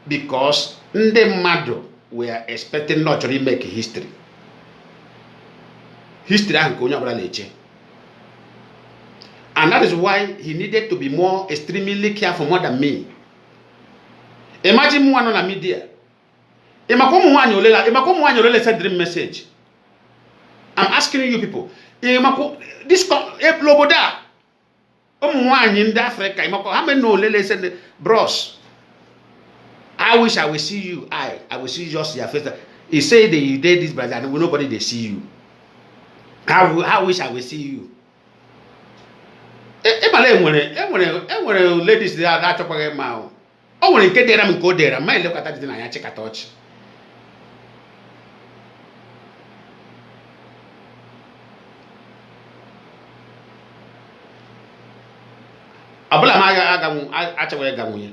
Because ndị mmadụ were expecting not to make history. History ahụ nke onye ọbụla na-eche. And that is why he needed to be more extremely careful more than me. Imagine one on the media. Send dream message. I'm asking you people. This Loboda. In Africa. How many no lele send bros? I wish I will see you. I will see just your face. He said that you did this, but nobody they see you. I wish I will see you. Ladies they are that talking about. Oh, when you get there, I'm go there. I might look at that and I check a touch. Abula Maga actually Gamuya.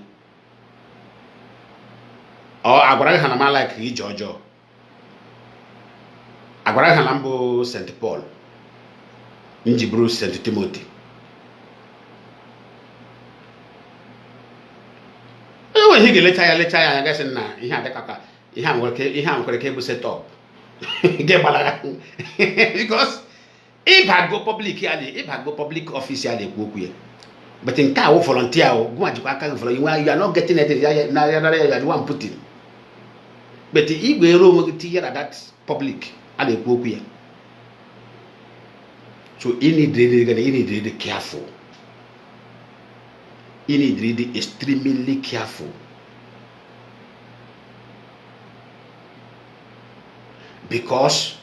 Oh, Abraham like Jojo. Abraham Lambo St. Paul. Ninji Bruce St. Timothy. He later, I guess, and he had the kaka. He had a cable set up. Because if I go public officially, but in car volunteer, you are not getting it. You want putting. But if we roam at that public, and they go here. So you need really careful. You need really extremely careful. Because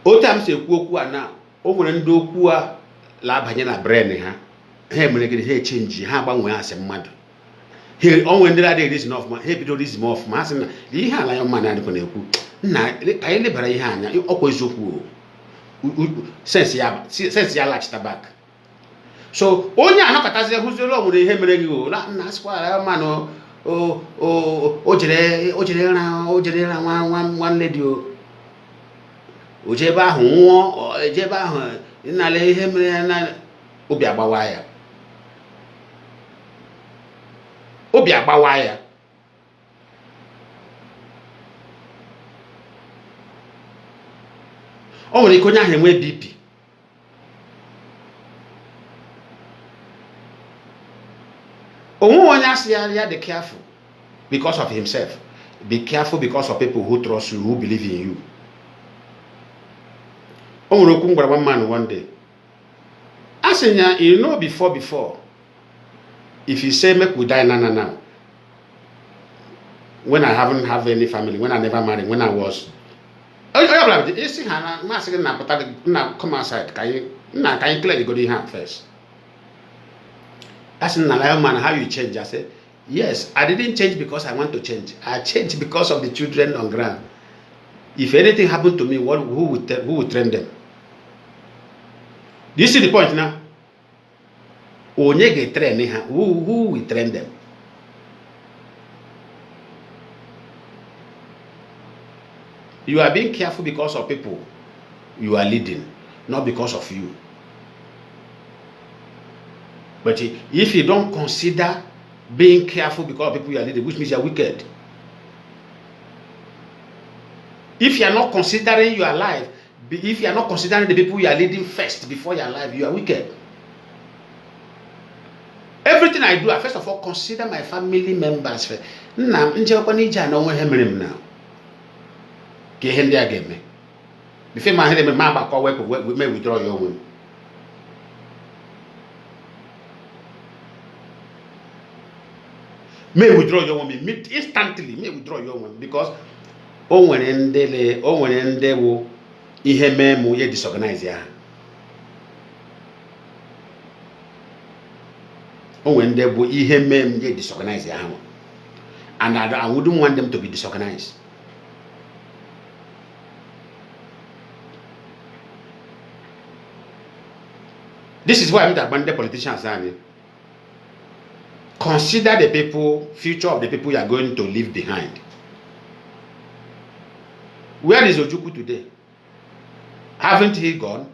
all times you go now, over and do kwa la banyana brain ha. Hey, he change ha ba we as a mad. He on when that day is enough man. He be do this more of man. The ha la man na ko na ku. Na kai le bara ha anya. Okwezoku o. Sense ya latch back. So onye anọkọtazie hụziri ọmụrụ ihe mere gị o na asịkwara mmanụ o jere ra nwanne dị o jebe ahụ nwụọ ejebe ahụ ịnale ihe mere ya na obi agbawa ya o nwere ike onye ahụ enwe BP. Be careful because of himself. Be careful because of people who trust you, who believe in you. One man one day. I said, you know, before, if you say make we die now, when I haven't have any family, when I never married, when I was, you see, come outside. Can you clearly go to your hand first? I said, man, how you change? I said, Yes, I didn't change because I want to change. I changed because of the children on ground. If anything happened to me, who would train them? Do you see the point now? Who will train them? You are being careful because of people you are leading, not because of you. But if you don't consider being careful because of people you are leading, which means you are wicked. If you are not considering your life, if you are not considering the people you are leading first before your life, you are wicked. Everything I do, I first of all consider my family members first. Now, before my head, may withdraw your woman. May withdraw your woman instantly. May withdraw your woman because when they will disorganize ya. When they will disorganize ya. And I wouldn't want them to be disorganized. This is why I'm the politicians are. Consider the people, future of the people you are going to leave behind. Where is Ojukwu today? Haven't he gone?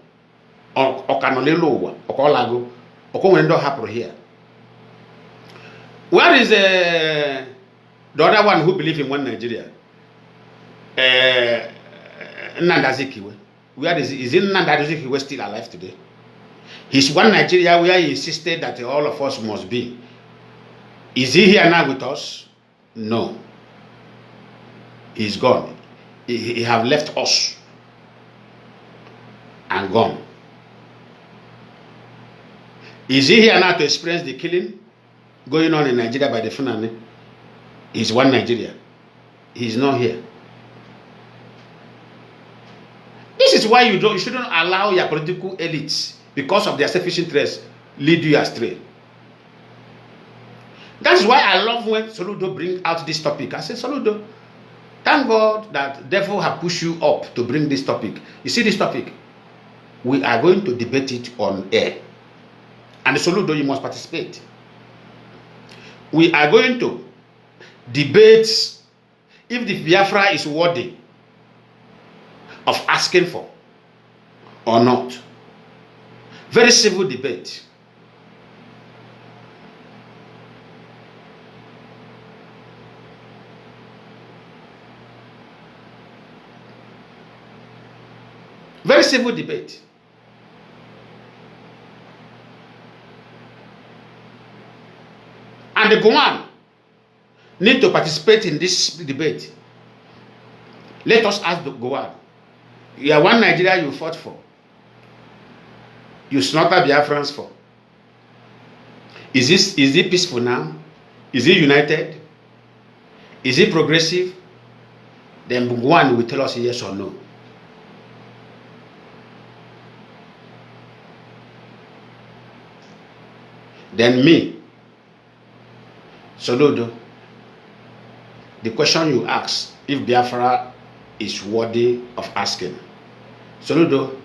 Or Kanolelo, or Kolago, or Kowendo Hapro here? Where is the other one who believes in one Nigeria? Nnamdi. Where is Nnamdi still alive today? He's one Nigeria where he insisted that all of us must be. Is he here now with us? No. He's gone. He have left us and gone. Is he here now to experience the killing going on in Nigeria by the Fulani? He's one Nigeria. He's not here. This is why you shouldn't allow your political elites, because of their selfish interests, lead you astray. That's why I love when Soludo bring out this topic. I say, Soludo, thank God that devil have pushed you up to bring this topic. You see this topic? We are going to debate it on air. And Soludo, you must participate. We are going to debate if the Biafra is worthy of asking for or not. Very civil debate. Very civil debate. And the Goan need to participate in this debate. Let us ask the Goan. You are one Nigeria you fought for. You slaughter Biafrans for. Is it peaceful now? Is it united? Is it progressive? Then Goan will tell us yes or no. Then me, Soludo, the question you ask, if Biafra is worthy of asking. Soludo,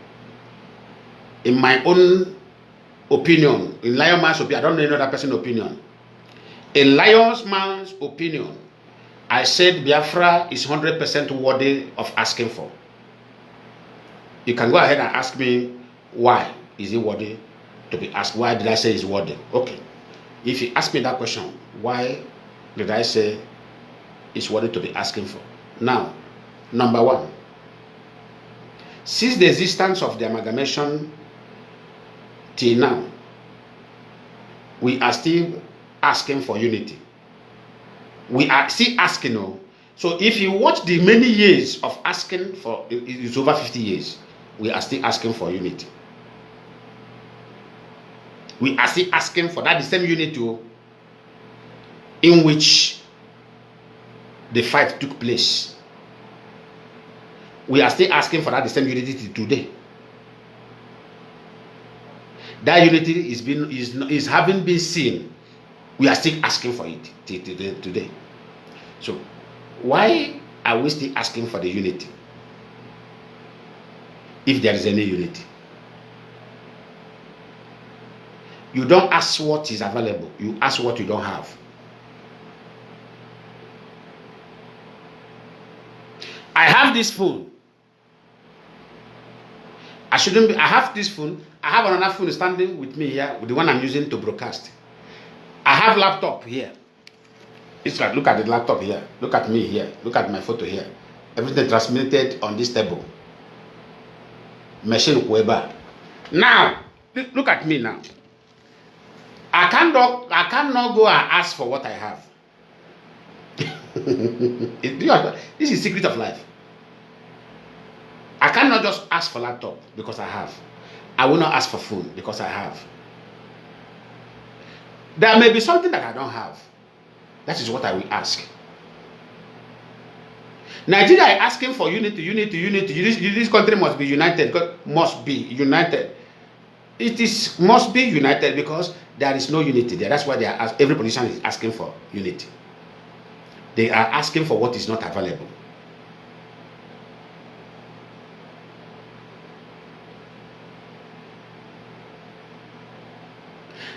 in my own opinion, in Lion Man's opinion, I don't know any other person's opinion. In Lion Man's opinion, I said Biafra is 100% worthy of asking for. You can go ahead and ask me why is it worthy to be asked. Why did I say it's worthy? Okay. If you ask me that question, why did I say it's worthy to be asking for? Now, number one, since the existence of the amalgamation till now, we are still asking for unity. We are still asking. Oh, so if you watch the many years of asking for, it's over 50 years, we are still asking for unity. We are still asking for that the same unity in which the fight took place. We are still asking for that the same unity today. That unity is having been seen We are still asking for it today. So why are we still asking for the unity? If there is any unity, you don't ask what is available, you ask what you don't have. I have this phone. I have this phone. I have another phone standing with me here, with the one I'm using to broadcast. I have laptop here. It's like, look at the laptop here. Look at me here. Look at my photo here. Everything transmitted on this table. Machine Weber. Now, look at me now. I cannot go and ask for what I have. This is the secret of life. I cannot just ask for laptop because I have. I will not ask for phone because I have. There may be something that I don't have. That is what I will ask. Nigeria is asking for unity. This country must be united. Must be united. Must be united because there is no unity there. That's why every politician is asking for unity. They are asking for what is not available.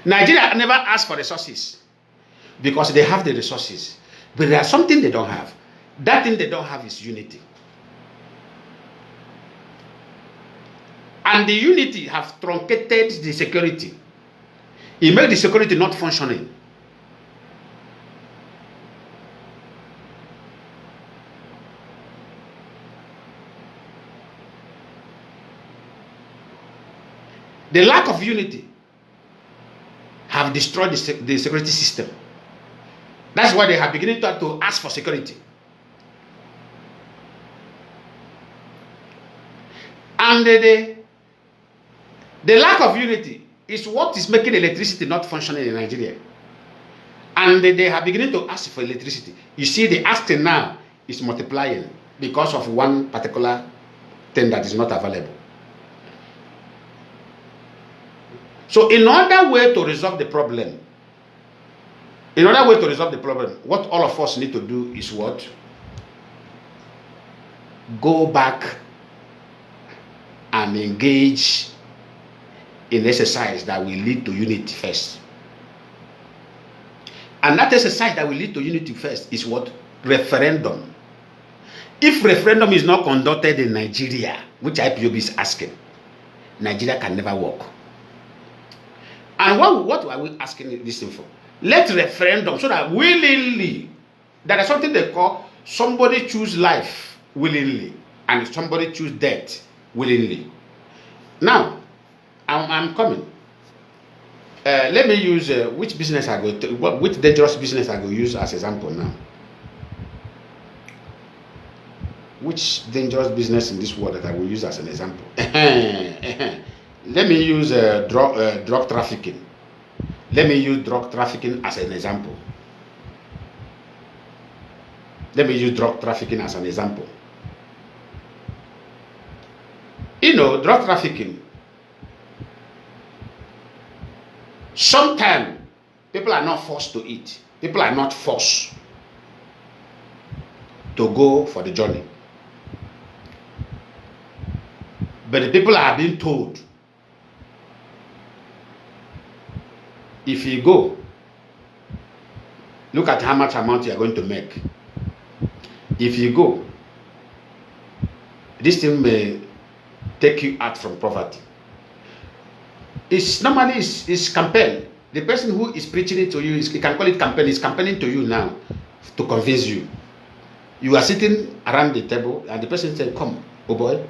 Nigeria never asked for resources because they have the resources. But there is something they don't have. That thing they don't have is unity. And the unity have truncated the security. It makes the security not functioning. The lack of unity have destroyed the security system. That's why they have beginning to ask for security. And the lack of unity is what is making electricity not functioning in Nigeria. And they have beginning to ask for electricity. You see, the asking now is multiplying because of one particular thing that is not available. So in other way to resolve the problem, what all of us need to do is what? Go back and engage in exercise that will lead to unity first. And that exercise that will lead to unity first is what? Referendum. If referendum is not conducted in Nigeria, which IPOB is asking, Nigeria can never work. And what are we asking this thing for? Let referendum so that willingly, there is something they call somebody choose life willingly and somebody choose death willingly. Now, I'm coming. Let me use which business I go to, which dangerous business I go use as example now. Which dangerous business in this world that I will use as an example? Let me use drug trafficking. Let me use drug trafficking as an example. Let me use drug trafficking as an example. You know, drug trafficking, sometimes people are not forced to eat. People are not forced to go for the journey. But the people are being told, if you go, look at how much amount you are going to make. If you go, this thing may take you out from poverty. It's normally is campaign. The person who is preaching it to you, you can call it campaign, is campaigning to you now to convince you. You are sitting around the table and the person said, come, oh boy,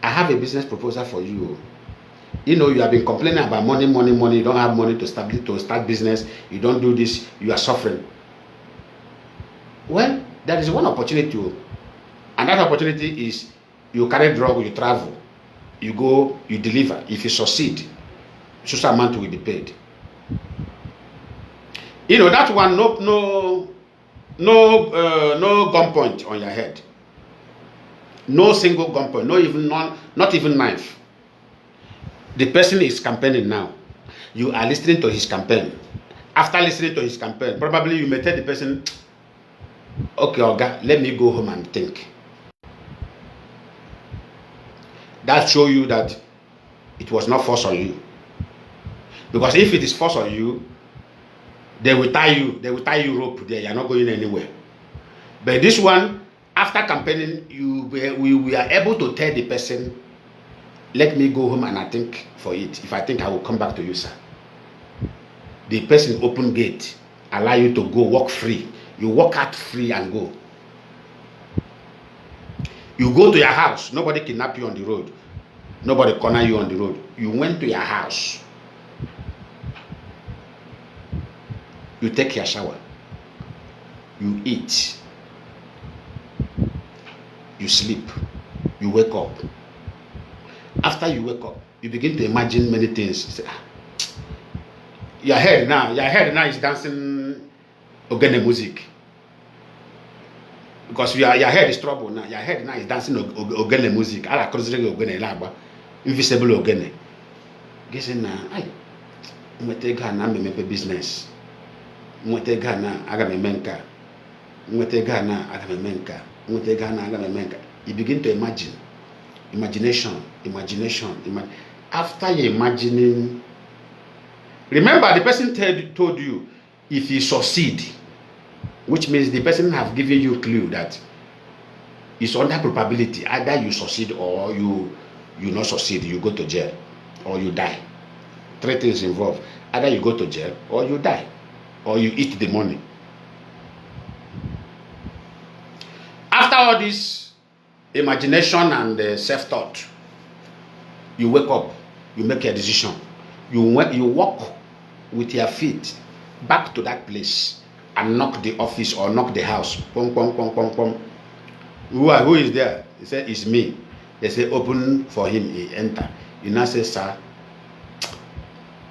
I have a business proposal for you. You know, you have been complaining about money. You don't have money to start business. You don't do this. You are suffering. Well, there is one opportunity. And that opportunity is you carry drug, you travel. You go, you deliver. If you succeed, social amount will be paid. You know, that one, no gunpoint on your head. No single gunpoint, not even knife. The person is campaigning now. You are listening to his campaign. After listening to his campaign, probably you may tell the person, okay, Oga, let me go home and think. That shows you that it was not forced on you. Because if it is forced on you, they will tie you rope there. You are not going anywhere. But this one, after campaigning, we are able to tell the person, let me go home and I think for it. If I think, I will come back to you, sir. The person open gate, allow you to go, walk free. You walk out free and go. You go to your house. Nobody kidnap you on the road. Nobody corner you on the road. You went to your house. You take your shower. You eat. You sleep. You wake up. After you wake up, you begin to imagine many things. You say, your head now is dancing ogene music. Because your head is trouble now. Your head now is dancing ogene music. Ala crossing ogene laba, invisible ogene. Guessing na, ay, mwete gana me mepe business. Mwete gana aga me menka. Mwete gana aga me menka. Mwete gana aga me menka. You begin to imagine. Imagination. After you imagining, remember the person told you if you succeed, which means the person have given you clue that it's under probability either you succeed or you not succeed, you go to jail or you die. 3 things involved: either you go to jail or you die or you eat the money. After all this imagination and self-thought, you wake up, you make a decision, you walk with your feet back to that place and knock the office or knock the house. Pom, pom, pom, pom, pom. Who is there? He said, it's me. They say, open for him. He enter. You now say, sir,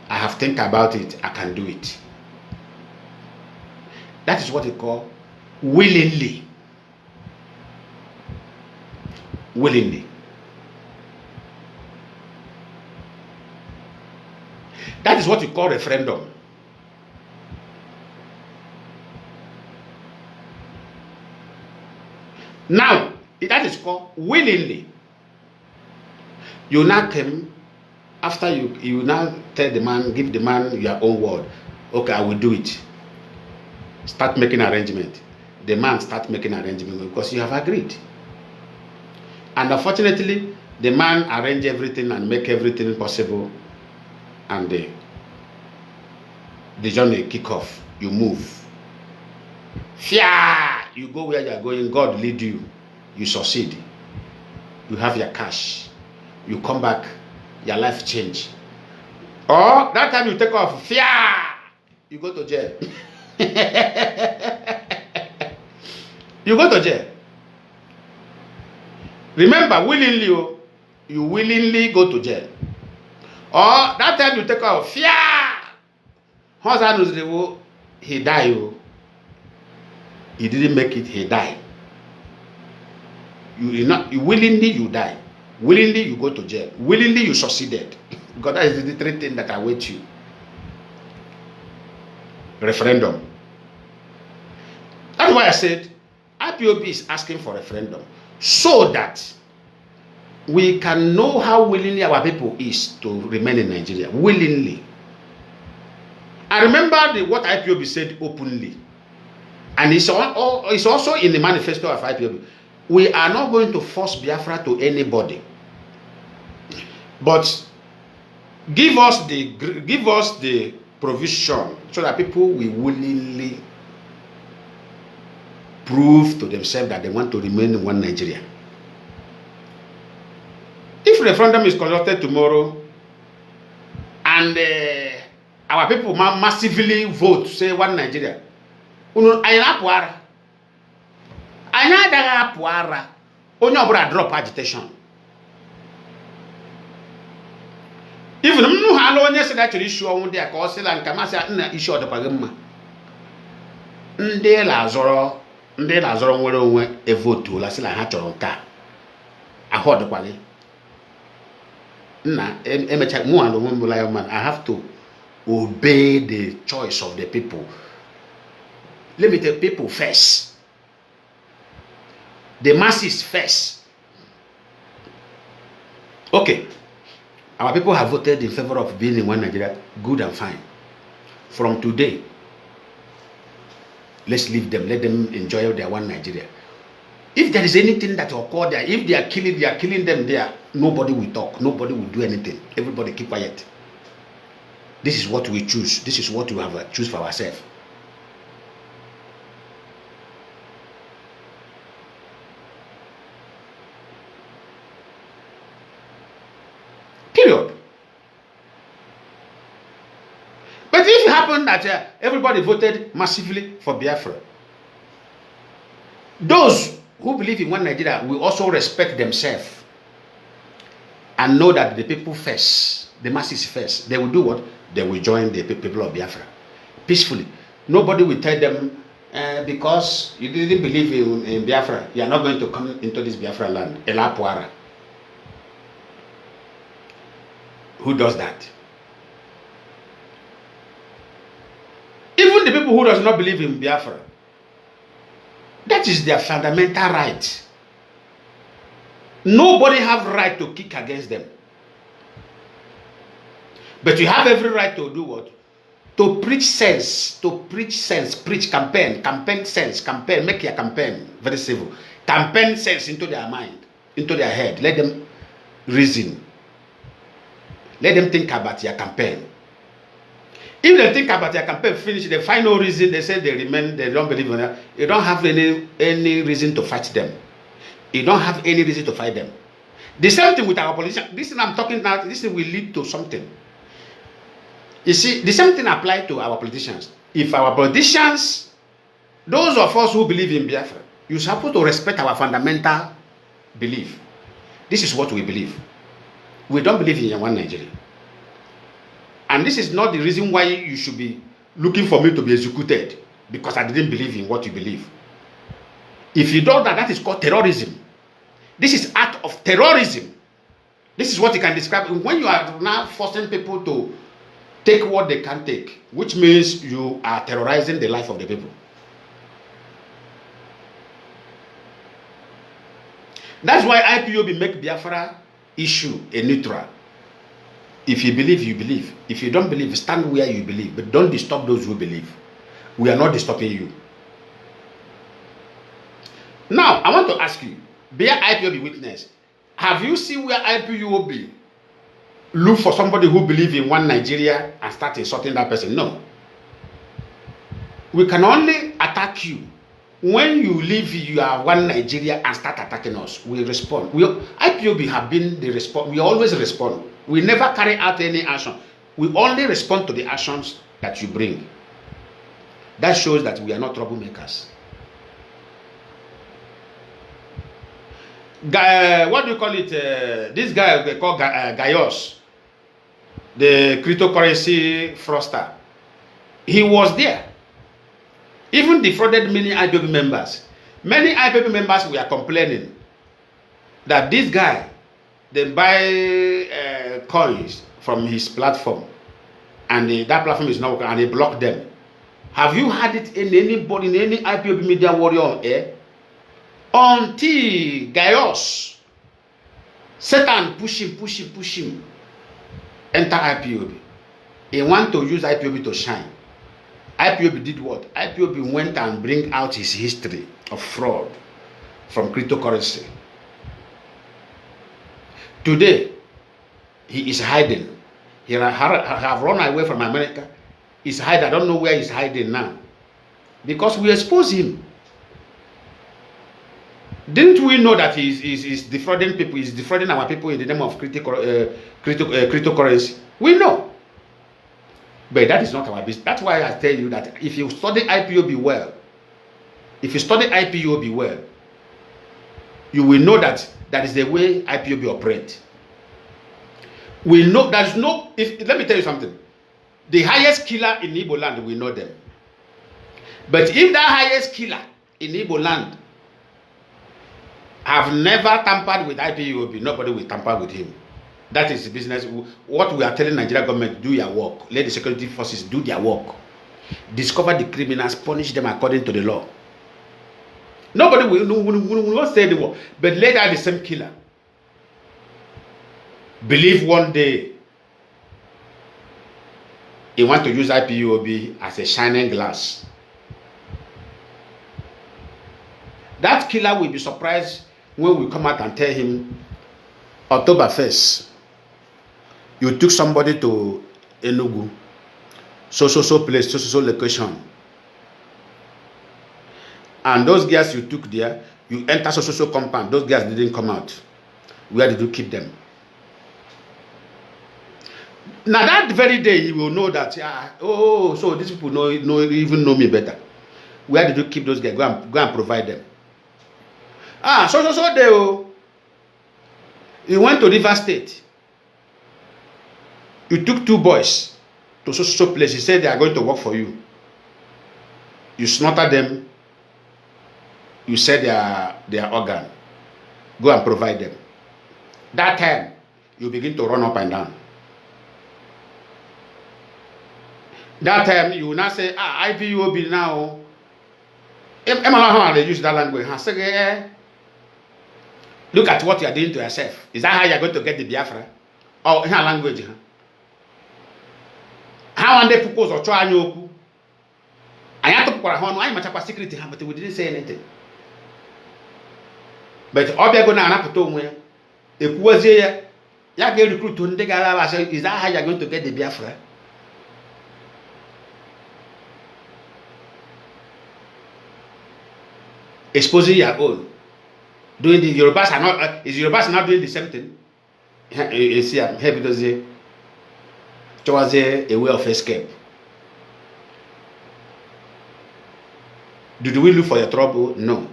I have think about it. I can do it. That is what they call willingly. Willingly. That is what you call referendum. Now, that is called willingly. You now came, after you now tell the man, give the man your own word. Okay, I will do it. Start making arrangement. The man start making arrangement because you have agreed. And unfortunately, the man arrange everything and make everything possible. And the journey kick off. You move. Fia! You go where you are going. God lead you. You succeed. You have your cash. You come back. Your life change. Or that time you take off. Fia! You go to jail. You go to jail. Remember, willingly, you willingly go to jail. Or that time you take off. Fia! Husband, he died. He didn't make it, he died. You willingly you die. Willingly you go to jail. Willingly you succeeded. Because that is the 3 things that await you. Referendum. That's why I said IPOB is asking for referendum so that we can know how willingly our people is to remain in Nigeria. Willingly. I remember what IPOB said openly. And it's also in the manifesto of IPOB. We are not going to force Biafra to anybody. But give us the provision so that people will willingly prove to themselves that they want to remain in one Nigeria. If referendum is conducted tomorrow and our people massively vote, say one Nigeria, anyị agaghị apụ ara onye ọbụla drop agitation. Even m ha ala onye sị na chọrọ issue ọnwụ dị ka ọ sịla nke masị nna issue ọdịkwaghị mma. Ndị na-azọrọ nwere onwe evotuola sịla ha chọrọ nke a ahụ ọdịkwaghị nna emecha mụ alụ onwe m bụla ya man. I have to obey the choice of the people. Let me tell people first. The masses first. Okay. Our people have voted in favor of being in one Nigeria. Good and fine. From today, let's leave them. Let them enjoy their one Nigeria. If there is anything that occur there, if they are killing them there, nobody will talk. Nobody will do anything. Everybody keep quiet. This is what we choose. This is what we have choose for ourselves. Period. But if it happened that everybody voted massively for Biafra, those who believe in one Nigeria will also respect themselves and know that the people first, the masses first, they will do what? They will join the people of Biafra peacefully. Nobody will tell them because you didn't believe in Biafra, you are not going to come into this Biafra land. Elapuara. Who does that? Even the people who does not believe in Biafra, that is their fundamental right. Nobody have right to kick against them. But you have every right to do what? To preach sense, preach campaign sense, make your campaign very civil. Campaign sense into their mind, into their head. Let them reason. Let them think about your campaign. If they think about their campaign, finish, they find no reason, they say they don't believe in it, you don't have any reason to fight them. You don't have any reason to fight them. The same thing with our politicians. This thing I'm talking now, this thing will lead to something. You see, the same thing applies to our politicians. If our politicians, those of us who believe in Biafra, you're supposed to respect our fundamental belief. This is what we believe. We don't believe in one Nigeria. And this is not the reason why you should be looking for me to be executed, because I didn't believe in what you believe. If you don't, that is called terrorism. This is act of terrorism. This is what you can describe. When you are now forcing people to take what they can take, which means you are terrorizing the life of the people. That's why IPOB make Biafra issue a neutral. If you believe, you believe. If you don't believe, stand where you believe. But don't disturb those who believe. We are not disturbing you. Now, I want to ask you, be an IPOB witness. Have you seen where IPOB look for somebody who believes in one Nigeria and start insulting that person? No. We can only attack you when you leave you are one Nigeria and start attacking us. We respond. IPOB have been the response. We always respond. We never carry out any action. We only respond to the actions that you bring. That shows that we are not troublemakers. What do you call it? This guy they call Gaios, the cryptocurrency fraudster. He was there. Even defrauded many IPOB members. Many IPOB members were complaining that this guy, they buy coins from his platform, and that platform is not working, and they block them. Have you had it in anybody, in any IPOB media warrior on air? Until Gaios, Satan push him, enter IPOB. He want to use IPOB to shine. IPOB did what? IPOB went and bring out his history of fraud from cryptocurrency. Today, he is hiding. He have run away from America. He's hiding. I don't know where he's hiding now. Because we expose him. Didn't we know that he's defrauding people? He's defrauding our people in the name of cryptocurrency. We know. But that is not our business. That's why I tell you that if you study IPOB well, you will know that that is the way IPOB operate. We know there's no. Let me tell you something. The highest killer in Igbo land, we know them. But if that highest killer in Igbo land have never tampered with IPOB, nobody will tamper with him. That is the business. What we are telling Nigeria government, do your work. Let the security forces do their work. Discover the criminals, punish them according to the law. Nobody will not say the word. But later the same killer believe one day he want to use IPOB as a shining glass. That killer will be surprised when we come out and tell him, October 1st, you took somebody to Enugu, so place, so location. And those girls you took there, you enter so compound, those girls didn't come out. Where did you keep them? Now that very day, he will know that, so these people even know me better. Where did you keep those guys? Go and provide them. So they, you went to River State. You took 2 boys to so place. He said they are going to work for you. You slaughtered them. You said their organ. Go and provide them. That time, you begin to run up and down. That time, you will not say, IPOB now. They use that language. Look at what you are doing to yourself. Is that how you are going to get the Biafra? Or her language? How are they propose or try you? I have to put a horn. I'm a secret, but we didn't say anything. But all they're going to happen to me. If was here, you get recruit to the Gala. Is that how you are going to get the Biafra? Exposing your own. Doing the Yorubas are not, is Yorubas not doing the same thing? You see, I'm happy to say, towards a way of escape. Did we look for your trouble? No.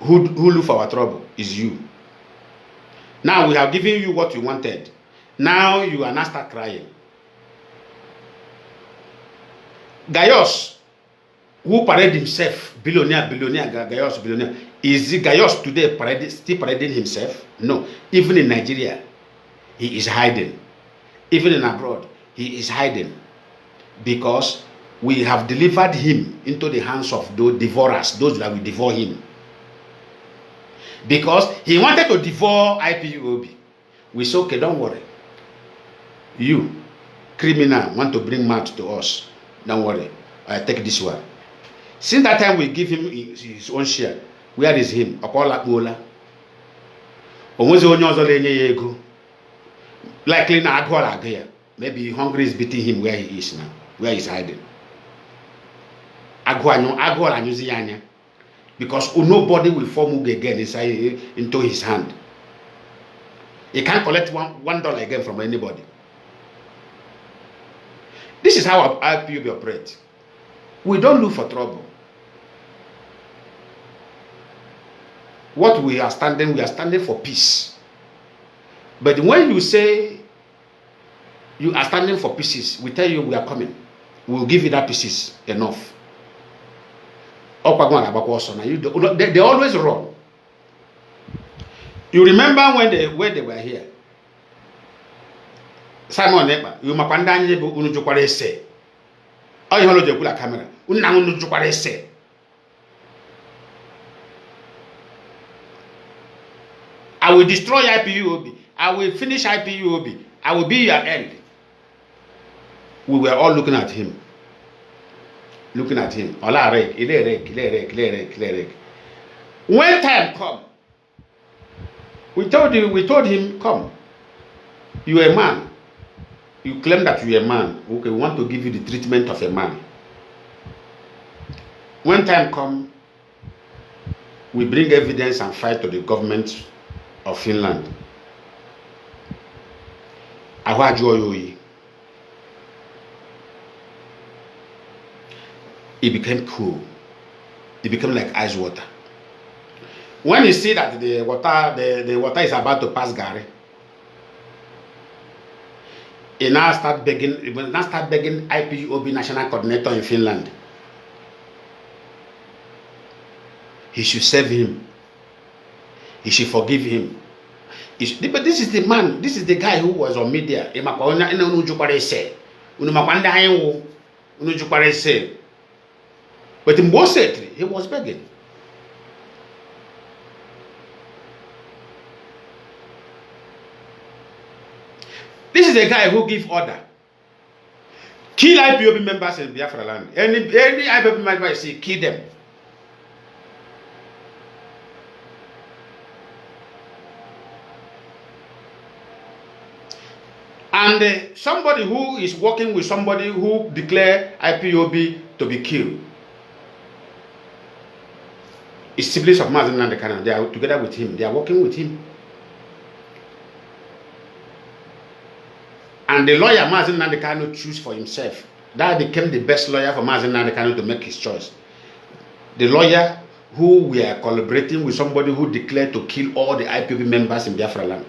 Who look for our trouble? Is you. Now we have given you what you wanted. Now you are not start crying. Gaius, who paraded himself, billionaire, Gaius, billionaire. Is Gaius today still parading himself? No. Even in Nigeria, he is hiding. Even in abroad, he is hiding. Because we have delivered him into the hands of those devourers, those that will devour him. Because he wanted to devour IPOB. We said, okay, don't worry. You, criminal, want to bring mouth to us. Don't worry. I take this one. Since that time, we give him his own share. Where is him? Likely now, maybe hungry is beating him where he is now, where he's hiding. Because nobody will form again inside into his hand. He can't collect $1 again from anybody. This is how our IPOB operates. We don't look for trouble. What we are standing for peace. But when you say you are standing for pieces, we tell you we are coming. We will give you that pieces enough. They always run. You remember when they were here? Simon Nepa, you mapandanye unujukwara ese. Oh, you hold the camera. Unujukwara ese. I will destroy IPOB. I will finish IPOB. I will be your end. We were all looking at him. Looking at him. When time come, we told him, come. You are a man. You claim that you are a man. Okay, we want to give you the treatment of a man. When time come, we bring evidence and fight to the government of Finland. It became cool. It became like ice water. When you see that the water is about to pass Gary, he now start begging IPOB national coordinator in Finland. He should save him. He should forgive him. But this is the man, this is the guy who was on media. But mostly, he was begging. This is a guy who give order. Kill IPOB members in Biafra land. Any IPOB member you see, kill them. And somebody who is working with somebody who declare IPOB to be killed is siblings of Mazi and Kanu. They are together with him. They are working with him. And the lawyer Mazi and Kanu choose for himself. That became the best lawyer for Mazi and Kanu to make his choice. The lawyer who were collaborating with somebody who declared to kill all the IPOB members in Biafra land.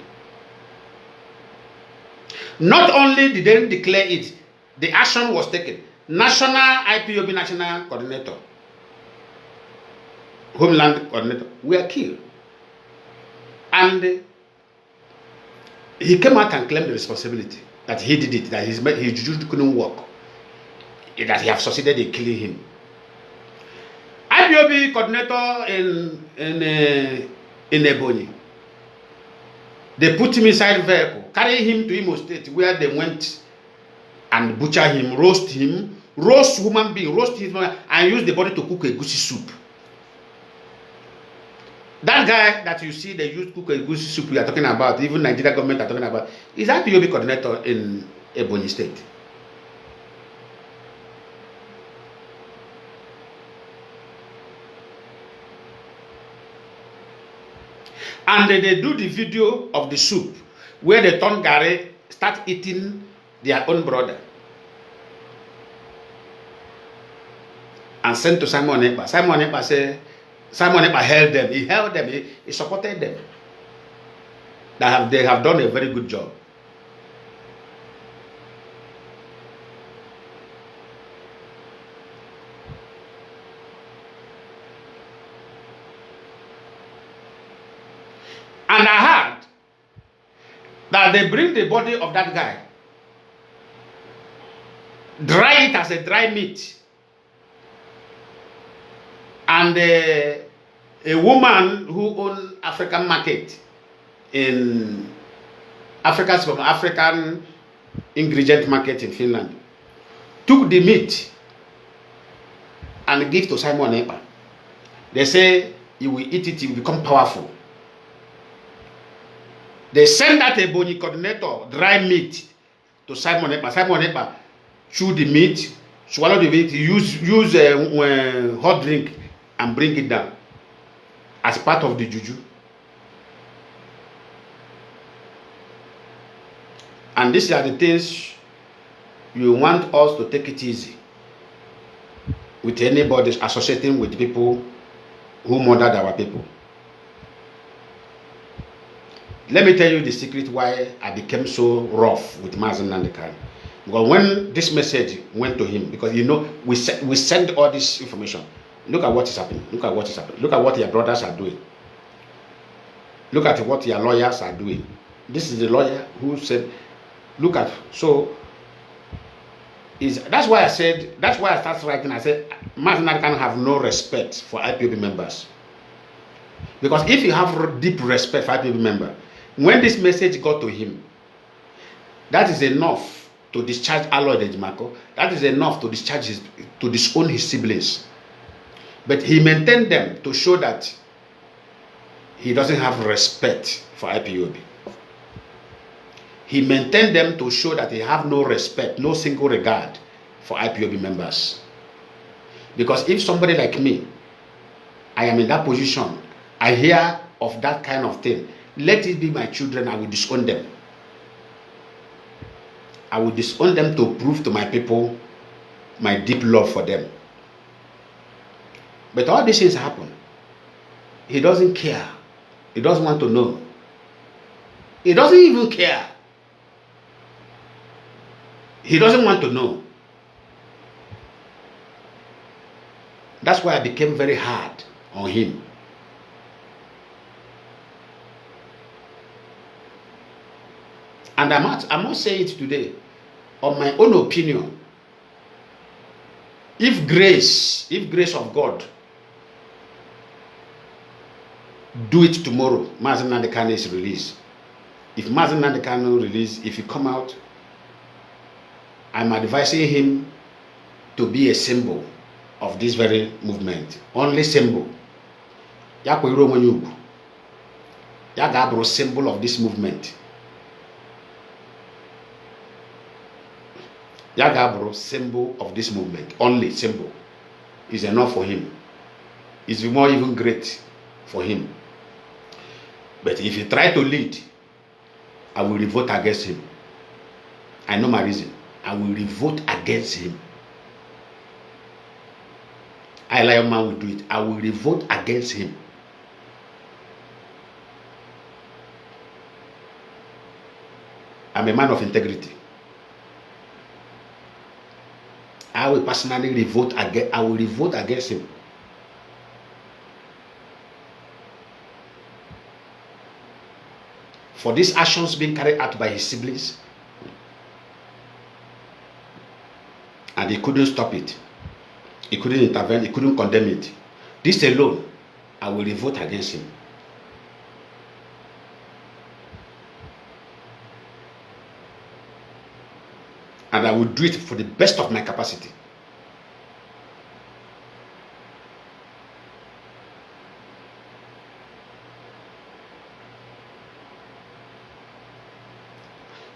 Not only did they declare it, the action was taken. National IPOB National Coordinator, Homeland Coordinator, were killed. And he came out and claimed the responsibility that he did it, that his juju couldn't work, that he have succeeded in killing him. IPOB coordinator in Ebonyi, they put him inside vehicle, carry him to Imo State, where they went and butcher him, roast human being, roast him, and use the body to cook a goosey soup. That guy that you see they use to cook a goosey soup we are talking about, even Nigeria government are talking about, is IPOB coordinator in Ebonyi State. And they do the video of the soup where the Ton Gare start eating their own brother and sent to Simon Ekpa. Simon Ekpa said, Simon Ekpa held them. He held them. He supported them. They have done a very good job. And I heard that they bring the body of that guy, dry it as a dry meat, and a woman who owns African market in African ingredient market in Finland took the meat and give to Simon Ekpa. They say you will eat it, you will become powerful. They send that Ebonyi coordinator dry meat to Simon Ekpa. Simon Ekpa chew the meat, swallow the meat, use hot drink and bring it down as part of the juju. And these are the things you want us to take it easy with anybody associating with people who murdered our people. Let me tell you the secret why I became so rough with Mazi and Kanu. Because when this message went to him, because you know, we send all this information. Look at what is happening. Look at what is happening. Look at what your brothers are doing. Look at what your lawyers are doing. This is the lawyer who said, look at, so that's why I started writing. I said, Mazi and Kanu have no respect for IPOB members. Because if you have deep respect for IPOB members, when this message got to him, that is enough to discharge Aloy Ejimako. That is enough to disown his siblings. But he maintained them to show that he doesn't have respect for IPOB. He maintained them to show that he have no respect, no single regard for IPOB members. Because if somebody like me, I am in that position, I hear of that kind of thing, let it be my children, I will disown them. I will disown them to prove to my people my deep love for them. But all these things happen. He doesn't care. He doesn't want to know. He doesn't even care. He doesn't want to know. That's why I became very hard on him. And I must say it today, on my own opinion, if grace of God do it tomorrow, Mazi Nnamdi Kanu is released. If Mazi Nnamdi Kanu release, if he come out, I'm advising him to be a symbol of this very movement. Only symbol. Ya kwa iro mwenye ugwu. Ya ga-abụrụ symbol of this movement. Ya ga-abụrụ symbol of this movement. Only symbol is enough for him. It's more even great for him. But if he try to lead, I will revolt against him. I know my reason. I will revolt against him. I Lion Man will do it. I will revolt against him. I'm a man of integrity. I will personally revolt against. I will revolt against him. For these actions being carried out by his siblings, and he couldn't stop it. He couldn't intervene. He couldn't condemn it. This alone, I will revolt against him. And I will do it for the best of my capacity.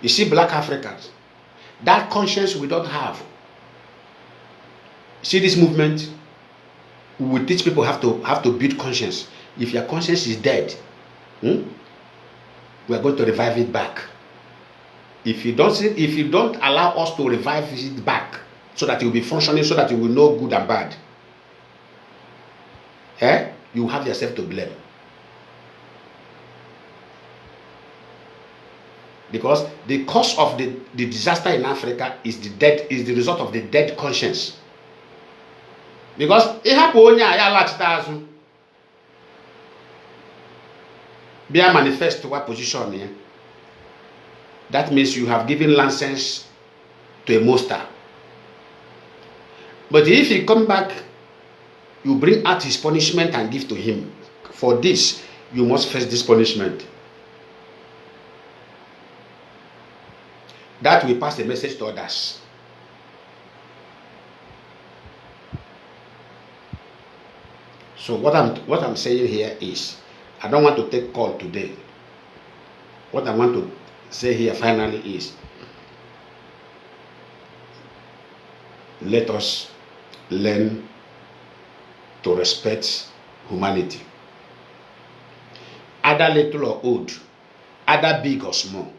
You see, black Africans, that conscience we don't have. See this movement, we will teach people have to build conscience. If your conscience is dead, we are going to revive it back. If you don't allow us to revive it back, so that it will be functioning, so that you will know good and bad, you have yourself to blame. Because the cause of the disaster in Africa is the result of the dead conscience. Because Bia manifest to what position here. That means you have given license to a monster. But if he come back, you bring out his punishment and give to him. For this, you must face this punishment. That will pass the message to others. So what I'm saying here is, I don't want to take call today. What I want to say here finally is, let us learn to respect humanity. Either little or old, either big or small.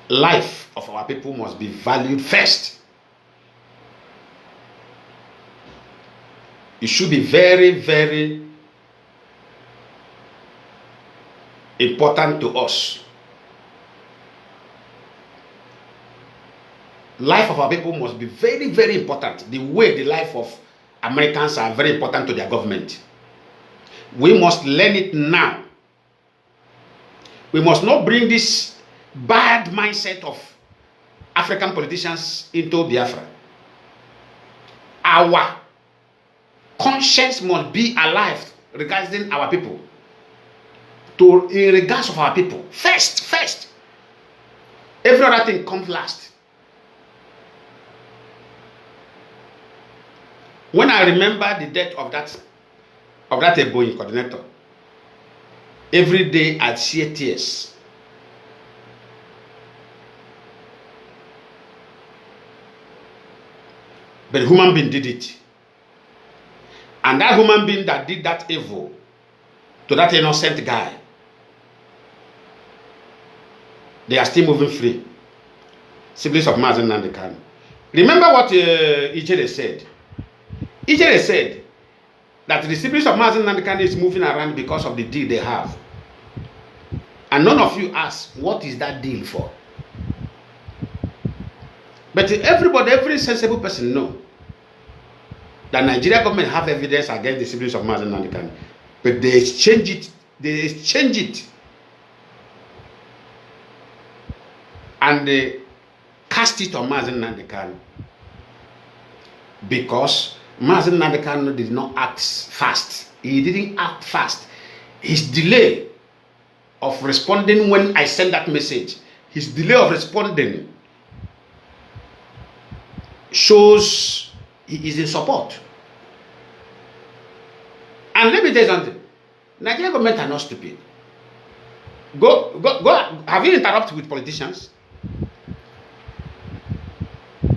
Life of our people must be valued first. It should be very, very important to us. Life of our people must be very, very important. The way the life of Americans are very important to their government. We must learn it now. We must not bring this bad mindset of African politicians into Biafra. Our conscience must be alive regarding our people. In regards of our people. First. Every other thing comes last. When I remember the death of that Eboyi coordinator, every day I'd see tears. But a human being did it. And that human being that did that evil to that innocent guy, they are still moving free. Siblings of Mazi Nnamdi Kanu. Remember what Ijele said. Ijele said that the siblings of Mazi Nnamdi Kanu is moving around because of the deal they have. And none of you ask, what is that deal for? But everybody, every sensible person know that Nigeria government have evidence against the siblings of Mazi Nnamdi Kanu. But they exchange it. and they cast it on Mazi Nnamdi Kanu because Mazi Nnamdi Kanu did not act fast. He didn't act fast. His delay of responding when I sent that message, his delay of responding shows he is in support. And let me tell you something. Nigerian government are not stupid. Go. Have you interacted with politicians?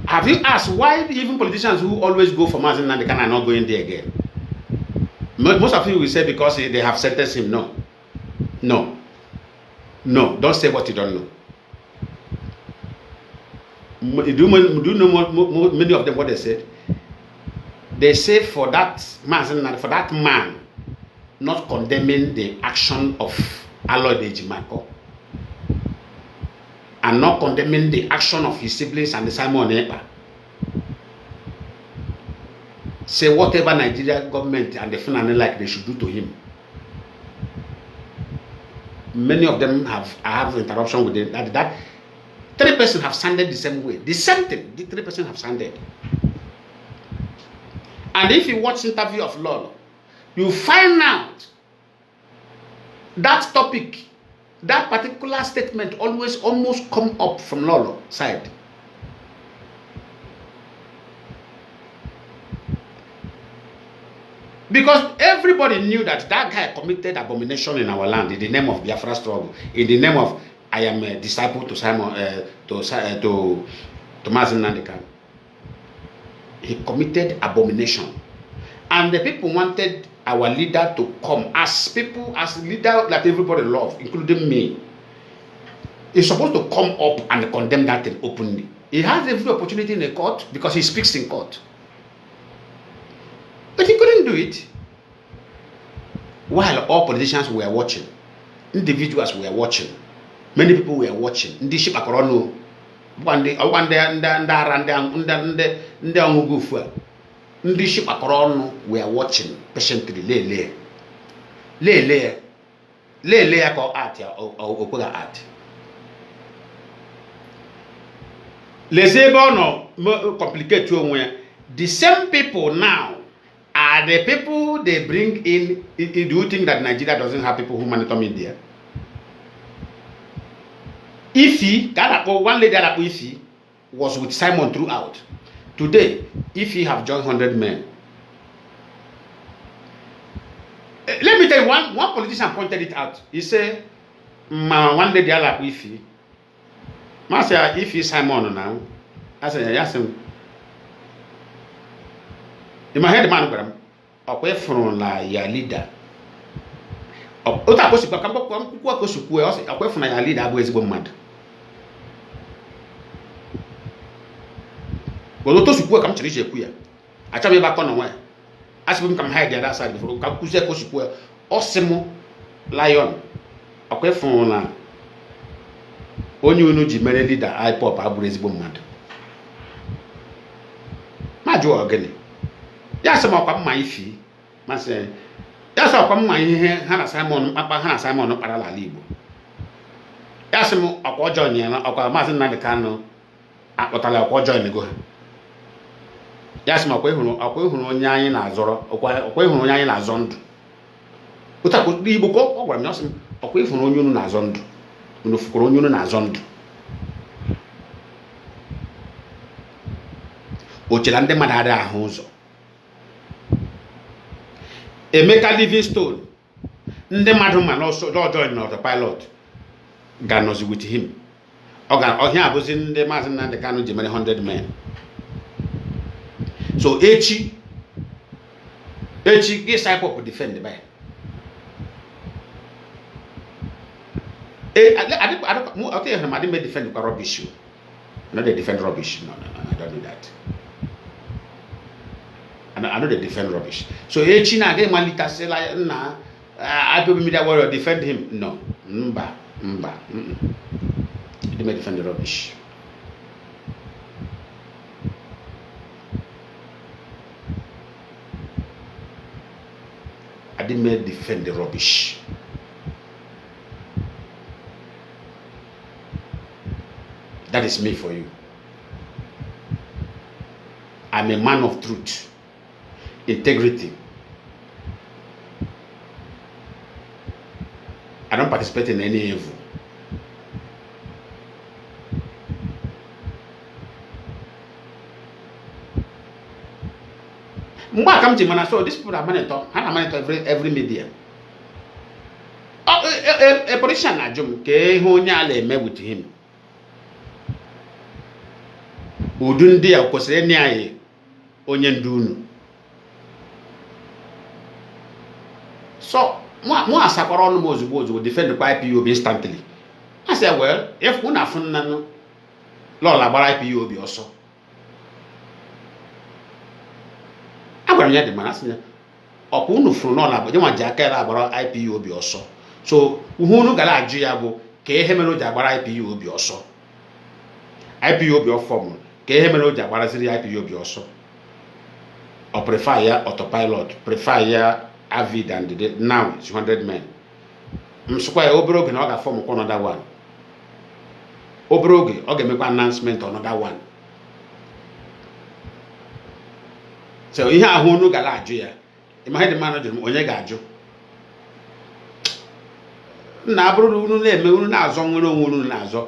Have you asked why even politicians who always go for Mazi Nnamdi Kanu are not going there again? Most of you will say because they have sentenced him. No. Don't say what you don't know. Do you know many of them what they said? They say for that man not condemning the action of Aloy Ejimako and not condemning the action of his siblings and the Simon Ekpa. Say whatever Nigeria government and the Fulani like they should do to him. Many of them I have interruption with them. That 3 persons have sounded the same way. The same thing. The 3 persons have sounded. And if you watch interview of Lolo, you find out that topic, that particular statement almost come up from Lolo side. Because everybody knew that guy committed abomination in our land in the name of Biafra struggle, in the name of I am a disciple to Simon to Mazi Nnamdi Kanu. He committed abomination, and the people wanted our leader to come as leader that everybody love, including me. He's supposed to come up and condemn that thing openly. He has every opportunity in the court because he speaks in court. But he couldn't do it. While all politicians were watching, individuals were watching, many people were watching. Ndi ship akorono, ndi angugufu. Ndi ship akorono were watching patiently. Lele ako art ya okuga art. Les ebono complicate to the same people now. Are the people they bring in? Do you think that Nigeria doesn't have people who monitor media? Ify, one lady that Ify was with Simon throughout. Today, Ify have joined 100 men. Let me tell you, one politician pointed it out. He said, one lady that Ify. I said, Ify Simon now. I said, yes. In my head, man, away from your leader. Ota kosi kwa kosi kwa away from your leader abu ezigbo mad. But to suku kam chiri jeku ya. Acha me ba kono wa. Asibu kam hide the other side before kam kuze kosi kwa osimo lion. Away from na onye unu ji mere leader IPOP abu ezigbo mad. Majo ogene. Ya sama kwa mma Ify ma se ya sama kwa mma ihe ha na Simon papa ha na Simon para la Igbo ya sama akwa ojo nye na akwa Mazi Nnamdi Kanu akpotala akwa ojo ni go ya sama akwa ihuru onye anyi na azoro akwa ihuru onye anyi na azo ndu uta ko Igbo ko ọ gwara m ya akwa ihuru onye unu na azo ndu unu fukuru onye unu na azo ndu o chela ndị mmadụ ada ahụ ụzọ Emeka Livingstone ndị mmadụ ma n'ọjọọ join na autopilot ga-anọzi with him ọhịa abụzi ndị Mazi Nnamdi Kanu ji mere 100 men. So echi gị IPOP defend by I didn't defend rubbish. No, they defend rubbish. No, I don't do that. I know they defend rubbish. So China again malita say like nah I people media warrior defend him. No. Mba. They may defend the rubbish. I didn't may defend the rubbish. That is me for you. I'm a man of truth, integrity. I don't participate in any evil. So these people are monitor every media. A politician Najum, Ke with him. Udundi a Kosrenia Onyendunu. So, more Sakwaron Mosbos will defend the IPOB instantly. I said, well, if una funano, Lola about IPOB also. I'm going to get the man. Okunu from Lola, but you want Jackera about IPOB also. So, Uhunu Gala Jiabo, Kehemelo Jabara IPOB also. IPOB or form, Kehemelo Jabara IPOB also. Or prefer ya autopilot, prefer ya avid and now it's 100 men. Msukwa Obroge na oga form another one. Obroge, oga make announcement on another one. So ihe ahụ unu gara ajụ ya. Ima head manager onye ga-ajụ. Na abụrụ unu na-eme unu na-azọ nwere onwe unu na-azọ.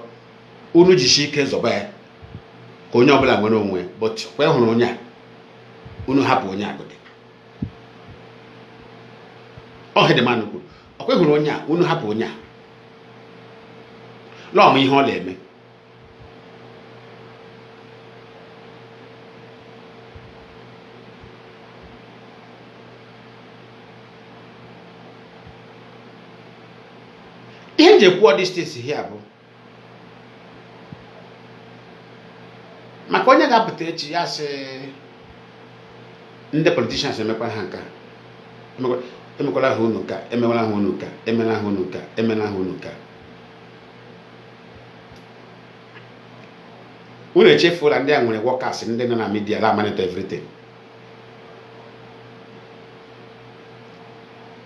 Unu jishi ike zọba ya. Ka onye ọbụla nwere onwe, but kwa hụrụ onye a. Unu hapụ onye agụdị. Ọ head manager. Okwe hụrụ onye a, unu hapụ onye a. Lọọ m ihe ọ na-eme. Ihe nje kwuo these things here bụ maka onye ga-apụta echi ya sị ndị politicians emekwa ha nka emekwala ha unu ka emewala ha unu ka emela ha unu ka emela ha unu ka unu echefula ndị a nwere workers ndị nọ na media la monitor everything.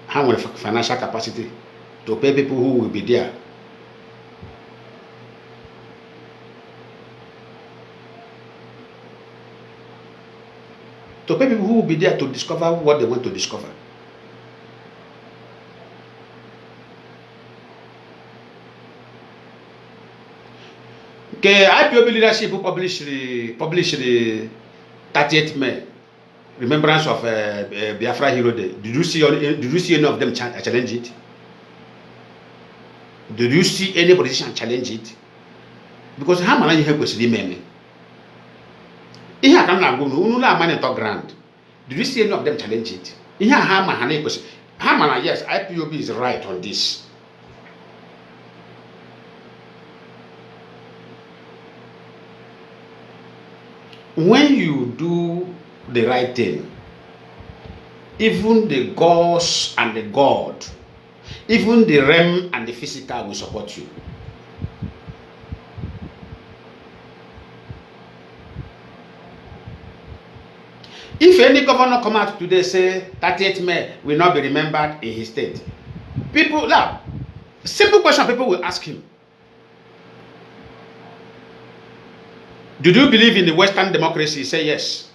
Ha nwere financial capacity to pay people who will be there. To pay people who will be there to discover what they want to discover. Okay, IPOB leadership published the 30th May remembrance of Biafra Hero Day. Did you see any of them challenge it? Did you see any politician challenge it? Because how many help us the men? Ihe can go no la man to grand. Did you see any of them challenge it? Ihe how man yes, IPOB is right on this. When you do the right thing, even the gods and the God, even the realm and the physical will support you. If any governor come out today say 30th May will not be remembered in his state, people now, simple question people will ask him. Do you believe in the Western democracy? Say yes.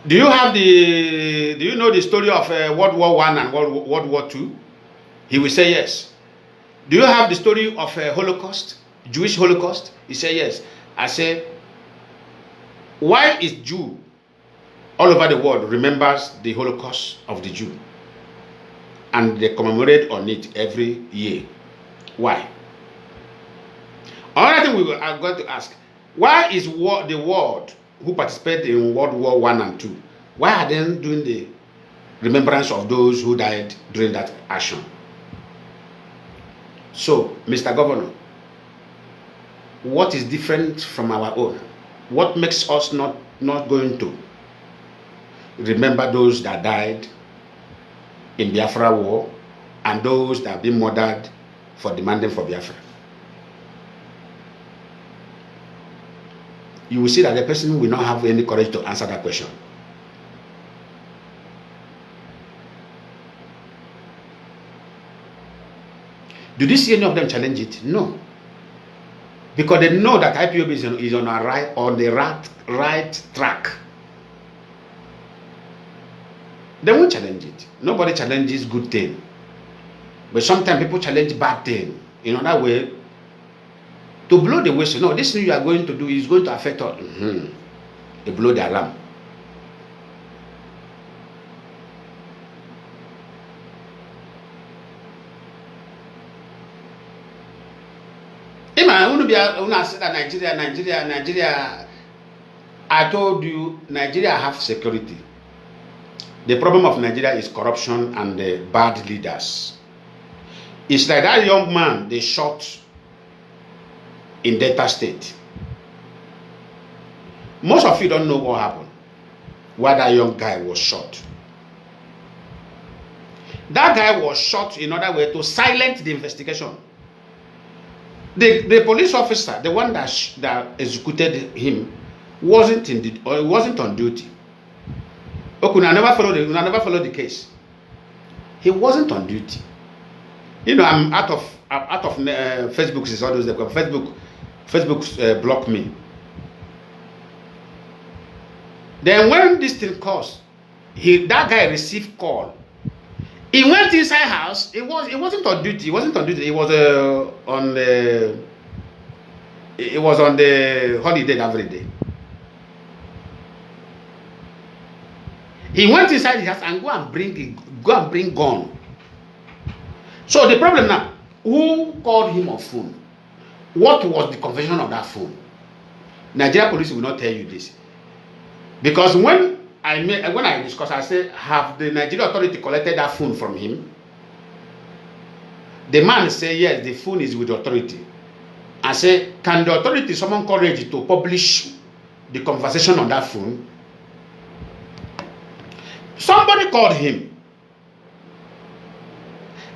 Do you know the story of World War I and World War II? He will say yes. Do you have the story of Holocaust, Jewish Holocaust? He say yes. I say, why is Jew all over the world remembers the Holocaust of the Jew? And they commemorate on it every year. Why? Another thing we are going to ask, why is the world who participated in World War I and II, why are they doing the remembrance of those who died during that action? So, Mr. Governor, what is different from our own? What makes us not going to remember those that died in Biafra war and those that have been murdered for demanding for Biafra? You will see that the person will not have any courage to answer that question. Did you see any of them challenge it? No. because they know that IPOB is on the right track. They won't challenge it. Nobody challenges good thing. But sometimes people challenge bad thing in another way to blow the whistle. No, this thing you are going to do is going to affect us. They blow the alarm. Una said that Nigeria, I told you, Nigeria have security. The problem of Nigeria is corruption and bad leaders. It's like that young man they shot in Delta State. Most of you don't know what happened, why that young guy was shot. That guy was shot in order way to silence the investigation. The police officer, the one that executed him, wasn't on duty. Okay, I never followed the case. He wasn't on duty. You know, I'm out of Facebook. Is all those Facebook blocked me. Then when this thing caused, that guy received call. He went inside house. He wasn't on duty. He wasn't on duty. He was on the holiday every day. He went inside his house and go and bring gun. So the problem now, who called him on phone? What was the confession of that phone? Nigeria police will not tell you this, because when I discuss, I say, have the Nigerian authority collected that phone from him? The man say, yes, the phone is with the authority. I say, can the authority summon courage to publish the conversation on that phone? Somebody called him,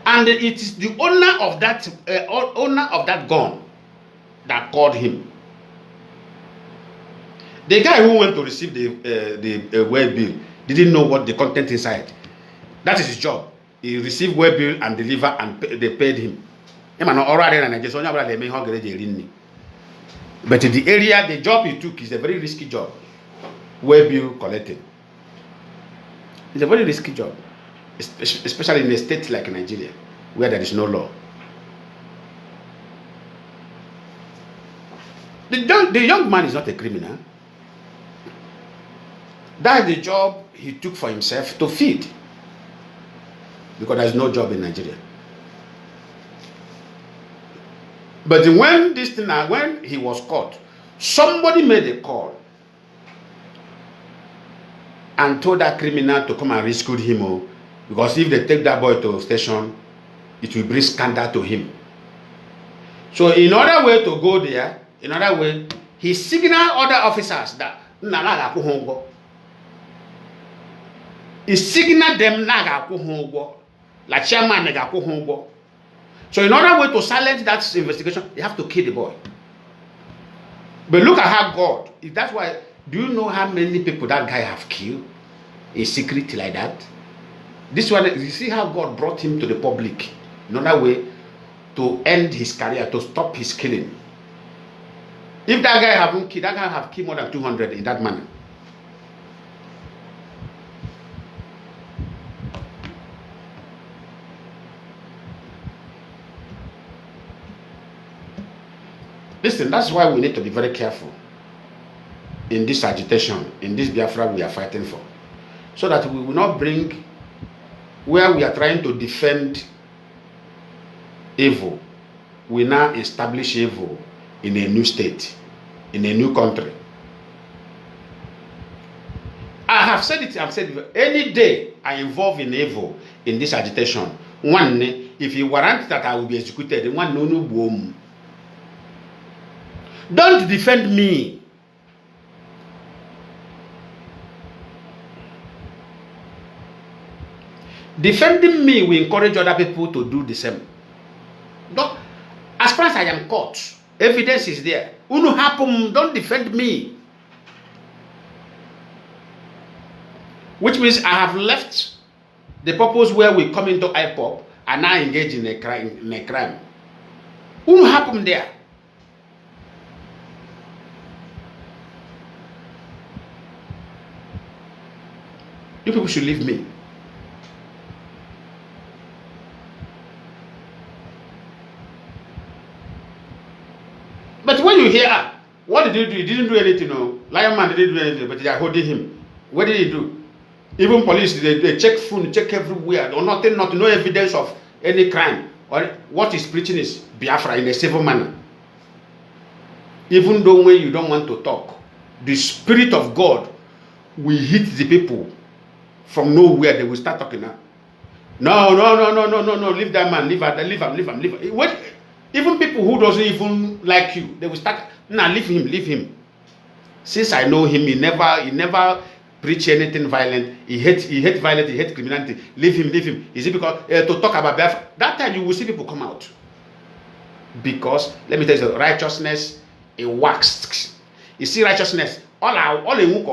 and it is the owner of that gun that called him. The guy who went to receive the well bill didn't know what the content inside. That is his job. He received well bill and deliver, and they paid him. But in the area, the job he took is a very risky job. Well bill collecting. It's a very risky job, especially in a state like Nigeria, where there is no law. The young man is not a criminal. That's the job he took for himself to feed, because there is no job in Nigeria. But when he was caught, somebody made a call and told that criminal to come and rescue him, because if they take that boy to station, it will bring scandal to him. So in order way to go there, he signaled other officers that he signaled them like chairman. So in order way to silence that investigation, you have to kill the boy. But look at how God, that's why, do you know how many people that guy have killed in secret like that? This one, you see how God brought him to the public in order way to end his career, to stop his killing. If that guy haven't killed, that guy have killed more than 200 in that manner. Listen, that's why we need to be very careful in this agitation, in this Biafra we are fighting for, so that we will not bring where we are trying to defend evil, we now establish evil in a new state, in a new country. I have said it, any day I involve in evil in this agitation, one, if you warrant that I will be executed, one, no boom. Don't defend me. Defending me will encourage other people to do the same. Don't, as far as I am caught, evidence is there. Unu happen, don't defend me. Which means I have left the purpose where we come into IPOP and now engage in a crime. Unu happen there. You people should leave me. But when you hear, what did he do? He didn't do anything. No, Lion Man didn't do anything, but they are holding him. What did he do? Even police, they check phone, check everywhere, or nothing, no evidence of any crime. Or what he's preaching is Biafra in a civil manner. Even though when you don't want to talk, the Spirit of God will hit the people from nowhere. They will start talking now. No, leave that man, leave him. What? Even people who doesn't even like you, they will start. Nah, leave him. Since I know him, he never preach anything violent. He hates violence, he hates criminality. Leave him. Is it because to talk about Biafra? That time you will see people come out. Because let me tell you, righteousness it works. You see righteousness. All in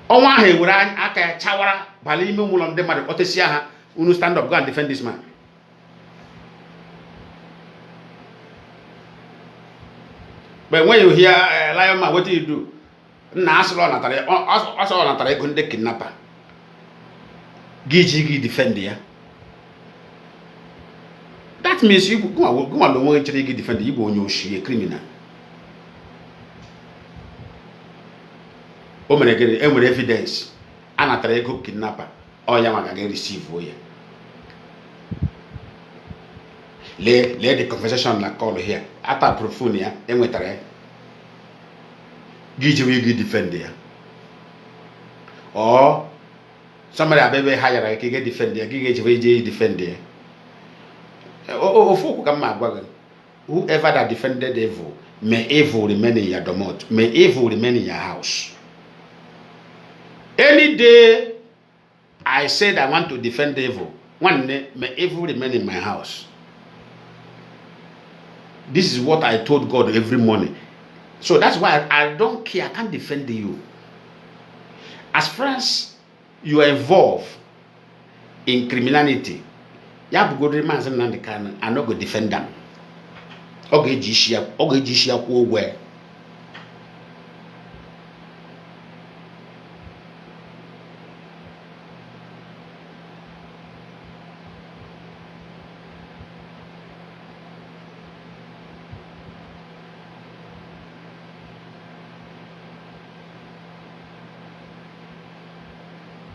onwa he wura aka chawara bali ime mulom de madu otesia ha unu stand up go and defend this man. But when you hear Lion Man, what do you do? Na aslo na tare go nde kidnapper. Gigi defend ya. That means you go along with Gigi defend you go onye criminal. O mere gịnị enwere evidence a natara ego kidnapper ọ ya maka receive oya le the conversation na call here after proof ya enwetara gị defend ya or somebody abebe hire ka get defend ya gị ga defend ya ofu ka ma agwa gị whoever that defended evil may evil remain in your domot, may evil remain in your house. Any day I said I want to defend evil, one day may evil remain in my house. This is what I told God every morning. So that's why I don't care. I can't defend you. As far as you are involved in criminality, you have to go to the man and Kanu. I'm not going to defend them. Okay, Jishia, where?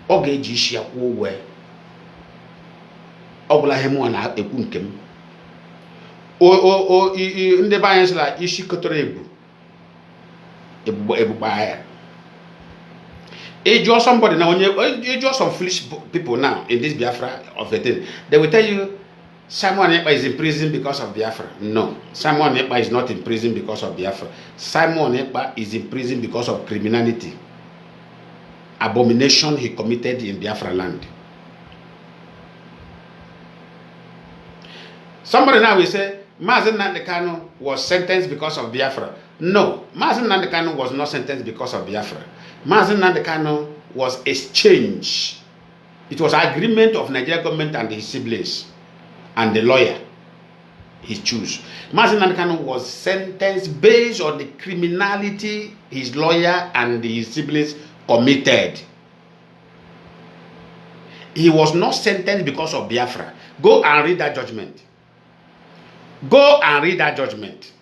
Oge ji isi akwụ ụgwọ ọbụla ihe mụọ na-ekwu nke m ndị be anyị sịla isi kọtọrọ egbugba ya ejụọ somebody na onye ejụọ some foolish people now in this Biafra of the thing, they will tell you Simon Ekpa is in prison because of Biafra. No, Simon Ekpa is not in prison because of Biafra. Simon Ekpa is in prison because of criminality, abomination he committed in Biafra land. Somebody now will say Mazi Kanu was sentenced because of Biafra. No, Mazi Kanu was not sentenced because of Biafra. Mazi Kanu was exchange. It was agreement of Nigeria government and his siblings and the lawyer he chose. Mazi Kanu was sentenced based on the criminality his lawyer and his siblings committed. He was not sentenced because of Biafra. Go and read that judgment. Go and read that judgment.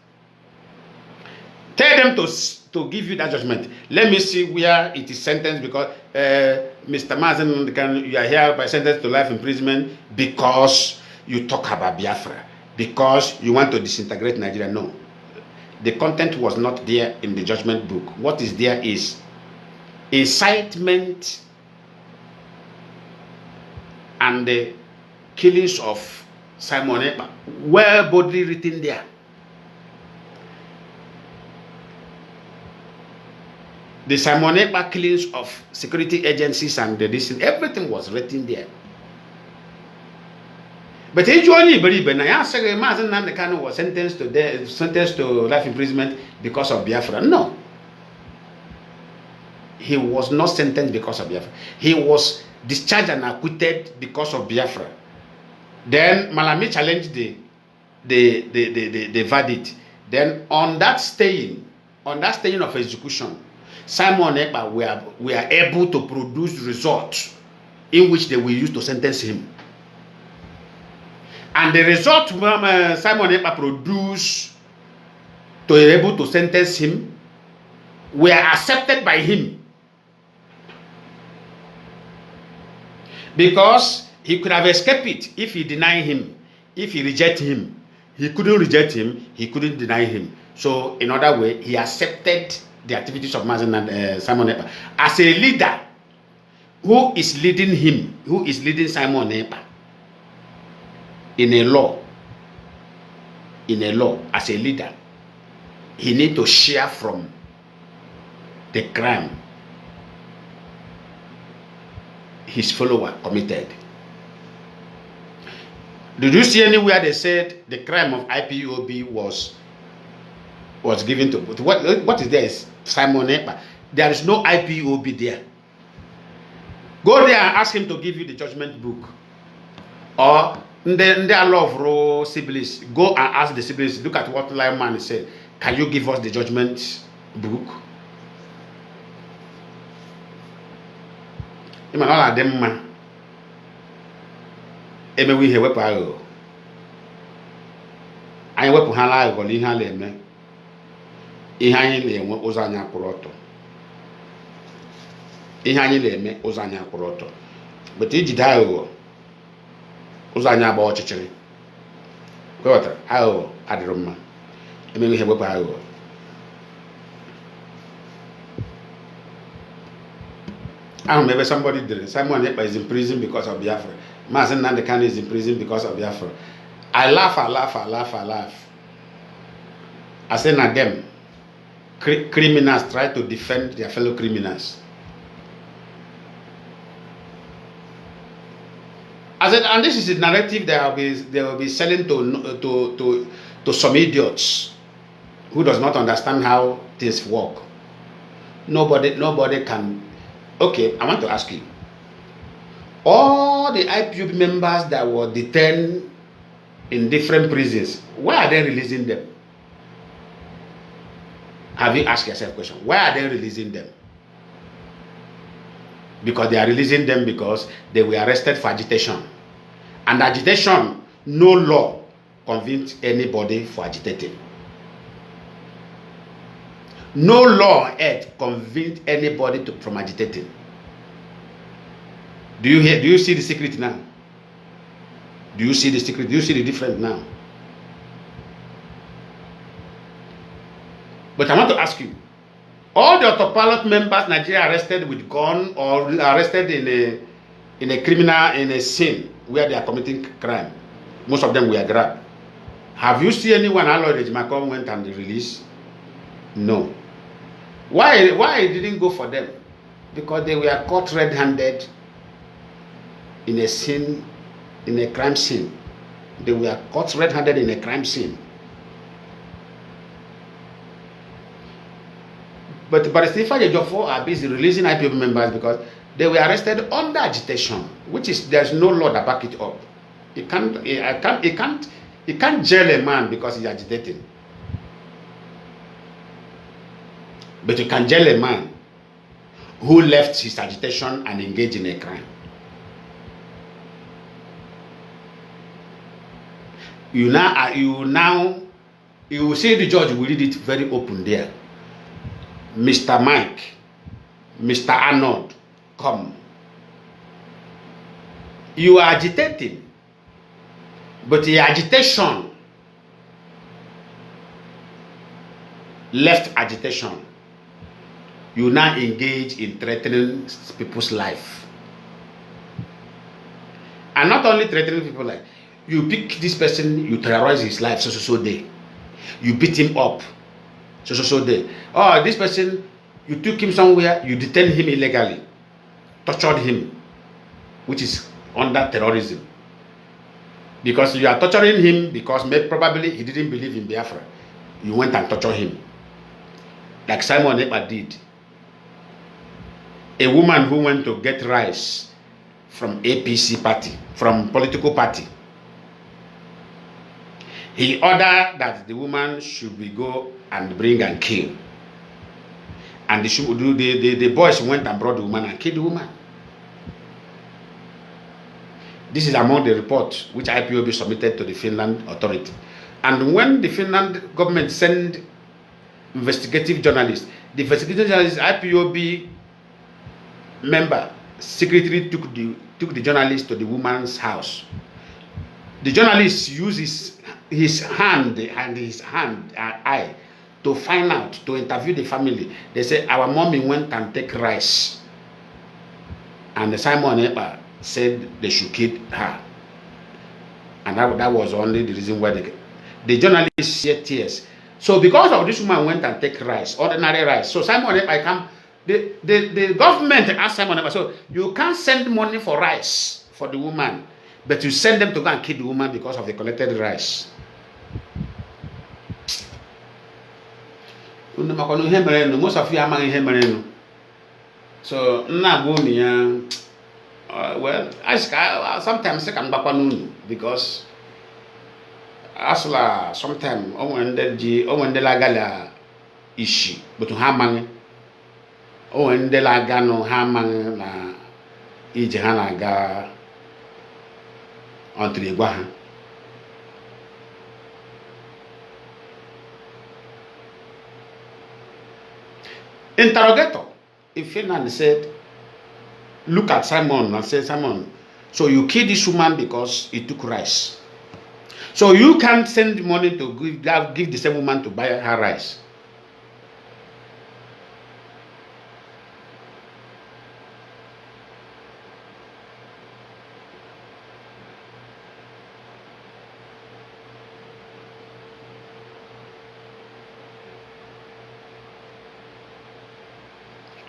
Tell them to give you that judgment. Let me see where it is sentenced because Mr. Mazi, you are here by sentence to life imprisonment because you talk about Biafra, because you want to disintegrate Nigeria. No. The content was not there in the judgment book. What is there is incitement and the killings of Simon Ekpa were boldly written there. The Simon Ekpa killings of security agencies and the everything was written there. But he only believe and I say Mazi Kanu was sentenced to life imprisonment because of Biafra. No. He was not sentenced because of Biafra. He was discharged and acquitted because of Biafra. Then Malami challenged the verdict. Then on that staying of execution, Simon Ekpa were able to produce results in which they will use to sentence him. And the result Simon Ekpa produced to be able to sentence him were accepted by him. Because he could have escaped it if he denied him, if he rejected him. He couldn't reject him, he couldn't deny him. So, in other way, he accepted the activities of Mazi and Simon Ekpa as a leader who is leading him, who is leading Simon Ekpa in a law, as a leader. He needs to share from the crime his follower committed. Did you see anywhere they said the crime of IPOB was given to what is there is Simon Ekpa? There is no IPOB there. Go there and ask him to give you the judgment book. Or in their law of raw siblings, go and ask the siblings, look at what Lyman said. Can you give us the judgment book? All of them man. Eme we wepu ayo. Anyị wepu ha la ayo li ha le me. Ihe anyị le-enwe ụzọ anyị akwụrụ ọtọ. Ihe anyị le-eme ụzọ anyị akwụrụ ọtọ. But ijide ayo ụzọ anyị agba ọchịchịrị. Kwewata ayo adịrị mma. Eme we wepu ayo. Maybe somebody did it. Simon Ekpa is in prison because of Biafra. Mazi Nnamdi Kanu is in prison because of Biafra. I laugh. I say na them criminals try to defend their fellow criminals. I said, and this is the narrative they will be selling to some idiots who does not understand how things work. Nobody can. Okay, I want to ask you. All the IPOB members that were detained in different prisons, why are they releasing them? Have you asked yourself a question? Why are they releasing them? Because they are releasing them because they were arrested for agitation. And agitation, no law convicts anybody for agitating. No law on earth convicts anybody from agitating. Do you see the secret now? Do you see the secret? Do you see the difference now? But I want to ask you, all the autopilot members Nigeria arrested with gun or arrested in a scene where they are committing crime, most of them were grabbed. Have you seen anyone Aloy Ejimakor went and released? No. Why it didn't go for them? Because they were caught red-handed in a scene, in a crime scene. They were caught red-handed in a crime scene. But Stephen Ejiofor are busy releasing IPOB members because they were arrested under agitation, which is there's no law that back it up. You can't jail a man because he's agitating. But you can jail a man who left his agitation and engaged in a crime. You will see the judge will read it very open there. Mr. Mike, Mr. Arnold, come. You are agitating, but the agitation left agitation. You now engage in threatening people's life. And not only threatening people's life, you pick this person, you terrorize his life so day. You beat him up so day. Oh, this person, you took him somewhere, you detained him illegally, tortured him, which is under terrorism. Because you are torturing him because probably he didn't believe in Biafra. You went and tortured him. Like Simon Ekpa did. A woman who went to get rice from APC party, from political party. He ordered that the woman should be go and bring and kill. And the boys went and brought the woman and killed the woman. This is among the reports which IPOB submitted to the Finland authority. And when the Finland government sent investigative journalists, the investigative journalists, IPOB member, secretly took the journalist to the woman's house. The journalist used his hand and his eye to find out, to interview the family. They said, our mommy went and take rice. And Simon Epa said they should kill her. And that was only the reason why the journalist shed tears. So because of this woman went and take rice, ordinary rice. So Simon Epa the government asked Simon Epa, so you can't send money for rice for the woman, but you send them to go and kill the woman because of the collected rice. Most of you are marrying. So Nnamdi, well, I sometimes I can back on because asla sometimes when the lagala ishi, but to hamang when the lagano hamang na ijehana ga on Triguahan. Interrogator in Finland said, look at Simon and said, Simon, so you killed this woman because he took rice. So you can't send money to give the same woman to buy her rice.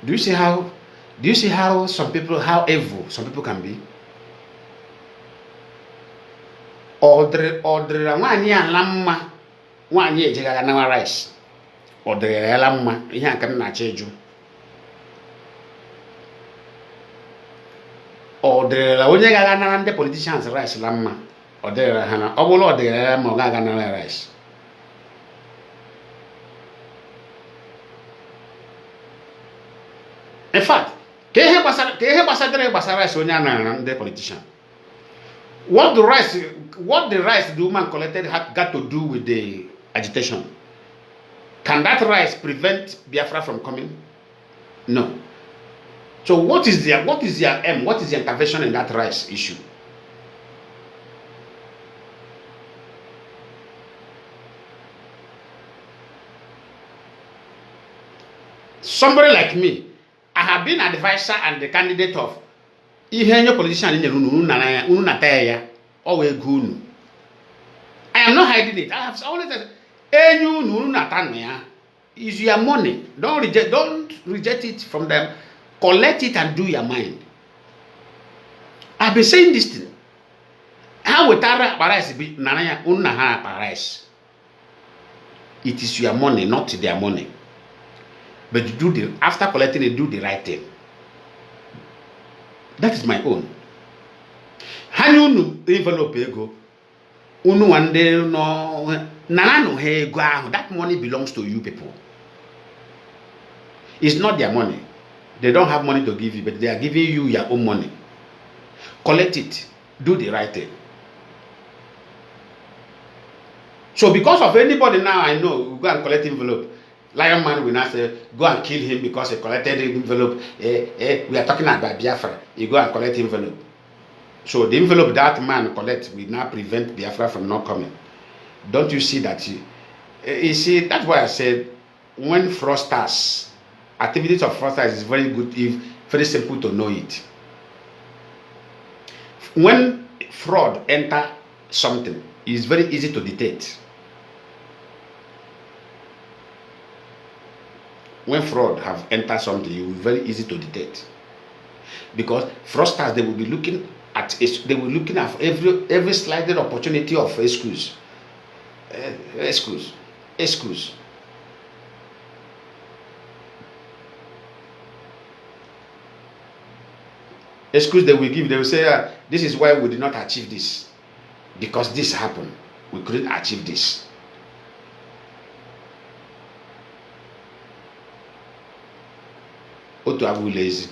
Do you see how some people, how evil some people can be? Ordre wani alamma wani ejega na rice. Ordre alamma ihe aka na cheju. Ordre la onye ga na ndị politicians rice lamma. Ordre ha na obulo ordre ma ga na rice. In fact, kehe basara is only the politician. What the rice the woman collected got to do with the agitation? Can that rice prevent Biafra from coming? No. So what is their aim? What is the intervention in that rice issue? Somebody like me, I have been advisor and the candidate of Ihenyo politician in I am not hiding it. I have always said, is your money. Don't reject it from them. Collect it and do your mind. I've been saying this thing. How would Paris be Nanaya Unaha Paris? It is your money, not their money. But after collecting it, do the right thing. That is my own. Hanyunu envelope ego. Unu wande no nanano he go. That money belongs to you people. It's not their money. They don't have money to give you, but they are giving you your own money. Collect it. Do the right thing. So because of anybody now I know, we go and collect envelope. Lion man will not say, go and kill him because he collected the envelope. We are talking about Biafra. You go and collect envelope. So the envelope that man collects will now prevent Biafra from not coming. Don't you see that? You see, that's why I said, when fraudsters, activities of fraudsters is very good, very simple to know it. When fraud enter something, it's very easy to detect. When fraud have entered something, it will be very easy to detect. Because fraudsters, they will be looking at every slighted opportunity of excuse. Excuse. Excuse they will give. They will say, this is why we did not achieve this. Because this happened. We couldn't achieve this. Otu abu lazy.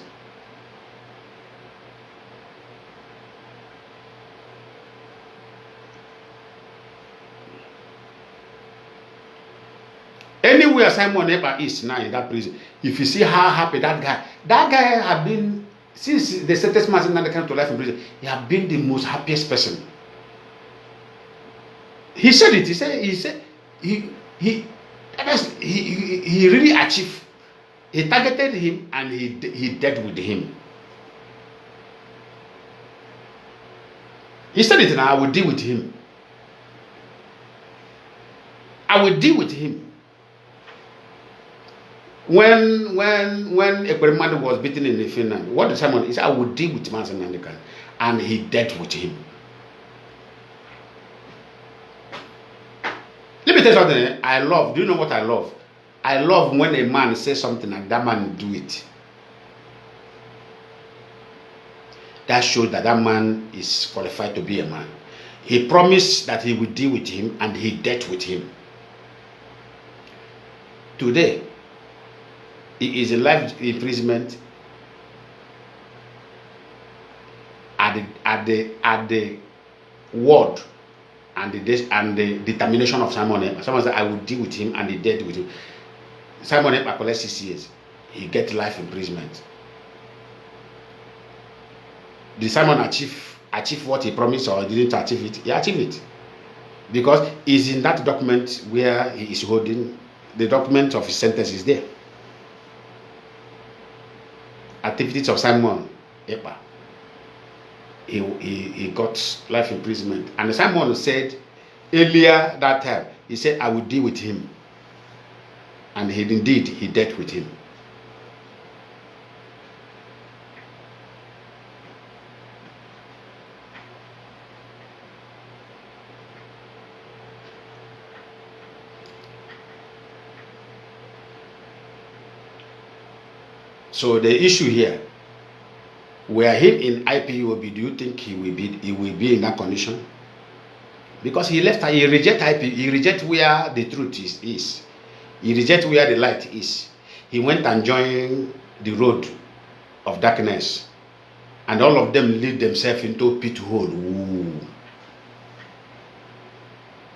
Anywhere Simon Ekpa is now in that prison, if you see how happy that guy have been since the sentenced Mazi Nnamdi came to life in prison, he have been the most happiest person. He said it. He said he really achieved. He targeted him and he dealt with him. He said it, and I will deal with him. I will deal with him. When Ekperimadu was beaten in Finland, what did Simon? He said, I will deal with Mazi Nnamdi, and he dealt with him. Let me tell you something. I love. Do you know what I love? I love when a man says something and that man do it. That shows that that man is qualified to be a man. He promised that he would deal with him, and he dealt with him. Today, he is in life imprisonment at the word and the determination of Simon Ekpa. Someone said, I will deal with him, and he dealt with him. Simon Ekpa collects 6 years. He gets life imprisonment. Did Simon achieve what he promised, or didn't achieve it? He achieved it. Because it's in that document where he is holding, the document of his sentence is there. Activities of Simon Ekpa. He got life imprisonment. And Simon said earlier that time, he said, I will deal with him. And he dealt with him. So the issue here, were him in IPOB, do you think he will be in that condition? Because he left, he reject IP, he reject where the truth is. He reject where the light is. He went and joined the road of darkness, and all of them lead themselves into a pit hole. Ooh.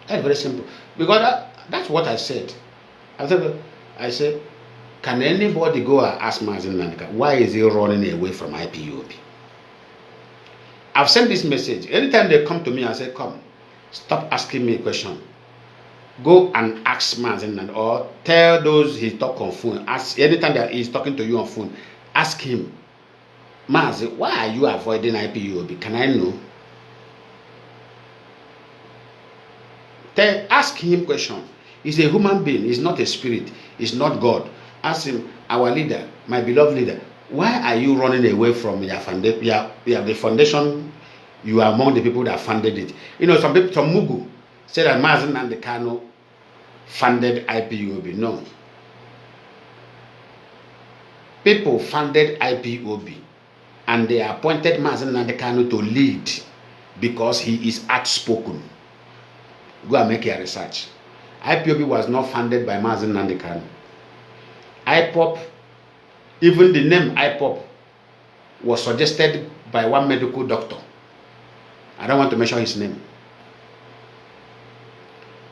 That's very simple. Because that's what I said. I said, can anybody go and ask Mazi Nnamdi, why is he running away from IPOB? I've sent this message. Anytime they come to me, I say, come, stop asking me a question. Go and ask Mazi Nnamdi, or tell those he talk on phone. Ask anytime that he's talking to you on phone, ask him, Mazi, why are you avoiding IPOB? Can I know? Ask him question. He's a human being. He's not a spirit. He's not God. Ask him, our leader, my beloved leader, why are you running away from your foundation? The foundation, you are among the people that funded it. You know, some people, some Mugu, said that Mazi Nnamdi Kanu funded IPOB. No. People funded IPOB, and they appointed Mazi Nnamdi Kanu to lead because he is outspoken. Go and make your research. IPOB was not funded by Mazi Nnamdi Kanu. IPOB, even the name IPOB was suggested by one medical doctor. I don't want to mention his name.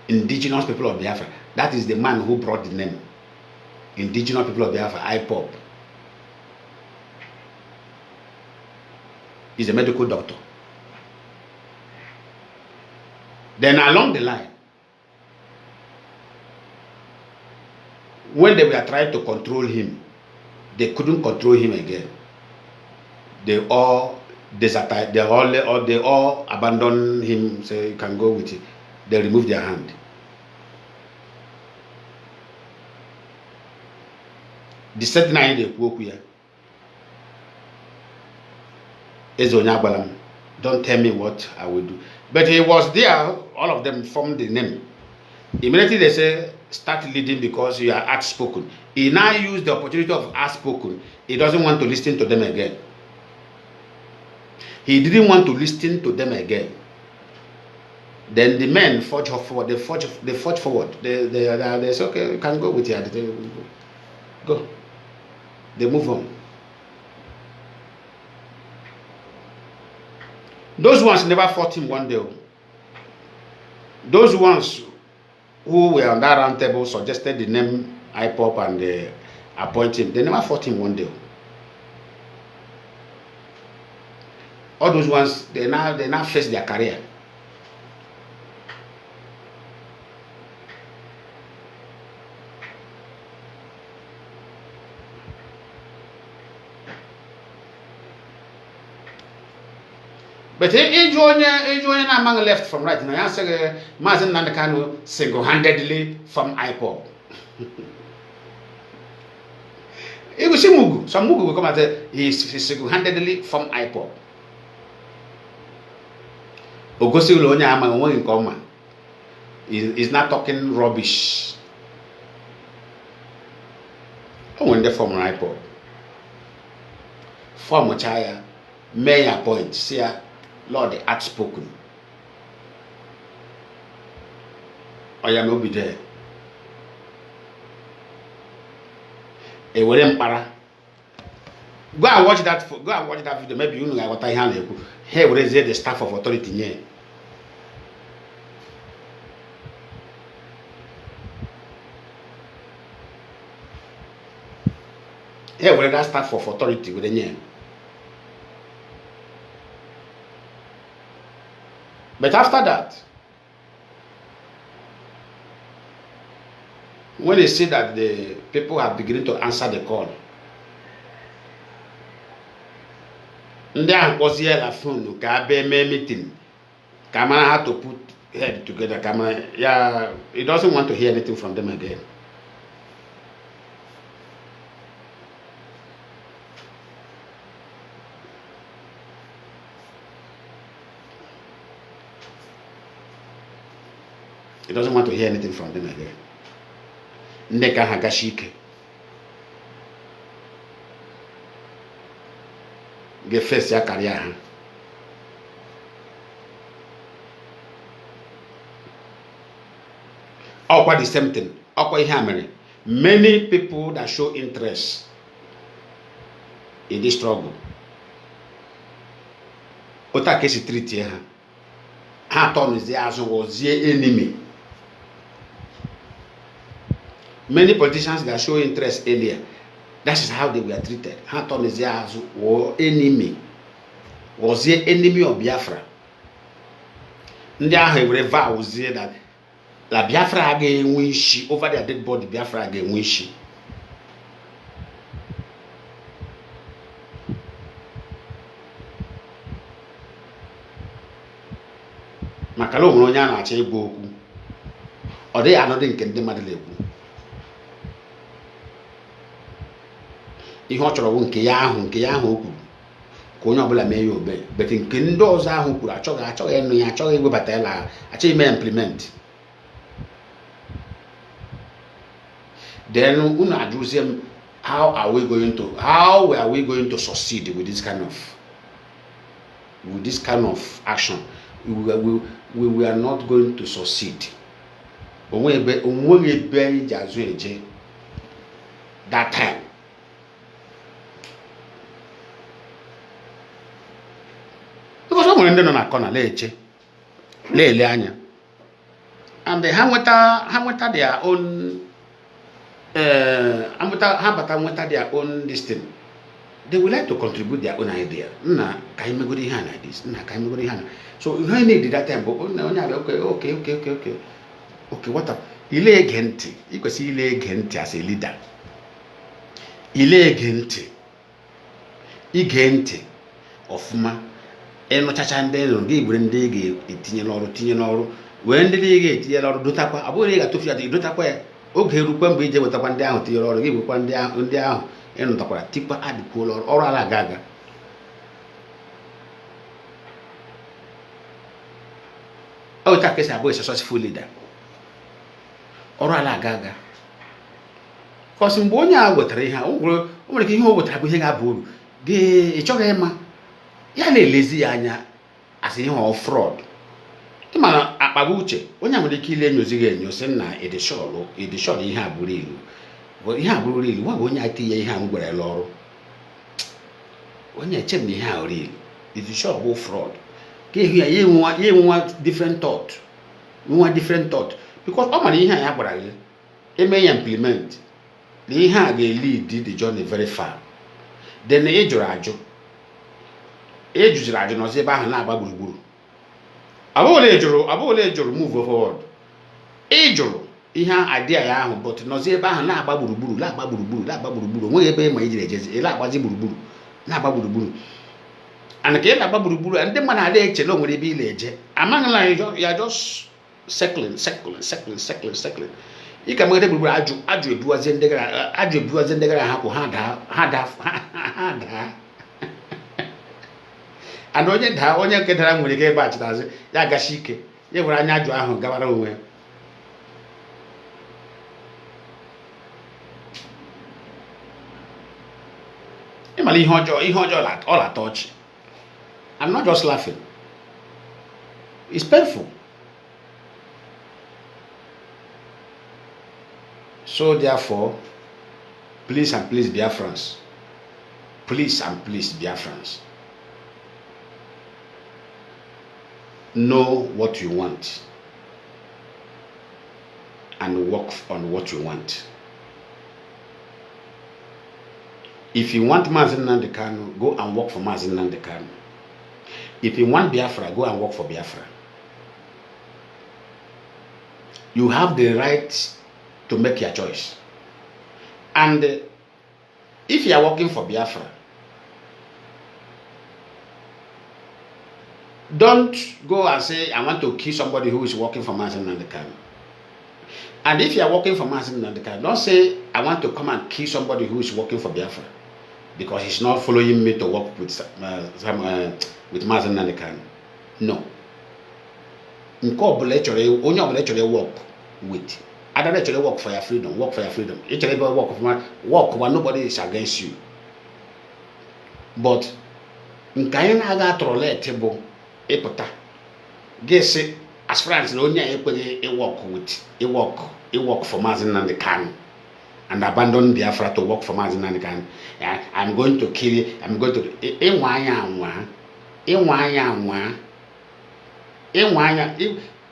Indigenous people of Biafra. That is the man who brought the name. Indigenous people of Biafra, IPOB. He's a medical doctor. Then along the line, when they were trying to control him, they couldn't control him again. They all deserted. They all abandoned him. Say, you can go with it. They removed their hand. The set nine they spoke here. Don't tell me what I will do. But he was there. All of them formed the name. Immediately they say, start leading because you are outspoken. He now used the opportunity of outspoken. He doesn't want to listen to them again. He didn't want to listen to them again. Then the men forge forward. They forge forward. They say, okay, you can go with your go. They move on. Those ones never fought him one day. Those ones who were on that round table suggested the name IPOP and appoint him. They never fought him one day. All those ones, they now face their career. But Ejoin among left from right. Now, I say Mazi Nnamdi Kanu single-handedly from IPOP. It was Mugu. Some Mugu will come out there. He's single-handedly from IPOP. Ogosi Ulonya among one in common. He's not talking rubbish. I went there from IPOP. From Mochaya, mayor point, see. Lord, the outspoken. I am not be there. A William Para. Go and watch that. Go and watch that video. Maybe you know what I have. Here, what is the staff of authority here? Here, what is that staff of authority with the name? But after that, when they see that the people are beginning to answer the call, there was here a phone, meeting. Kamara had to put head together. Kamara, yeah, he doesn't want to hear anything from them again. He doesn't want to hear anything from them again. Ndeka Hagashike. Get face your career. Quite the same thing. Quite hammering. Many people that show interest in this struggle. Ota kesi treat here. Ha turn is the as was the enemy. Many politicians that show interest earlier, that is how they were treated. Hanton is there as enemy. Was the enemy of Biafra. Ndia have vows there that la Biafra again win she over their dead body, Biafra again win she. Makalo Monya na ache boku. Or they are not in Kendemadu. Ihe ọ chọrọ bụ nke ya ahụ kwuru ka onye ọbụla mee ya obe but nke ndị ọzọ ahụ kwuru achọghị ịnụ ya achọghị iwebata ya achọghị ime implement. Then unu ajụzie m how are we going to succeed with this kind of action? We are not going to succeed. Onwe ebe ji azụ eje that time. Because someone in na corner lele anya, and they have their own their own this thing. They would like to contribute their own idea. Na kai me go di hand like this. Na kai me go di hand. So you don't need that time. But okay. What up? Ile genti. You can see ile genti as a leader. Ile genti. Igenti of ma. Eno chacha ndelo ngi bure ndege itinye n'ọrụ wee ndị ga etinye n'ọrụ dotakwa abụghị ga tofu ya dotakwa oge erukwa mgbe ije wetakwa ndị ahụ tinye n'ọrụ gị gwekwa ndị ahụ ịnụtakwara tikwa adịkwuo ọrụ ala aga o ta kesi abụghị successful leader ọrụ ala aga kọsị mgbe onye a wetara ihe o nwere ike ihe o wetara bụ ihe ga-abụ uru gị ịchọghị ịma ya na-elezi ya anya asị ihe ọ fraud. Ịmana akpagbu uche onye nwere ike ile enyozighị enyo sị na edishọl ihe abụrụ ilu bụ ihe abụrụ ilu nwa bụ onye atinye ihe a m gwara ọrụ onye echem na ihe a ori ilu edishọl bụ fraud here you want different thought. We want different thought. Because all money here it may implement. The hand they lead the journey very far. Then the age rajo no say ba na agba gburugburu. Abo le ejoro move forward. Ejoro ihe idea ya ahụ but no say ba na agba gburugburu, la agba gburugburu. Nwe ebe ma ejire ejeze, la agbazi gburugburu, na agba gburugburu. And ke la agba gburugburu and dem na dey eche lo nwere ebe ile eje. Amangala you just circling. You can make the aju ebuaze ndegara ha ko ha and onye kedara nwere ke ba chitazi ya gashi ike ye gwara anya aju ahụ gabara onwe imali ihe ọjọọ all at touch. I'm not just laughing. It's painful. So therefore, please and please Biafrans, know what you want and work on what you want. If you want Mazi Nnamdi Kanu, go and work for Mazi Nnamdi Kanu. If you want Biafra, go and work for Biafra. You have the right to make your choice. And if you are working for Biafra, don't go and say, I want to kill somebody who is working for Mazi Nnamdi Kanu. And if you are working for Mazi Nnamdi Kanu, don't say, I want to come and kill somebody who is working for Biafra, because he's not following me to work with Mazi Nnamdi Kanu. No. Only work with. I don't actually work for your freedom. Work for your freedom. Actually work when nobody is against you. But in Kayana aga trolle table epota. Guess as friends only a work with a work for Mazi Nnamdi Kanu and abandon Biafra to work for Mazi Nnamdi Kanu. I'm going to kill you. I'm going to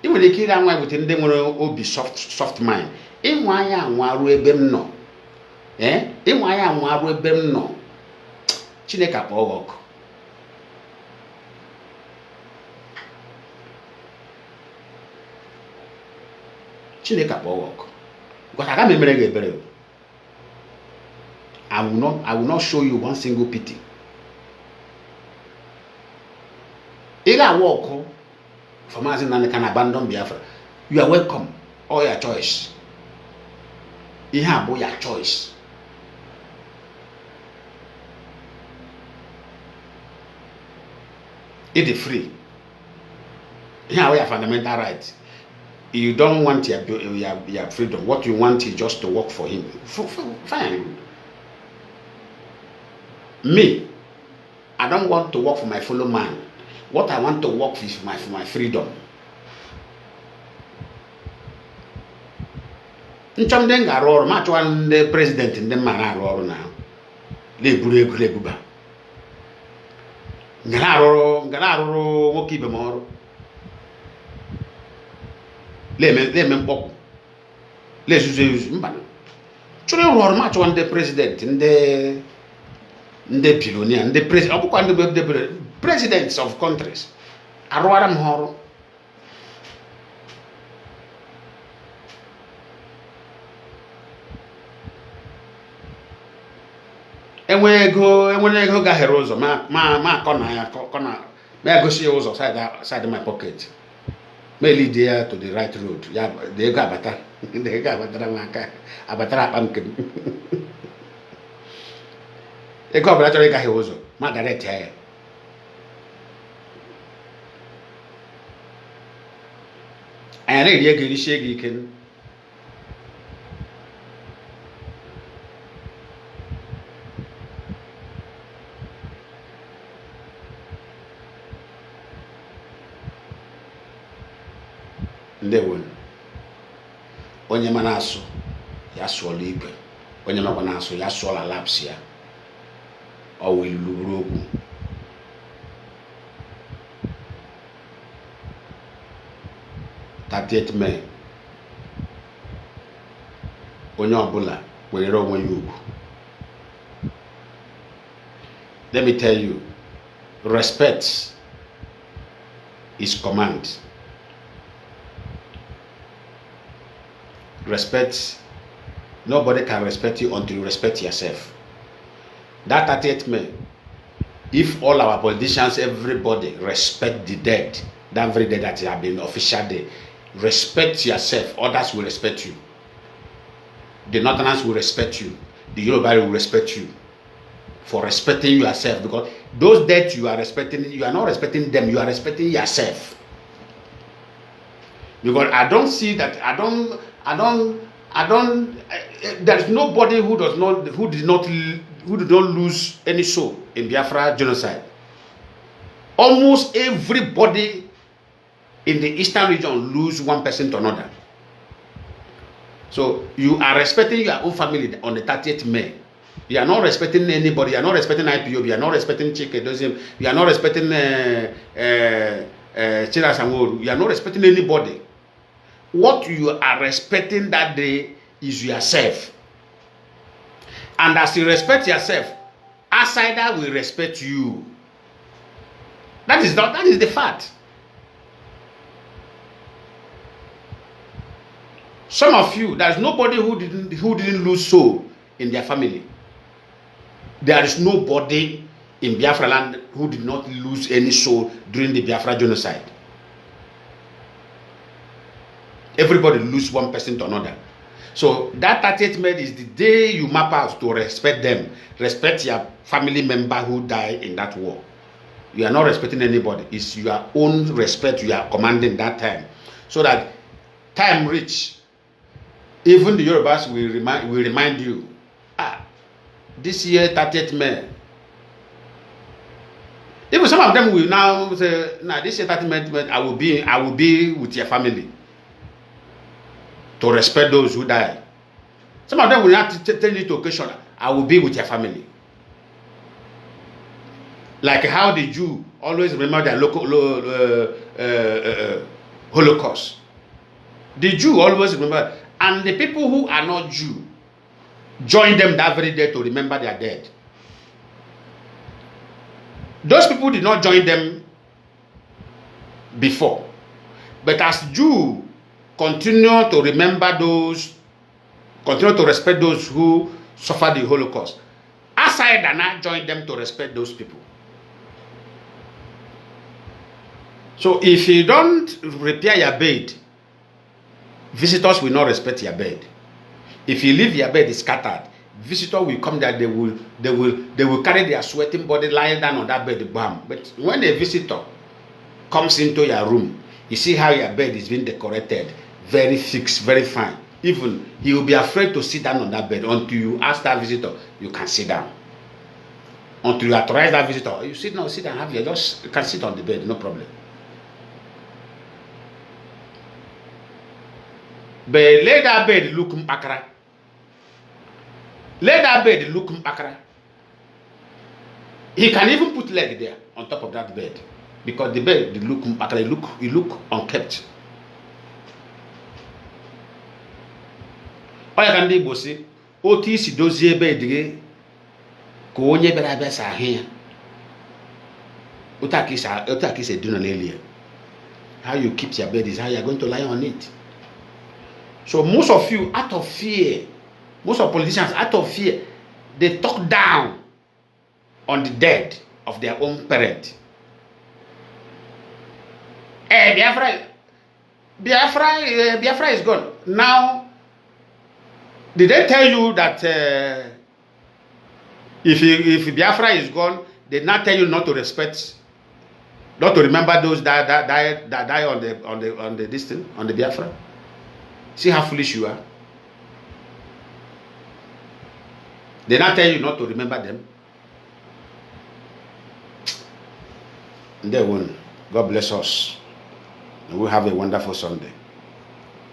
even the kid and wife within them will be soft mind. In why I want to no. In why I want to no. Chineka work. Chineka work. Because I can't remember. I will not show you one single pity. Ila walk for Mazi Nnamdi can abandon Biafra. You are welcome. All your choice. You have your choice. It is free. You have your fundamental right. You don't want your freedom. What you want is just to work for him. Fine. Me, I don't want to work for my fellow man. What I want to work is for my freedom. Nchamdenga roro match one the president in the man roro now. Le buba. Ngara woki be moro. Le men le suze mbana. Chure roro match one the president in the billionaire and the president the presidents of countries. Arwaram horo. Enwe go ga herozo ma kona me go see ozo side my pocket. Me lead there to the right road. Ya they go abata. They go abata maka abatara pamkem. E go abata ga herozo ma direct here. And I really get shaggy can Ndewo onye mana asụ ya sụọla igwe onye makwa na asụ ya sụọla laps ya ọ wụ iluru okwu 30th May. Onye ọbụla were onwe ya ugwu. Let me tell you, respect is command. Respect, nobody can respect you until you respect yourself. That 30th May, if all our politicians, everybody respect the dead, that very day that have been official day, respect yourself, others will respect you. The Northerners will respect you. The Yoruba will respect you for respecting yourself, because those dead you are respecting, you are not respecting them, you are respecting yourself. Because I don't see that, there is nobody who did not lose any soul in Biafra genocide. Almost everybody in the eastern region lose one person to another. So you are respecting your own family on the 30th May. You are not respecting anybody. You are not respecting IPOB. You are not respecting Chike. You are not respecting Chira Sangoru. You are not respecting anybody. What you are respecting that day is yourself. And as you respect yourself, outsider will respect you. That is the fact. Some of you, there is nobody who didn't lose soul in their family. There is nobody in Biafra land who did not lose any soul during the Biafra genocide. Everybody lose one person to another. So that 30th May is the day you map out to respect them. Respect your family member who died in that war. You are not respecting anybody. It's your own respect you are commanding that time. So that time reach, even the Yorubas will remind you, this year 30th May. Even some of them will now say, this year 30th May, I will be with your family to respect those who died. Some of them will not tell you to occasion, I will be with your family. Like how the Jew always remember their local Holocaust. The Jew always remember, and the people who are not Jew join them that very day to remember their dead. Those people did not join them before, but as Jew continue to remember those, continue to respect those who suffered the Holocaust, outside and not join them to respect those people. So if you don't repair your bed, visitors will not respect your bed. If you leave your bed is scattered, visitors will come there, they will carry their sweating body lying down on that bed, bam. But when a visitor comes into your room, you see how your bed is being decorated, very fixed, very fine. Even he will be afraid to sit down on that bed until you ask that visitor, you can sit down. Until you authorize that visitor, you sit down, have you can sit on the bed, no problem. But let that bed look mpakara. Let that bed look mpakara. He can even put leg there on top of that bed, because the bed look mpakara, it look unkept. Oya kan dey bosi oti si dozie bed ge ko onye bere abia sa ahia. Otaki se do na earlier. How you keep your bed is how you are going to lie on it. So most of you, out of fear, most of politicians, out of fear, they talk down on the dead of their own parent. Biafra is gone. Now, did they tell you that if Biafra is gone, they not tell you not to respect, not to remember those that die on the distance, on the Biafra? See how foolish you are. They not tell you not to remember them. And they won't. God bless us. And we'll have a wonderful Sunday.